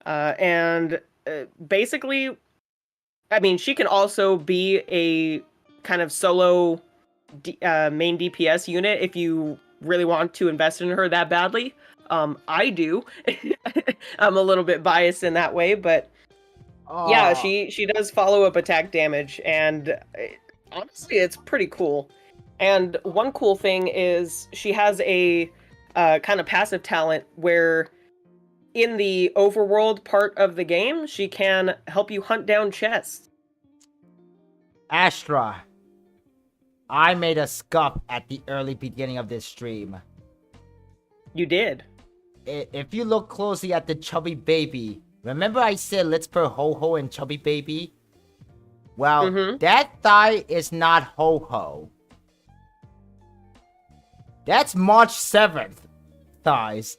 And basically, I mean, she can also be a kind of solo main DPS unit if you really want to invest in her that badly. I do. I'm a little bit biased in that way, but yeah, she does follow-up attack damage, and honestly, it's pretty cool. And one cool thing is she has a kind of passive talent where in the overworld part of the game, she can help you hunt down chests. Astra, I made a scuff at the early beginning of this stream. You did. if you look closely at the chubby baby, remember I said let's put Ho-Ho and chubby baby? Well, that thigh is not Ho-Ho. That's March 7th thighs.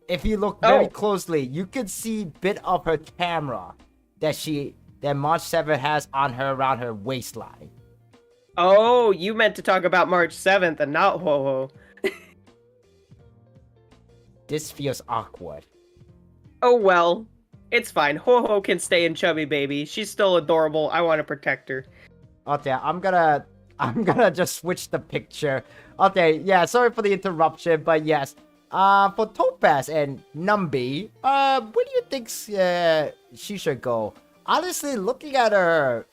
If you look very closely, you can see bit of her camera that March 7th has on her around her waistline. Oh, you meant to talk about March 7th and not Ho-Ho. This feels awkward. Oh well, it's fine. Ho-Ho can stay in chubby baby. She's still adorable. I want to protect her. Okay, I'm gonna just switch the picture. Okay, yeah, sorry for the interruption, but yes. For Topaz and Numby, where do you think she should go? Honestly, looking at her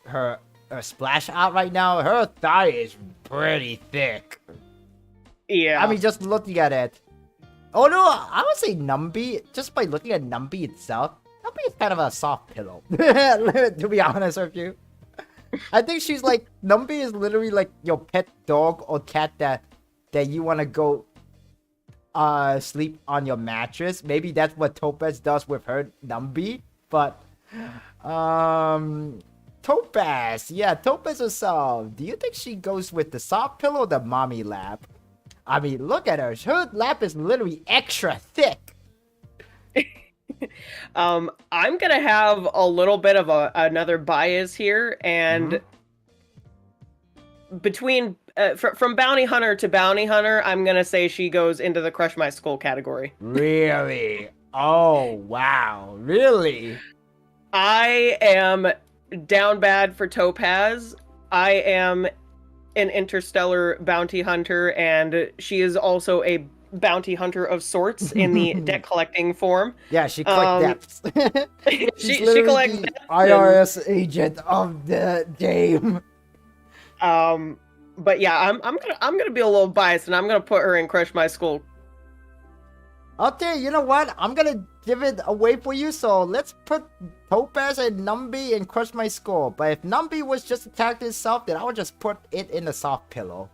splash out right now, her thigh is pretty thick. Yeah. I mean, just looking at it. Oh no, I would say Numby, just by looking at Numby itself, Numby is kind of a soft pillow. To be honest with you. I think she's like, Numby is literally like your pet dog or cat that you want to go sleep on your mattress. Maybe that's what Topaz does with her Numby. But Topaz, yeah, Topaz herself. Do you think she goes with the soft pillow or the mommy lap? I mean, look at her. Her lap is literally extra thick. I'm gonna have a little bit of another bias here, and between from bounty hunter to bounty hunter, I'm gonna say she goes into the crush my skull category. Really? Oh wow! Really? I am down bad for Topaz. I am an interstellar bounty hunter, and she is also a bounty hunter of sorts in the debt collecting form. Yeah, she collects debts. she collects debts. IRS agent of the game. But yeah, I'm gonna be a little biased, and I'm gonna put her in Crush My Skull. Okay, you know what? I'm gonna give it away for you. So let's put Topaz and Numby and Crush My Skull. But if Numby was just a character itself, then I would just put it in the soft pillow.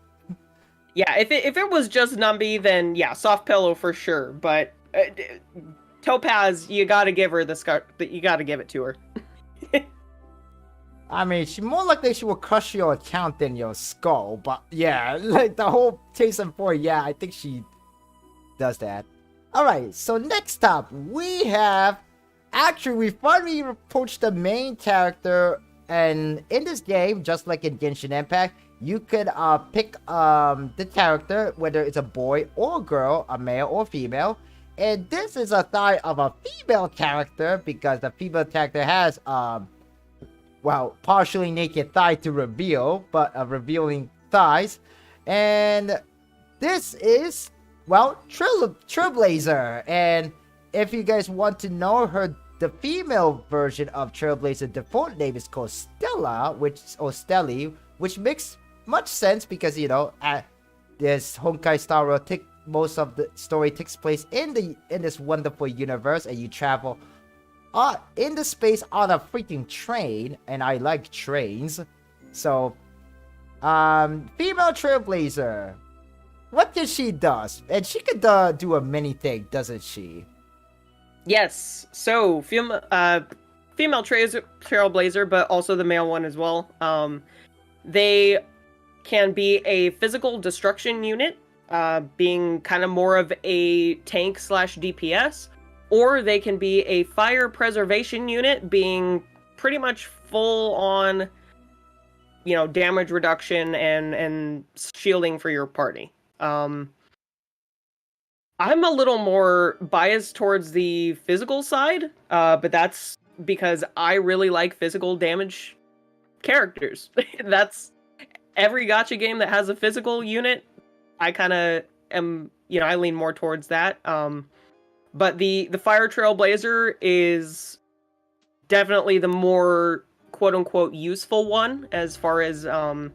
Yeah, if it was just Numby, then yeah, soft pillow for sure. But Topaz, you gotta give her the scar. You gotta give it to her. I mean, she more likely she will crush your account than your skull. But yeah, like the whole case in point, yeah, I think she does that. Alright, so next up, we have... Actually, we finally approached the main character. And in this game, just like in Genshin Impact, you could pick the character, whether it's a boy or a girl, a male or female. And this is a thigh of a female character, because the female character has, well, partially naked thigh to reveal, but revealing thighs. And this is... well, Trailblazer. And if you guys want to know her, the female version of Trailblazer default name is called Stella, or Stelly, which makes much sense because, you know, this Honkai Star Rail, most of the story takes place in this wonderful universe, and you travel in the space on a freaking train, and I like trains. So, female Trailblazer. What does she does? And she could do a many thing, doesn't she? Yes. So, female Trailblazer, but also the male one as well. They can be a physical destruction unit, being kind of more of a tank / DPS, or they can be a fire preservation unit, being pretty much full on, you know, damage reduction and shielding for your party. I'm a little more biased towards the physical side, but that's because I really like physical damage characters. That's every gacha game that has a physical unit. I kind of am, you know, I lean more towards that. But the Fire Trailblazer is definitely the more quote unquote useful one as far as a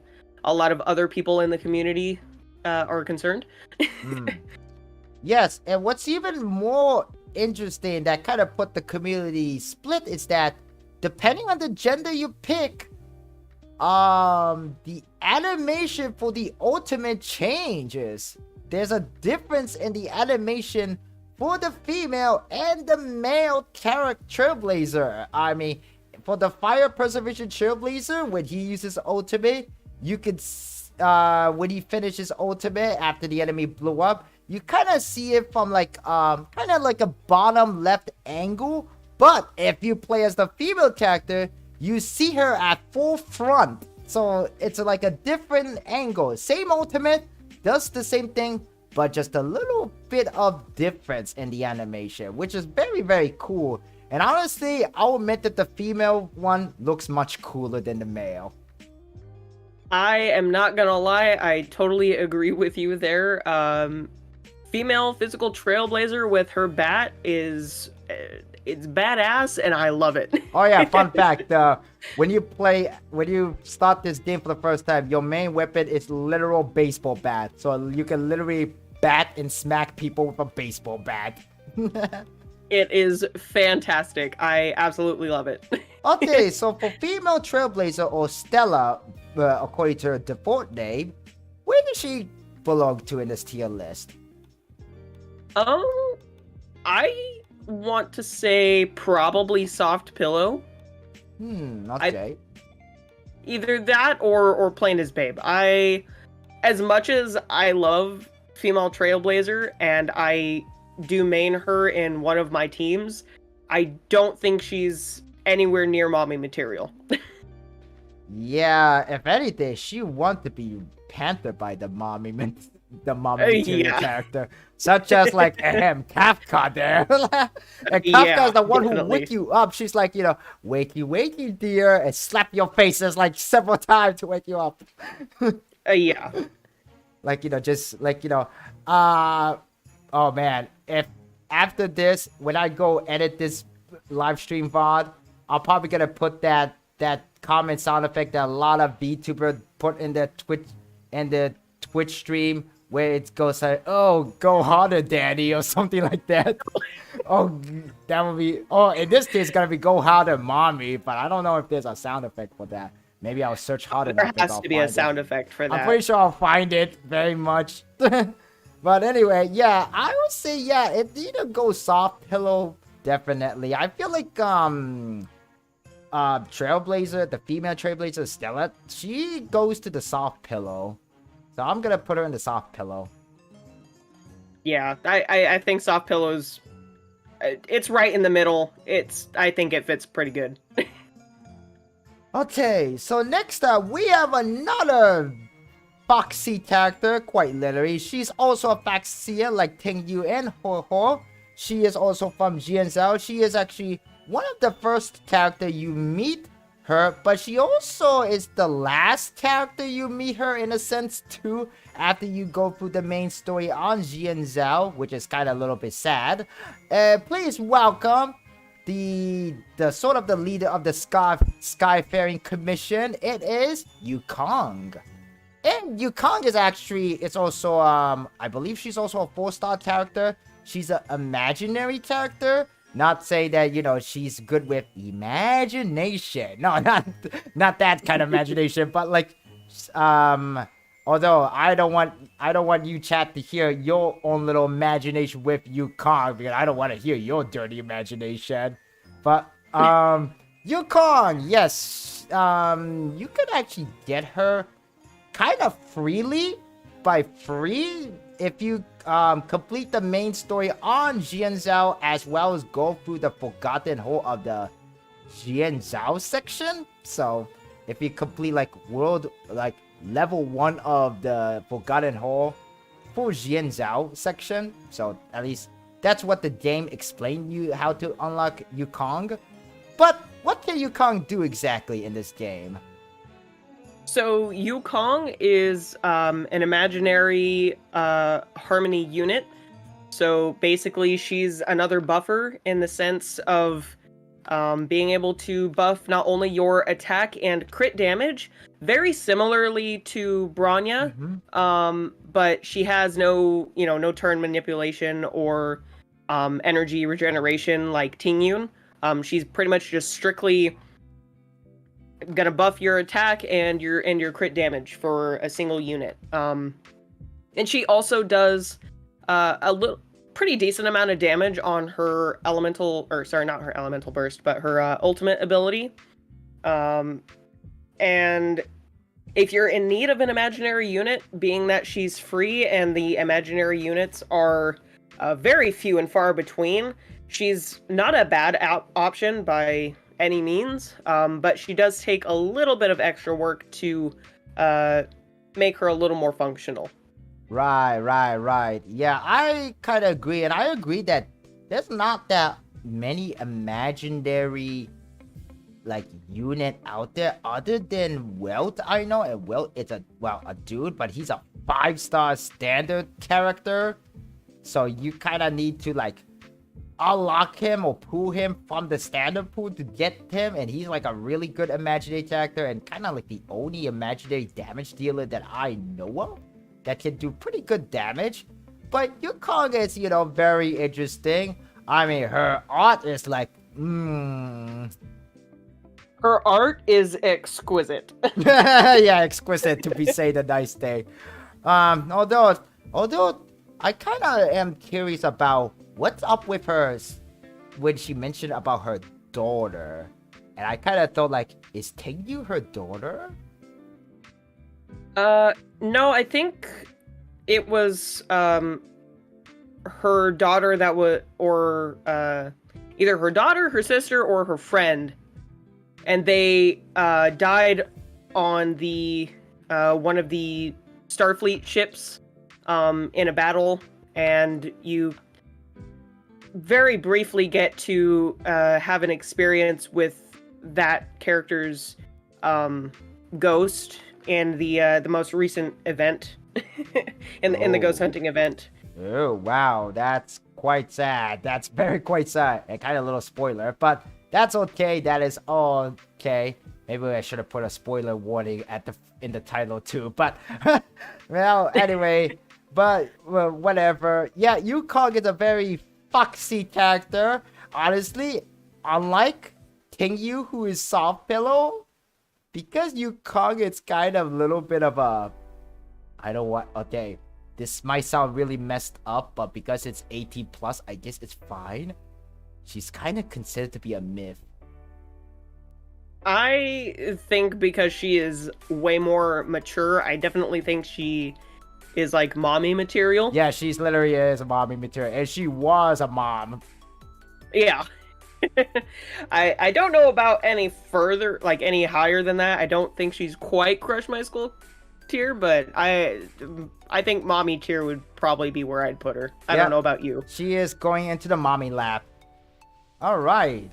lot of other people in the community are concerned. Yes, and what's even more interesting that kind of put the community split is that depending on the gender you pick, the animation for the ultimate changes. There's a difference in the animation for the female and the male trailblazer. I mean, for the fire preservation trailblazer, when he uses ultimate, you could when he finishes ultimate after the enemy blew up, you kind of see it from like kind of like a bottom left angle. But if you play as the female character, you see her at full front, so it's like a different angle. Same ultimate, does the same thing, but just a little bit of difference in the animation, which is very, very cool. And honestly, I'll admit that the female one looks much cooler than the male. I am not gonna lie, I totally agree with you there. Female physical trailblazer with her bat is it's badass, and I love it. Oh yeah, fun fact, when you start this game for the first time, your main weapon is literal baseball bat. So you can literally bat and smack people with a baseball bat. It is fantastic. I absolutely love it. Okay, so for female trailblazer or Stella, according to her default name, where does she belong to in this tier list? I want to say probably soft pillow. Okay. Either that or plain as babe. As much as I love female trailblazer and I do main her in one of my teams, I don't think she's anywhere near mommy material. Yeah, if anything, she wants to be panthered by the mommy material character, such as like Kafka there. And Kafka is the one who wake you up. She's like, wakey, dear, and slap your faces like several times to wake you up. Yeah. Oh man, if after this, when I go edit this live stream VOD, I'm probably gonna put that comment sound effect that a lot of VTuber put in the Twitch stream, where it goes like, "Oh, go harder, daddy," or something like that. Oh, that would be. Oh, in this case, it's gonna be "Go harder, mommy," but I don't know if there's a sound effect for that. Maybe I'll search harder. There has to be a sound effect for that. I'm pretty sure I'll find it very much. But anyway, yeah, I would say it either goes soft pillow, definitely. I feel like Trailblazer, the female Trailblazer Stella, she goes to the soft pillow. So I'm gonna put her in the soft pillow. Yeah, I think soft pillows, it's right in the middle. I think it fits pretty good. Okay, so next up we have another Foxy character, quite literally. She's also a Foxia like Ting Yu and Ho Ho. She is also from Jianzhou. She is actually one of the first character you meet her, but she also is the last character you meet her in a sense too, after you go through the main story on Jianzhou, which is kind of a little bit sad. Please welcome the sort of the leader of the Skyfaring Commission. It is Yukong. And Yukong is actually, it's also, I believe she's also a 4-star character. She's an imaginary character. Not saying that, she's good with imagination. No, not that kind of imagination, but like, although I don't want you chat to hear your own little imagination with Yukong, because I don't want to hear your dirty imagination. But, Yukong, yes, you could actually get her kind of freely, by free, if you complete the main story on Jianzhou, as well as go through the Forgotten Hole of the Jianzhou section. So if you complete level 1 of the Forgotten Hole for Jianzhou section, so at least that's what the game explained you how to unlock Yukong. But what can Yukong do exactly in this game? So Yukong is an imaginary harmony unit. So basically she's another buffer in the sense of being able to buff not only your attack and crit damage, very similarly to Bronya, but she has no turn manipulation or energy regeneration like Tingyun. She's pretty much just strictly gonna buff your attack and your crit damage for a single unit. And she also does a pretty decent amount of damage on her elemental, or sorry, not her elemental burst, but her ultimate ability. And if you're in need of an imaginary unit, being that she's free and the imaginary units are very few and far between, she's not a bad option by any means, but she does take a little bit of extra work to make her a little more functional. Right. Yeah, I kind of agree. And I agree that there's not that many imaginary like unit out there other than Welt. I know, and Welt is a dude, but he's a 5-star standard character, so you kind of need to like unlock him or pull him from the standard pool to get him, and he's like a really good imaginary character and kind of like the only imaginary damage dealer that I know of that can do pretty good damage. But Yukong is, you know, very interesting. I mean, her art is like Her art is exquisite. Yeah, exquisite to be say the nice thing. Although I kind of am curious about what's up with her when she mentioned about her daughter, and I kind of thought like, is Tingyu her daughter? No, I think it was her daughter that was, or either her daughter, her sister, or her friend. And they died on the one of the Starfleet ships in a battle, and you very briefly get to have an experience with that character's ghost in the most recent event, in the ghost hunting event. Oh wow, that's quite sad. That's very quite sad, and kind of a little spoiler, but that's okay. That is all okay. Maybe I should have put a spoiler warning in the title too. But well, anyway, but well, whatever. Yeah, Yukong is a very foxy character. Honestly, unlike Tingyu, who is soft pillow, because Yukong is kind of a little bit of a, I don't want. Okay, this might sound really messed up, but because it's 18 plus, I guess it's fine. She's kind of considered to be a myth. I think because she is way more mature, I definitely think she is like mommy material. Yeah, she's literally is a mommy material, and she was a mom. Yeah. I don't know about any further, like any higher than that. I don't think she's quite Crush My Skull tier, but I think mommy tier would probably be where I'd put her. I don't know about you. She is going into the mommy lap. All right.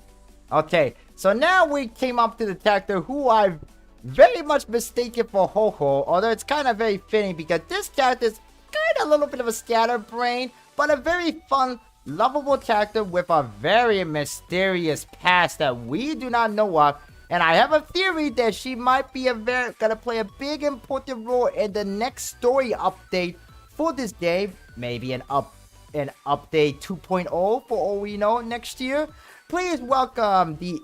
Okay, so now we came up to the character who I've very much mistaken for Ho-Ho, although it's kind of very fitting because this character is kind of a little bit of a scatterbrain, but a very fun, lovable character with a very mysterious past that we do not know of. And I have a theory that she might be gonna play a big important role in the next story update for this game, maybe an update 2.0 for all we know next year. Please welcome the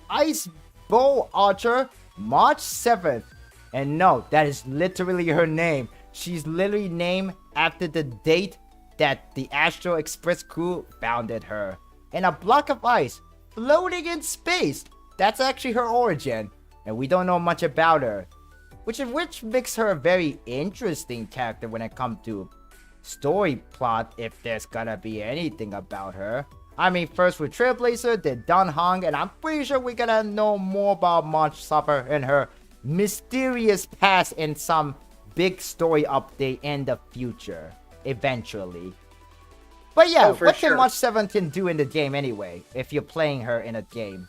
Ice Bow Archer, March 7th. And no, that is literally her name. She's literally named after the date that the Astro Express crew founded her. In a block of ice, floating in space. That's actually her origin, and we don't know much about her. Which makes her a very interesting character when it comes to story plot, if there's gonna be anything about her. I mean, first with Trailblazer, then Dan Hong, and I'm pretty sure we're gonna know more about March Supper and her mysterious past in some big story update in the future, eventually. But yeah, what can March 7th can do in the game anyway, if you're playing her in a game?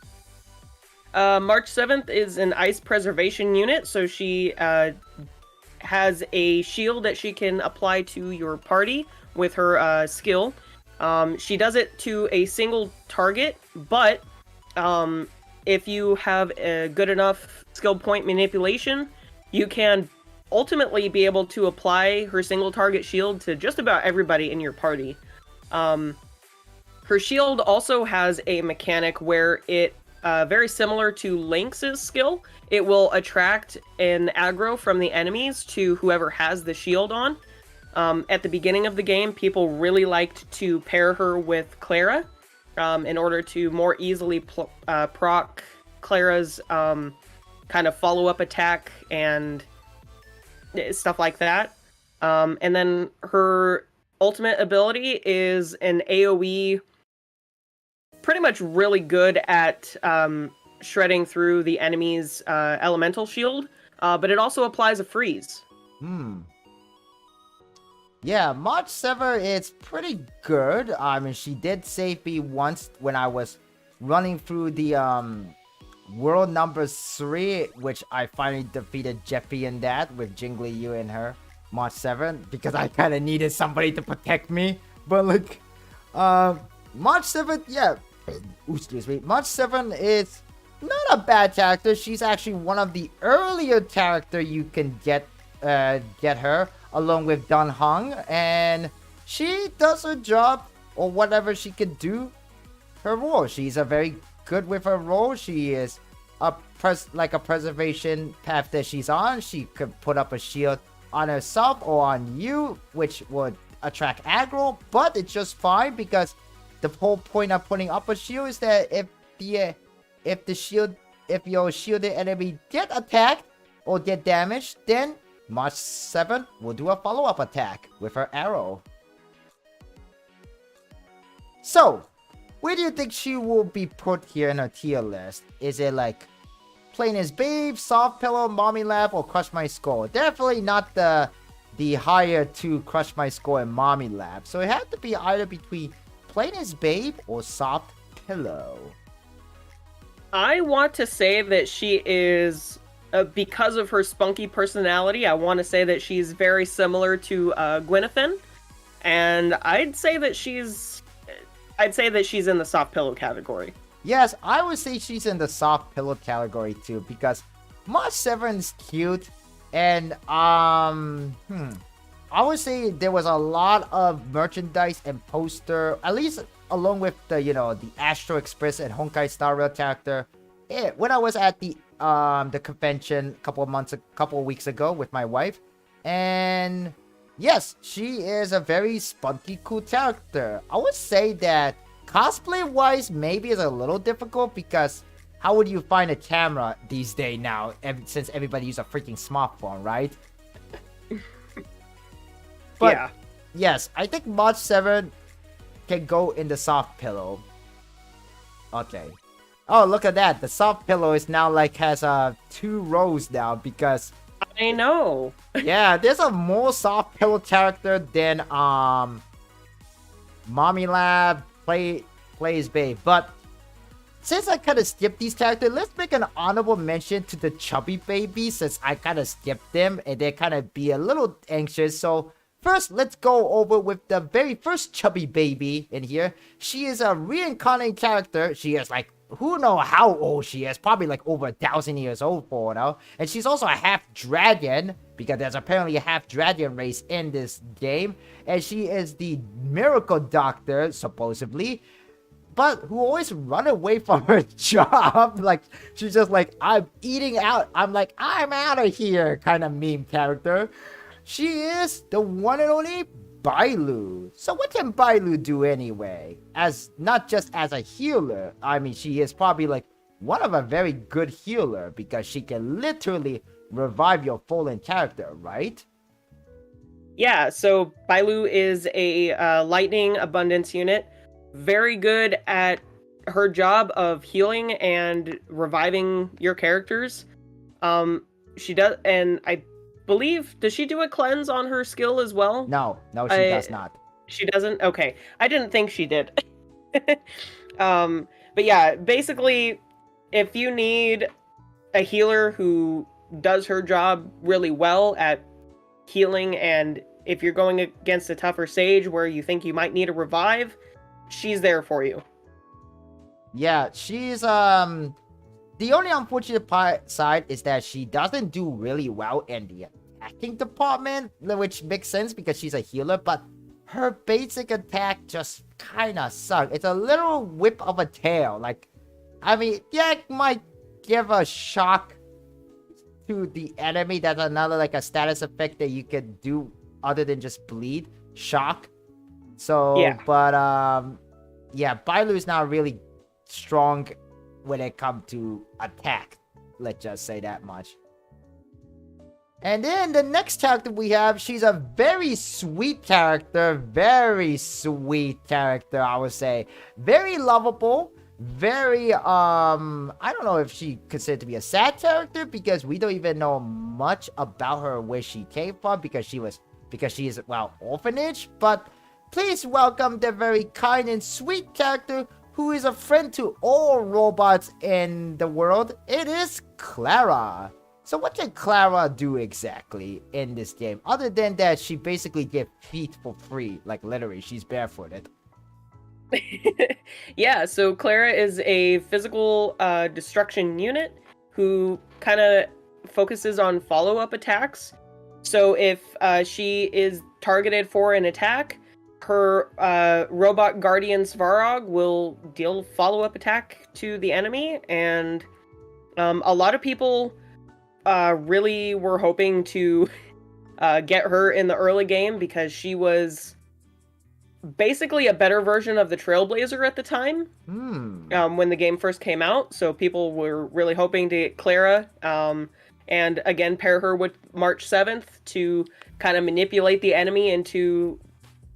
March 7th is an ice preservation unit, so she has a shield that she can apply to your party with her skill. She does it to a single target, but if you have a good enough skill point manipulation, you can ultimately be able to apply her single target shield to just about everybody in your party. Her shield also has a mechanic where it, very similar to Lynx's skill, it will attract an aggro from the enemies to whoever has the shield on. At the beginning of the game, people really liked to pair her with Clara in order to more easily proc Clara's kind of follow-up attack and stuff like that. And then her ultimate ability is an AoE, pretty much really good at shredding through the enemy's elemental shield, but it also applies a freeze. Yeah, March 7 is pretty good. I mean, she did save me once when I was running through the world number 3, which I finally defeated Jeffy in that with Jingly Yu and her. March 7, because I kind of needed somebody to protect me. But look, March 7, yeah. Ooh, excuse me. March 7 is not a bad character. She's actually one of the earlier character you can get her, along with Dun Hong, and she does her job, or whatever she could do, her role. She's a very good with her role. She is like a preservation path that she's on. She could put up a shield on herself or on you, which would attract aggro, but it's just fine because the whole point of putting up a shield is that if your shielded enemy get attacked or get damaged, then March 7 will do a follow-up attack with her arrow. So, where do you think she will be put here in her tier list? Is it like Plain as Babe, Soft Pillow, Mommy Lap, or Crush My Skull? Definitely not the higher two Crush My Skull and Mommy Lap. So it had to be either between Plain as Babe or Soft Pillow. I want to say that she is, because of her spunky personality, I want to say that she's very similar to Gwynethyn, and I'd say that she's in the soft pillow category. Yes, I would say she's in the soft pillow category too, because March 7 is cute, and I would say there was a lot of merchandise and poster, at least along with the the Astro Express and Honkai Star Rail character. When I was at the convention a couple weeks ago with my wife, and yes, she is a very spunky, cool character. I would say that cosplay wise, maybe is a little difficult because how would you find a camera these days now? Since everybody uses a freaking smartphone, right? But yeah, yes, I think March 7 can go in the soft pillow. Okay. Oh, look at that. The soft pillow is now has 2 rows now because I know. yeah, there's a more soft pillow character than Mommy Lab, Plays Babe. But since I kind of skipped these characters, let's make an honorable mention to the chubby baby, since I kind of skipped them and they kind of be a little anxious. So first, let's go over with the very first chubby baby in here. She is a reincarnated character. She is who knows how old she is, probably over 1,000 years old for now. And she's also a half dragon, because there's apparently a half dragon race in this game. And she is the miracle doctor, supposedly, but who always run away from her job. She's just I'm eating out. I'm out of here kind of meme character. She is the one and only Bailu. So what can Bailu do anyway? Not just as a healer. I mean, she is probably one of a very good healer, because she can literally revive your fallen character, right? Yeah, so Bailu is a lightning abundance unit. Very good at her job of healing and reviving your characters. She does, and I believe, does she do a cleanse on her skill as well? No, she does not. She doesn't? Okay. I didn't think she did. But yeah, basically, if you need a healer who does her job really well at healing, and if you're going against a tougher sage where you think you might need a revive, she's there for you. Yeah, she's the only unfortunate side is that she doesn't do really well in the attacking department, which makes sense because she's a healer, but her basic attack just kind of sucks. It's a little whip of a tail. I mean, yeah, it might give a shock to the enemy. That's another a status effect that you can do other than just bleed, shock. So, Yeah. but yeah, Bailu is not really strong when it comes to attack. Let's just say that much. And then the next character we have, she's a very sweet character, I would say. Very lovable, very, I don't know if she considered to be a sad character because we don't even know much about her, where she came from, because she is, well, orphanage. But please welcome the very kind and sweet character who is a friend to all robots in the world. It is Clara. So what can Clara do exactly in this game? Other than that, she basically gets feet for free. Like, literally, she's barefooted. Yeah, so Clara is a physical destruction unit who kind of focuses on follow-up attacks. So if she is targeted for an attack, her robot guardian Svarog will deal follow-up attack to the enemy, and a lot of people really were hoping to get her in the early game because she was basically a better version of the Trailblazer at the time when the game first came out. So people were really hoping to get Clara and again pair her with March 7th to kind of manipulate the enemy into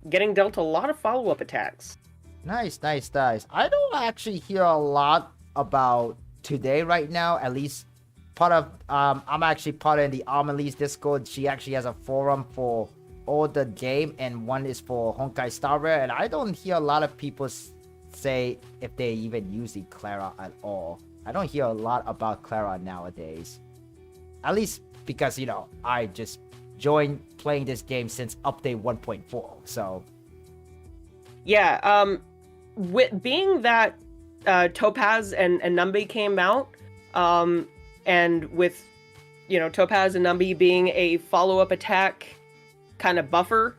getting dealt a lot of follow-up attacks. Nice. I don't actually hear a lot about today right now, at least part of I'm actually part of the Amelie's Discord. She actually has a forum for all the game, and one is for Honkai Star Rail, and I don't hear a lot of people say if they even use the Clara at all. I don't hear a lot about Clara nowadays, at least because, you know, I just joined playing this game since update 1.4. So yeah, with being that Topaz and Numby came out, and with, you know, Topaz and Numby being a follow-up attack kind of buffer,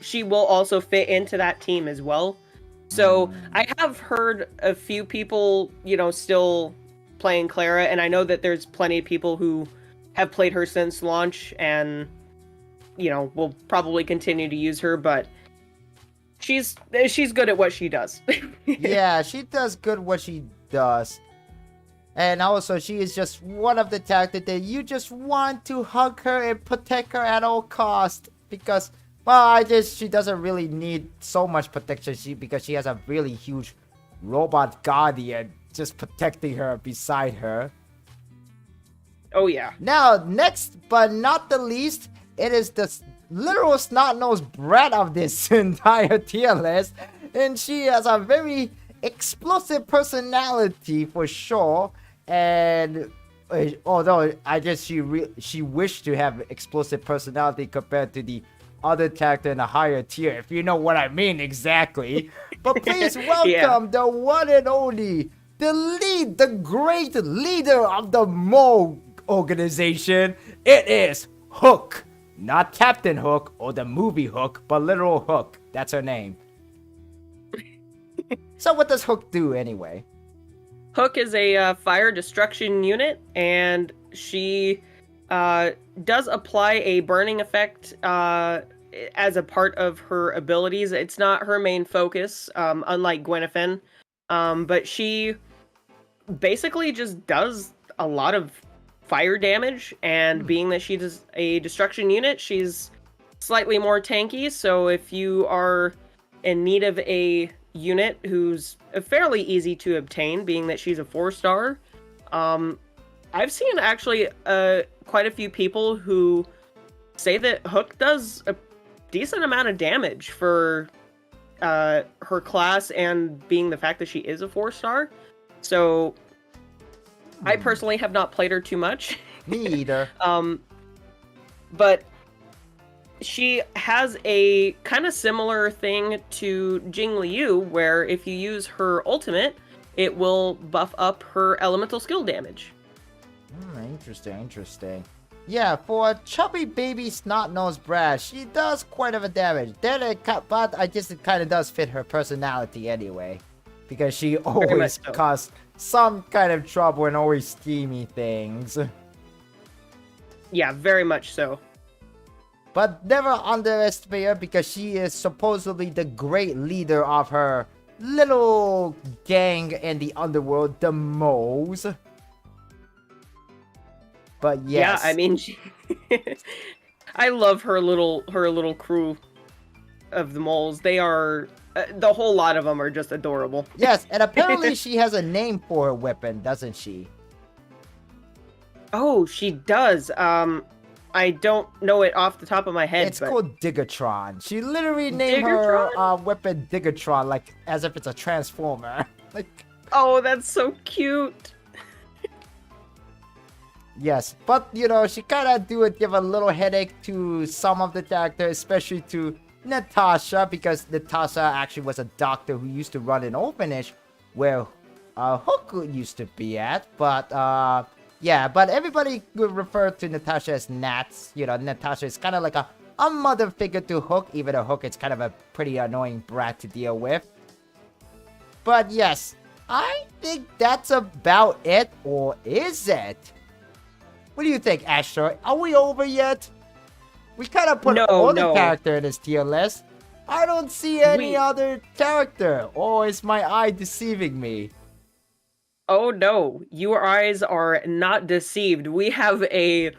she will also fit into that team as well. So I have heard a few people, you know, still playing Clara, and I know that there's plenty of people who have played her since launch and, you know, will probably continue to use her, but she's good at what she does. Yeah, she does good what she does. And also, she is just one of the characters that you just want to hug her and protect her at all costs. Because, well, she doesn't really need so much protection because she has a really huge robot guardian just protecting her beside her. Oh, yeah. Now, next but not the least, it is the literal snot-nosed brat of this entire tier list. And she has a very explosive personality for sure. And although I guess she wished to have explosive personality compared to the other character in a higher tier, if you know what I mean exactly. But please welcome the one and only, the great leader of the Mo organization. It is Hook. Not Captain Hook or the movie Hook, but literal Hook. That's her name. So what does Hook do anyway? Hook is a fire destruction unit, and she does apply a burning effect as a part of her abilities. It's not her main focus, unlike Gwenephen, but she basically just does a lot of fire damage, and being that she's a destruction unit, she's slightly more tanky, so if you are in need of a unit who's fairly easy to obtain, being that she's a 4-star. I've seen actually quite a few people who say that Hook does a decent amount of damage for her class and being the fact that she is a 4-star. So I personally have not played her too much. Me either. But she has a kind of similar thing to Jing Liu, where if you use her ultimate, it will buff up her elemental skill damage. Interesting. Yeah, for a chubby baby snot-nosed brat, she does quite of a damage. But I guess it kind of does fit her personality anyway. Because she always causes some kind of trouble and always scheming things. Yeah, very much so. But never underestimate her because she is supposedly the great leader of her little gang in the underworld, the moles. But yes. Yeah, I mean, I love her little crew of the moles. They are the whole lot of them are just adorable. Yes, and apparently she has a name for her weapon, doesn't she? Oh, she does. I don't know it off the top of my head. It's called Digatron. She literally named her weapon Digatron, like as if it's a transformer. Like, oh, that's so cute. yes, but you know, she kind of give a little headache to some of the characters, especially to Natasha, because Natasha actually was a doctor who used to run an orphanage where Hook used to be at. But yeah, but everybody would refer to Natasha as Nats. You know, Natasha is kind of like a mother figure to Hook, even though Hook is kind of a pretty annoying brat to deal with. But yes, I think that's about it, or is it? What do you think, Astro? Are we over yet? We kind of put all the character in this tier list. I don't see any other character. Or is my eye deceiving me? Oh no, your eyes are not deceived. We have a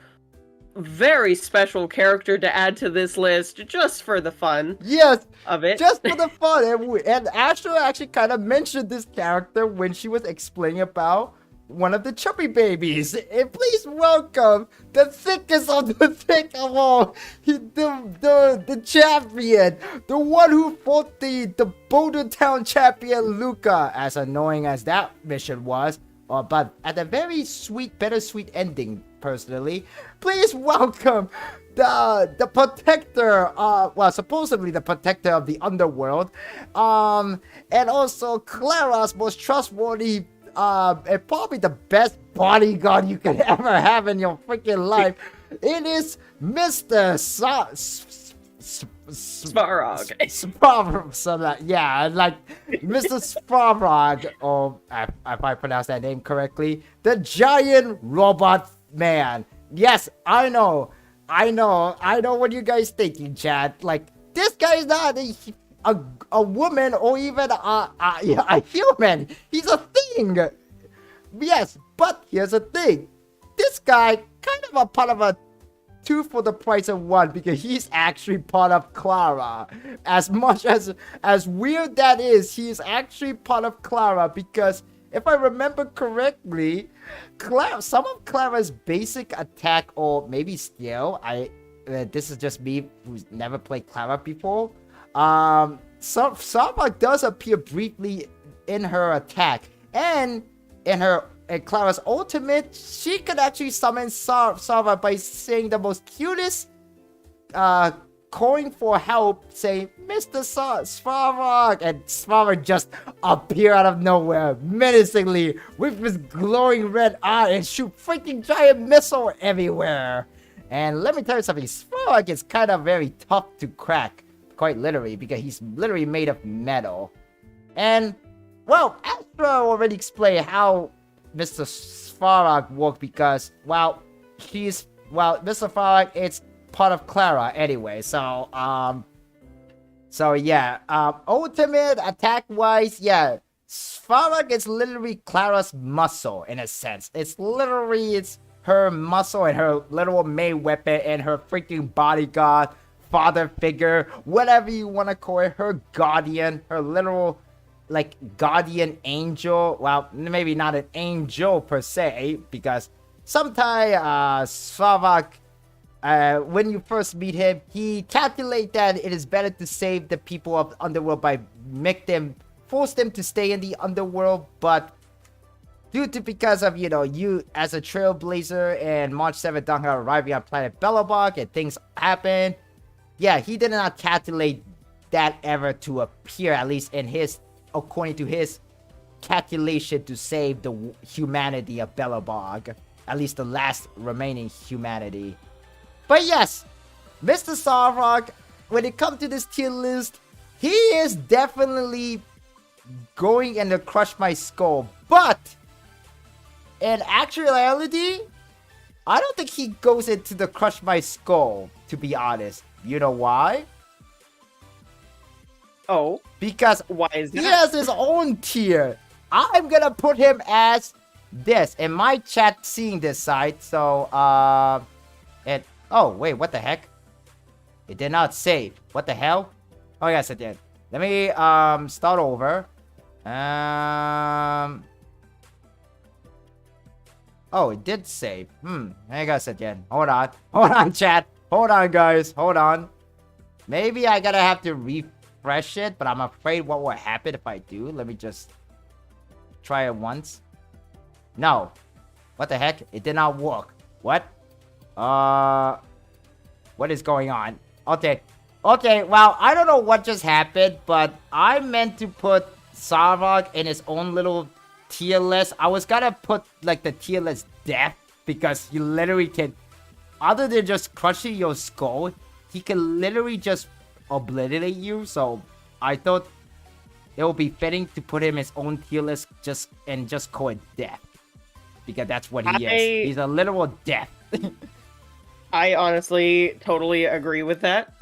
very special character to add to this list just for the fun. Yes, of it. Just for the fun. And Astro actually kind of mentioned this character when she was explaining about one of the chubby babies. And please welcome the thickest of the thick of all, the champion, the one who fought the Boulder Town champion Luca, as annoying as that mission was. But at a very sweet, bittersweet ending, personally. Please welcome the protector, well, supposedly the protector of the underworld, and also Clara's most trustworthy, and probably the best bodyguard you could ever have in your freaking life. It is Mr. Svarog. Svarog, yeah, like Mr. Svarog, or if I pronounce that name correctly, the giant robot man. Yes, I know what you guys thinking, chat. Like, this guy is not a woman or even a human. He's a thing. Yes, but here's the thing. This guy kind of a part of a two for the price of one, because he's actually part of Clara. As much as weird that is, he's actually part of Clara, because if I remember correctly, some of Clara's basic attack, or maybe skill, this is just me who's never played Clara before, Sarva does appear briefly in her attack, and in Clara's ultimate, she could actually summon Sarva by saying the most cutest, calling for help, saying, Mr. Svarog, and Svarog just appear out of nowhere, menacingly, with his glowing red eye, and shoot freaking giant missile everywhere. And let me tell you something, Svarog is kind of very tough to crack, quite literally, because he's literally made of metal. And, well, Astra already explained how Mr. Svarog worked, because, well, Mr. Svarog, it's part of Clara anyway, so yeah, ultimate attack wise, yeah, Svarog is literally Clara's muscle in a sense. It's her muscle and her literal main weapon and her freaking bodyguard, father figure, whatever you want to call it, her guardian, her literal, like, guardian angel. Well, maybe not an angel per se, because sometimes Svarog, when you first meet him, he calculates that it is better to save the people of the underworld by force them to stay in the underworld, but because of, you as a trailblazer and March 7th Donga arriving on planet Belobog and things happen, yeah, he did not calculate that ever to appear, at least according to his calculation, to save the humanity of Belobog, at least the last remaining humanity. But yes, Mr. Svarog, when it comes to this tier list, he is definitely going in to crush my skull. But in actuality, I don't think he goes into the Crush My Skull, to be honest. You know why? Oh, Because why is he that? has his own tier. I'm gonna put him as this. In my chat seeing this site, so, and, oh, wait, what the heck? It did not save. What the hell? Oh, yes, it did. Let me, start over. Oh, it did save. I guess again. Hold on. Hold on, chat. Hold on, guys. Hold on. Maybe I gotta have to refresh it, but I'm afraid what will happen if I do. Let me just try it once. No. What the heck? It did not work. What? What is going on? Okay. Okay, well, I don't know what just happened, but I meant to put Sarvok in his own little tier list. I was gonna put, like, the tier list death, because you literally can, other than just crushing your skull, he can literally just obliterate you, so I thought it would be fitting to put him in his own tier list just call it death. Because that's what he is. He's a literal death. I honestly totally agree with that.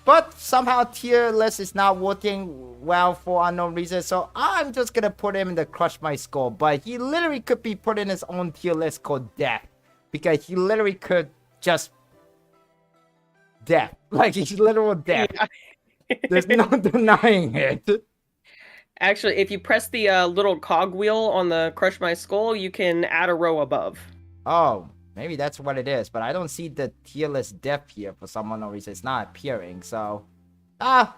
But somehow tier list is not working well for unknown reasons, so I'm just gonna put him in the Crush My Skull. But he literally could be put in his own tier list called Death, because he literally could just death. Like, he's literal death. Yeah. There's no denying it. Actually, if you press the little cogwheel on the Crush My Skull, you can add a row above. Oh, maybe that's what it is, but I don't see the tier list depth here for some unknown reason. It's not appearing, so...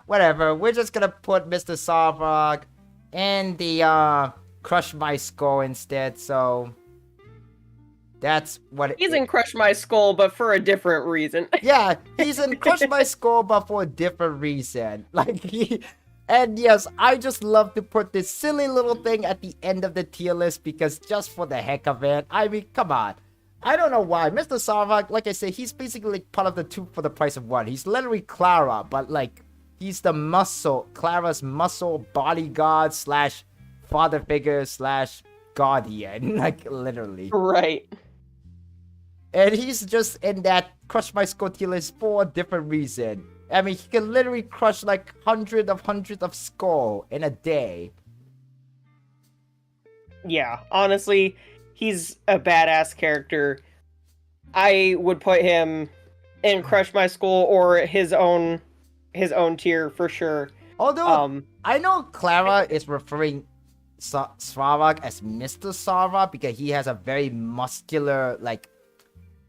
whatever. We're just gonna put Mr. Sarvok in the, Crush My Skull instead, so... That's what He's in Crush My Skull, but for a different reason. Yeah, he's in Crush My Skull, but for a different reason. Like, And yes, I just love to put this silly little thing at the end of the tier list, because just for the heck of it, I mean, come on. I don't know why. Mr. Sarvok, like I said, he's basically like part of the two for the price of one. He's literally Clara, but like, he's the muscle, Clara's muscle bodyguard slash father figure slash guardian, like literally. Right. And he's just in that Crush My Skull tier list for a different reason. I mean, he can literally crush like hundreds of skull in a day. Yeah, honestly, he's a badass character. I would put him in Crush My Skull or his own tier for sure. Although I know Clara is referring Sarvok as Mr. Sarvok because he has a very muscular like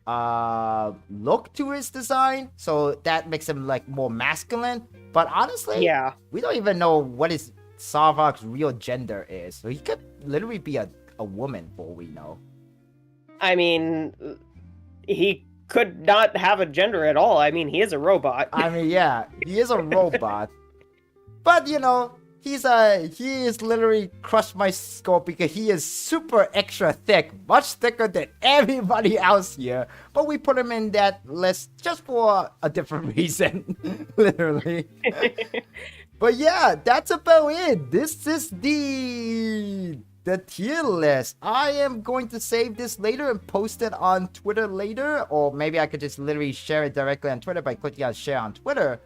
look to his design, so that makes him like more masculine. But honestly, yeah, we don't even know what his Sarvok's real gender is, so he could literally be a woman for all we know. I mean, he could not have a gender at all. I mean, he is a robot. I mean, yeah, he is a robot, but you know, he is literally Crush My Skull because he is super extra thick, much thicker than everybody else here. But we put him in that list just for a different reason, literally. But yeah, that's about it. This is the tier list. I am going to save this later and post it on Twitter later, or maybe I could just literally share it directly on Twitter by clicking on share on Twitter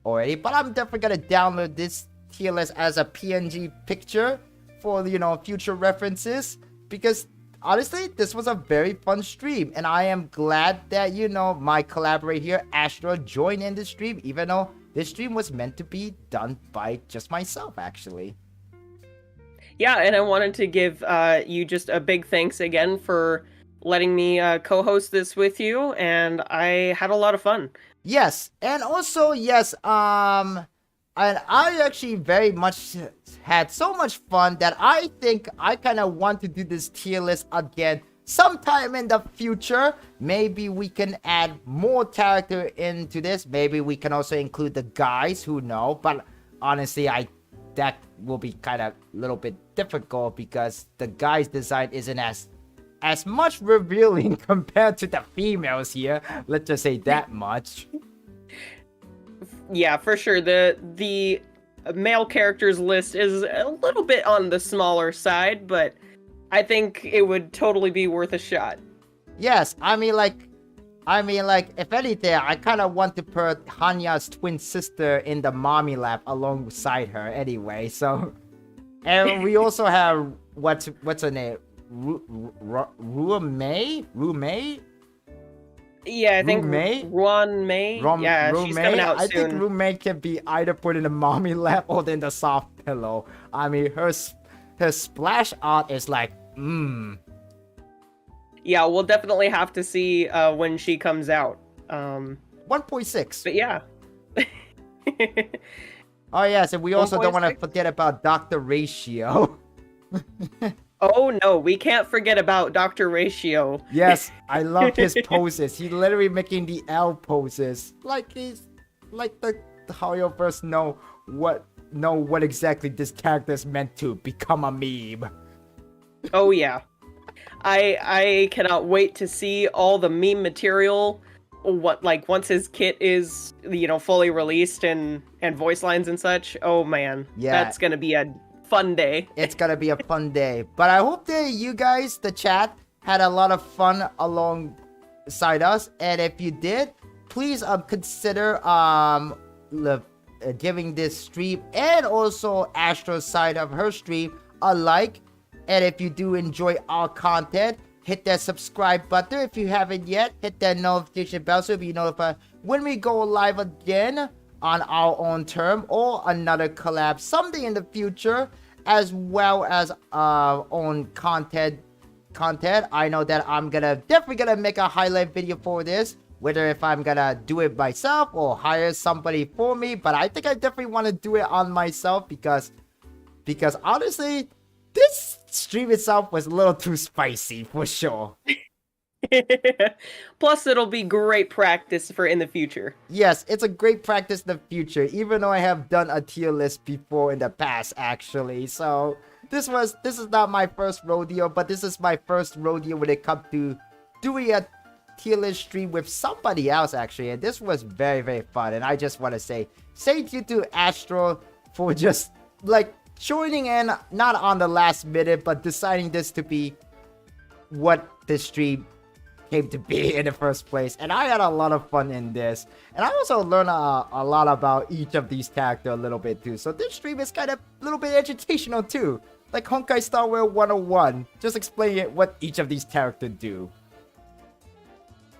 already. But I'm definitely gonna download this tier list as a PNG picture for, you know, future references, because honestly, this was a very fun stream, and I am glad that, you know, my collaborator here, Astro, joined in the stream, even though this stream was meant to be done by just myself, actually. Yeah, and I wanted to give you just a big thanks again for letting me co-host this with you, and I had a lot of fun. Yes, and also, yes, and I actually very much had so much fun that I think I kind of want to do this tier list again sometime in the future. Maybe we can add more character into this. Maybe we can also include the guys, who know. But honestly, that will be kind of a little bit difficult because the guys' design isn't as much revealing compared to the females here. Let's just say that much. Yeah, for sure. The male characters list is a little bit on the smaller side, but I think it would totally be worth a shot. Yes, if anything, I kind of want to put Hanya's twin sister in the mommy lap alongside her anyway. So, and we also have what's her name, Rumei. Yeah, I think Rumei? Ruan May. Yeah, she's coming out I soon. think Rumei can be either put in the mommy lap or in the soft pillow. I mean, her splash art is like, Yeah, we'll definitely have to see when she comes out. 1.6. But yeah. Oh yes, and we also don't want to 1.6? forget about Dr. Ratio. Oh no, we can't forget about Dr. Ratio. Yes, I love his poses. He's literally making the L poses. Like he's like the how you first know what exactly this character is meant to become a meme. Oh yeah. I cannot wait to see all the meme material once his kit is, fully released and voice lines and such. Oh man. Yeah. That's going to be a fun day. It's gonna be a fun day. But I hope that you guys, the chat, had a lot of fun alongside us. And if you did, please consider giving this stream and also Astro's side of her stream a like. And if you do enjoy our content, hit that subscribe button. If you haven't yet, hit that notification bell so you'll be notified when we go live again on our own term or another collab someday in the future, as well as own content. I know that I'm definitely gonna make a highlight video for this, whether if I'm gonna do it myself or hire somebody for me. But I think I definitely want to do it on myself because honestly, this stream itself was a little too spicy for sure. Plus, it'll be great practice for in the future. Yes, it's a great practice in the future, even though I have done a tier list before in the past, actually. So this is not my first rodeo, but this is my first rodeo when it comes to doing a tier list stream with somebody else, actually. And this was very, very fun. And I just want to say thank you to Astro for just joining in, not on the last minute, but deciding this to be what this stream came to be in the first place. And I had a lot of fun in this. And I also learned a lot about each of these characters a little bit too. So this stream is kind of a little bit educational too. Like Honkai Star Rail 101. Just explaining what each of these characters do.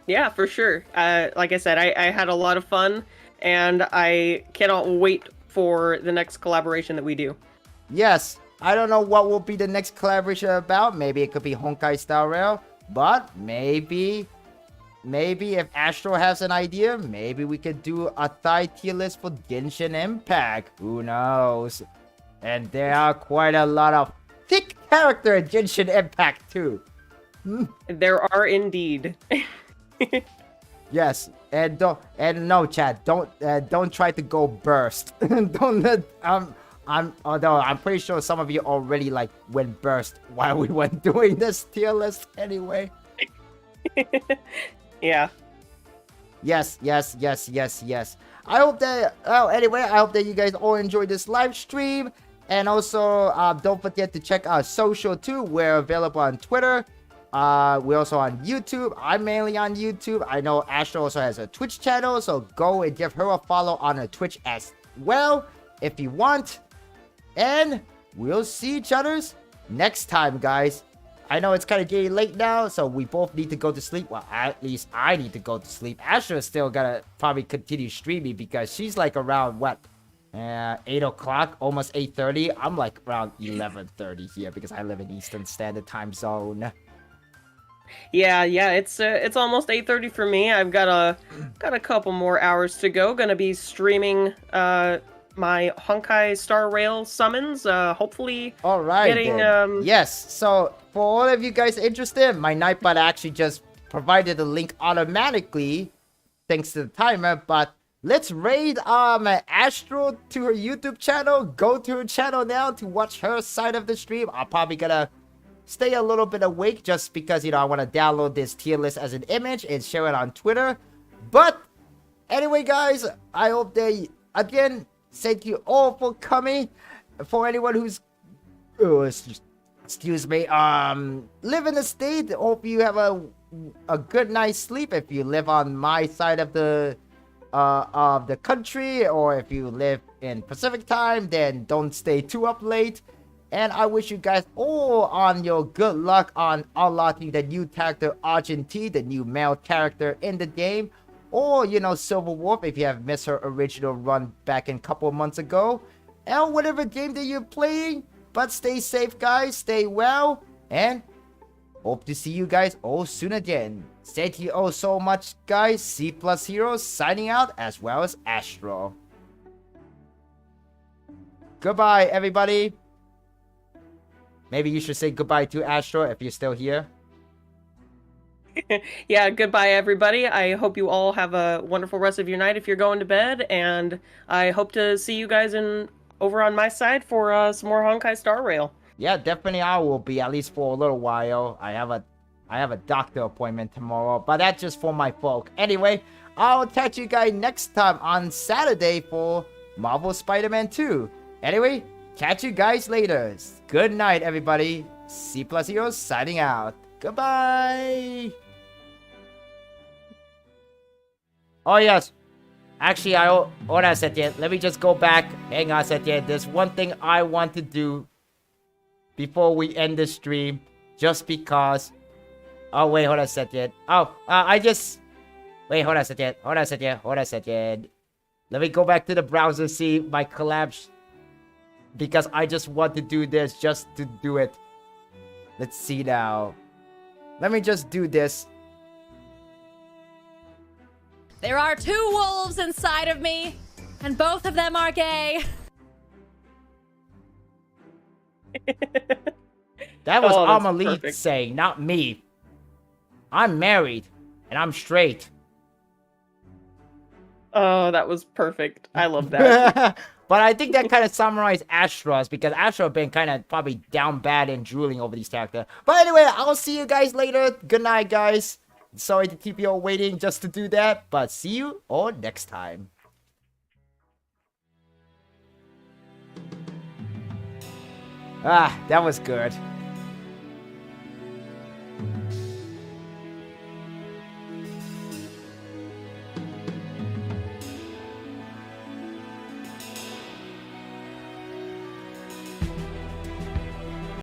Yeah, for sure. Like I said, I had a lot of fun. And I cannot wait for the next collaboration that we do. Yes, I don't know what will be the next collaboration about. Maybe it could be Honkai Star Rail. But maybe if Astro has an idea, maybe we could do a Thai tier list for Genshin Impact. Who knows? And there are quite a lot of thick character in Genshin Impact too. There are indeed. Yes, and no, chat. Don't try to go burst. Don't let although I'm pretty sure some of you already went burst while we were doing this tier list anyway. Yeah. Yes. I hope that I hope that you guys all enjoyed this live stream. And also don't forget to check our social too. We're available on Twitter. We're also on YouTube. I'm mainly on YouTube. I know Astro also has a Twitch channel, so go and give her a follow on her Twitch as well if you want. And we'll see each other's next time, guys. I know it's kind of getting late now, so we both need to go to sleep. Well, at least I need to go to sleep. Astra's still gonna probably continue streaming because she's around 8 o'clock, almost 8:30. I'm around 11:30 here because I live in Eastern Standard Time Zone. Yeah, it's almost 8:30 for me. I've got a couple more hours to go. Gonna be streaming my Honkai Star Rail summons. Hopefully, all right. Getting yes. So for all of you guys interested, my Nightbot actually just provided the link automatically, thanks to the timer. But let's raid Astro to her YouTube channel. Go to her channel now to watch her side of the stream. I'm probably gonna stay a little bit awake just because I want to download this tier list as an image and share it on Twitter. But anyway, guys, I hope that again. Thank you all for coming. For anyone who's excuse me, live in the state, hope you have a a good night's sleep if you live on my side of the country, or if you live in Pacific time, then don't stay too up late. And I wish you guys all on your good luck on unlocking the new character Argentine, the new male character in the game. Or, you know, Silver Wolf if you have missed her original run back in a couple of months ago. And whatever game that you're playing. But stay safe, guys. Stay well. And hope to see you guys all soon again. Thank you all so much, guys. C+Hero signing out, as well as Astro. Goodbye, everybody. Maybe you should say goodbye to Astro if you're still here. Yeah, goodbye, everybody. I hope you all have a wonderful rest of your night if you're going to bed, and I hope to see you guys over on my side for some more Honkai Star Rail. Yeah, definitely I will be, at least for a little while. I have a doctor appointment tomorrow, but that's just for my folk. Anyway, I'll catch you guys next time on Saturday for Marvel Spider-Man 2. Anyway, catch you guys later. Good night, everybody. C+Hero signing out. Goodbye. Oh, yes. Actually, hold on a second. Let me just go back. Hang on a second. There's one thing I want to do before we end the stream. Just because. Oh, wait. Hold on a second. Oh, wait, hold on a second. Hold on a second. Let me go back to the browser, see my collabs. Because I just want to do this just to do it. Let's see now. Let me just do this. There are 2 wolves inside of me, and both of them are gay. That was that's Amelie perfect. saying, not me. I'm married, and I'm straight. Oh, that was perfect. I love that. But I think that kind of summarized Astro's, because Astro been kind of probably down bad and drooling over these characters. But anyway, I'll see you guys later. Good night, guys. Sorry to keep you all waiting just to do that, but see you all next time. Ah, that was good.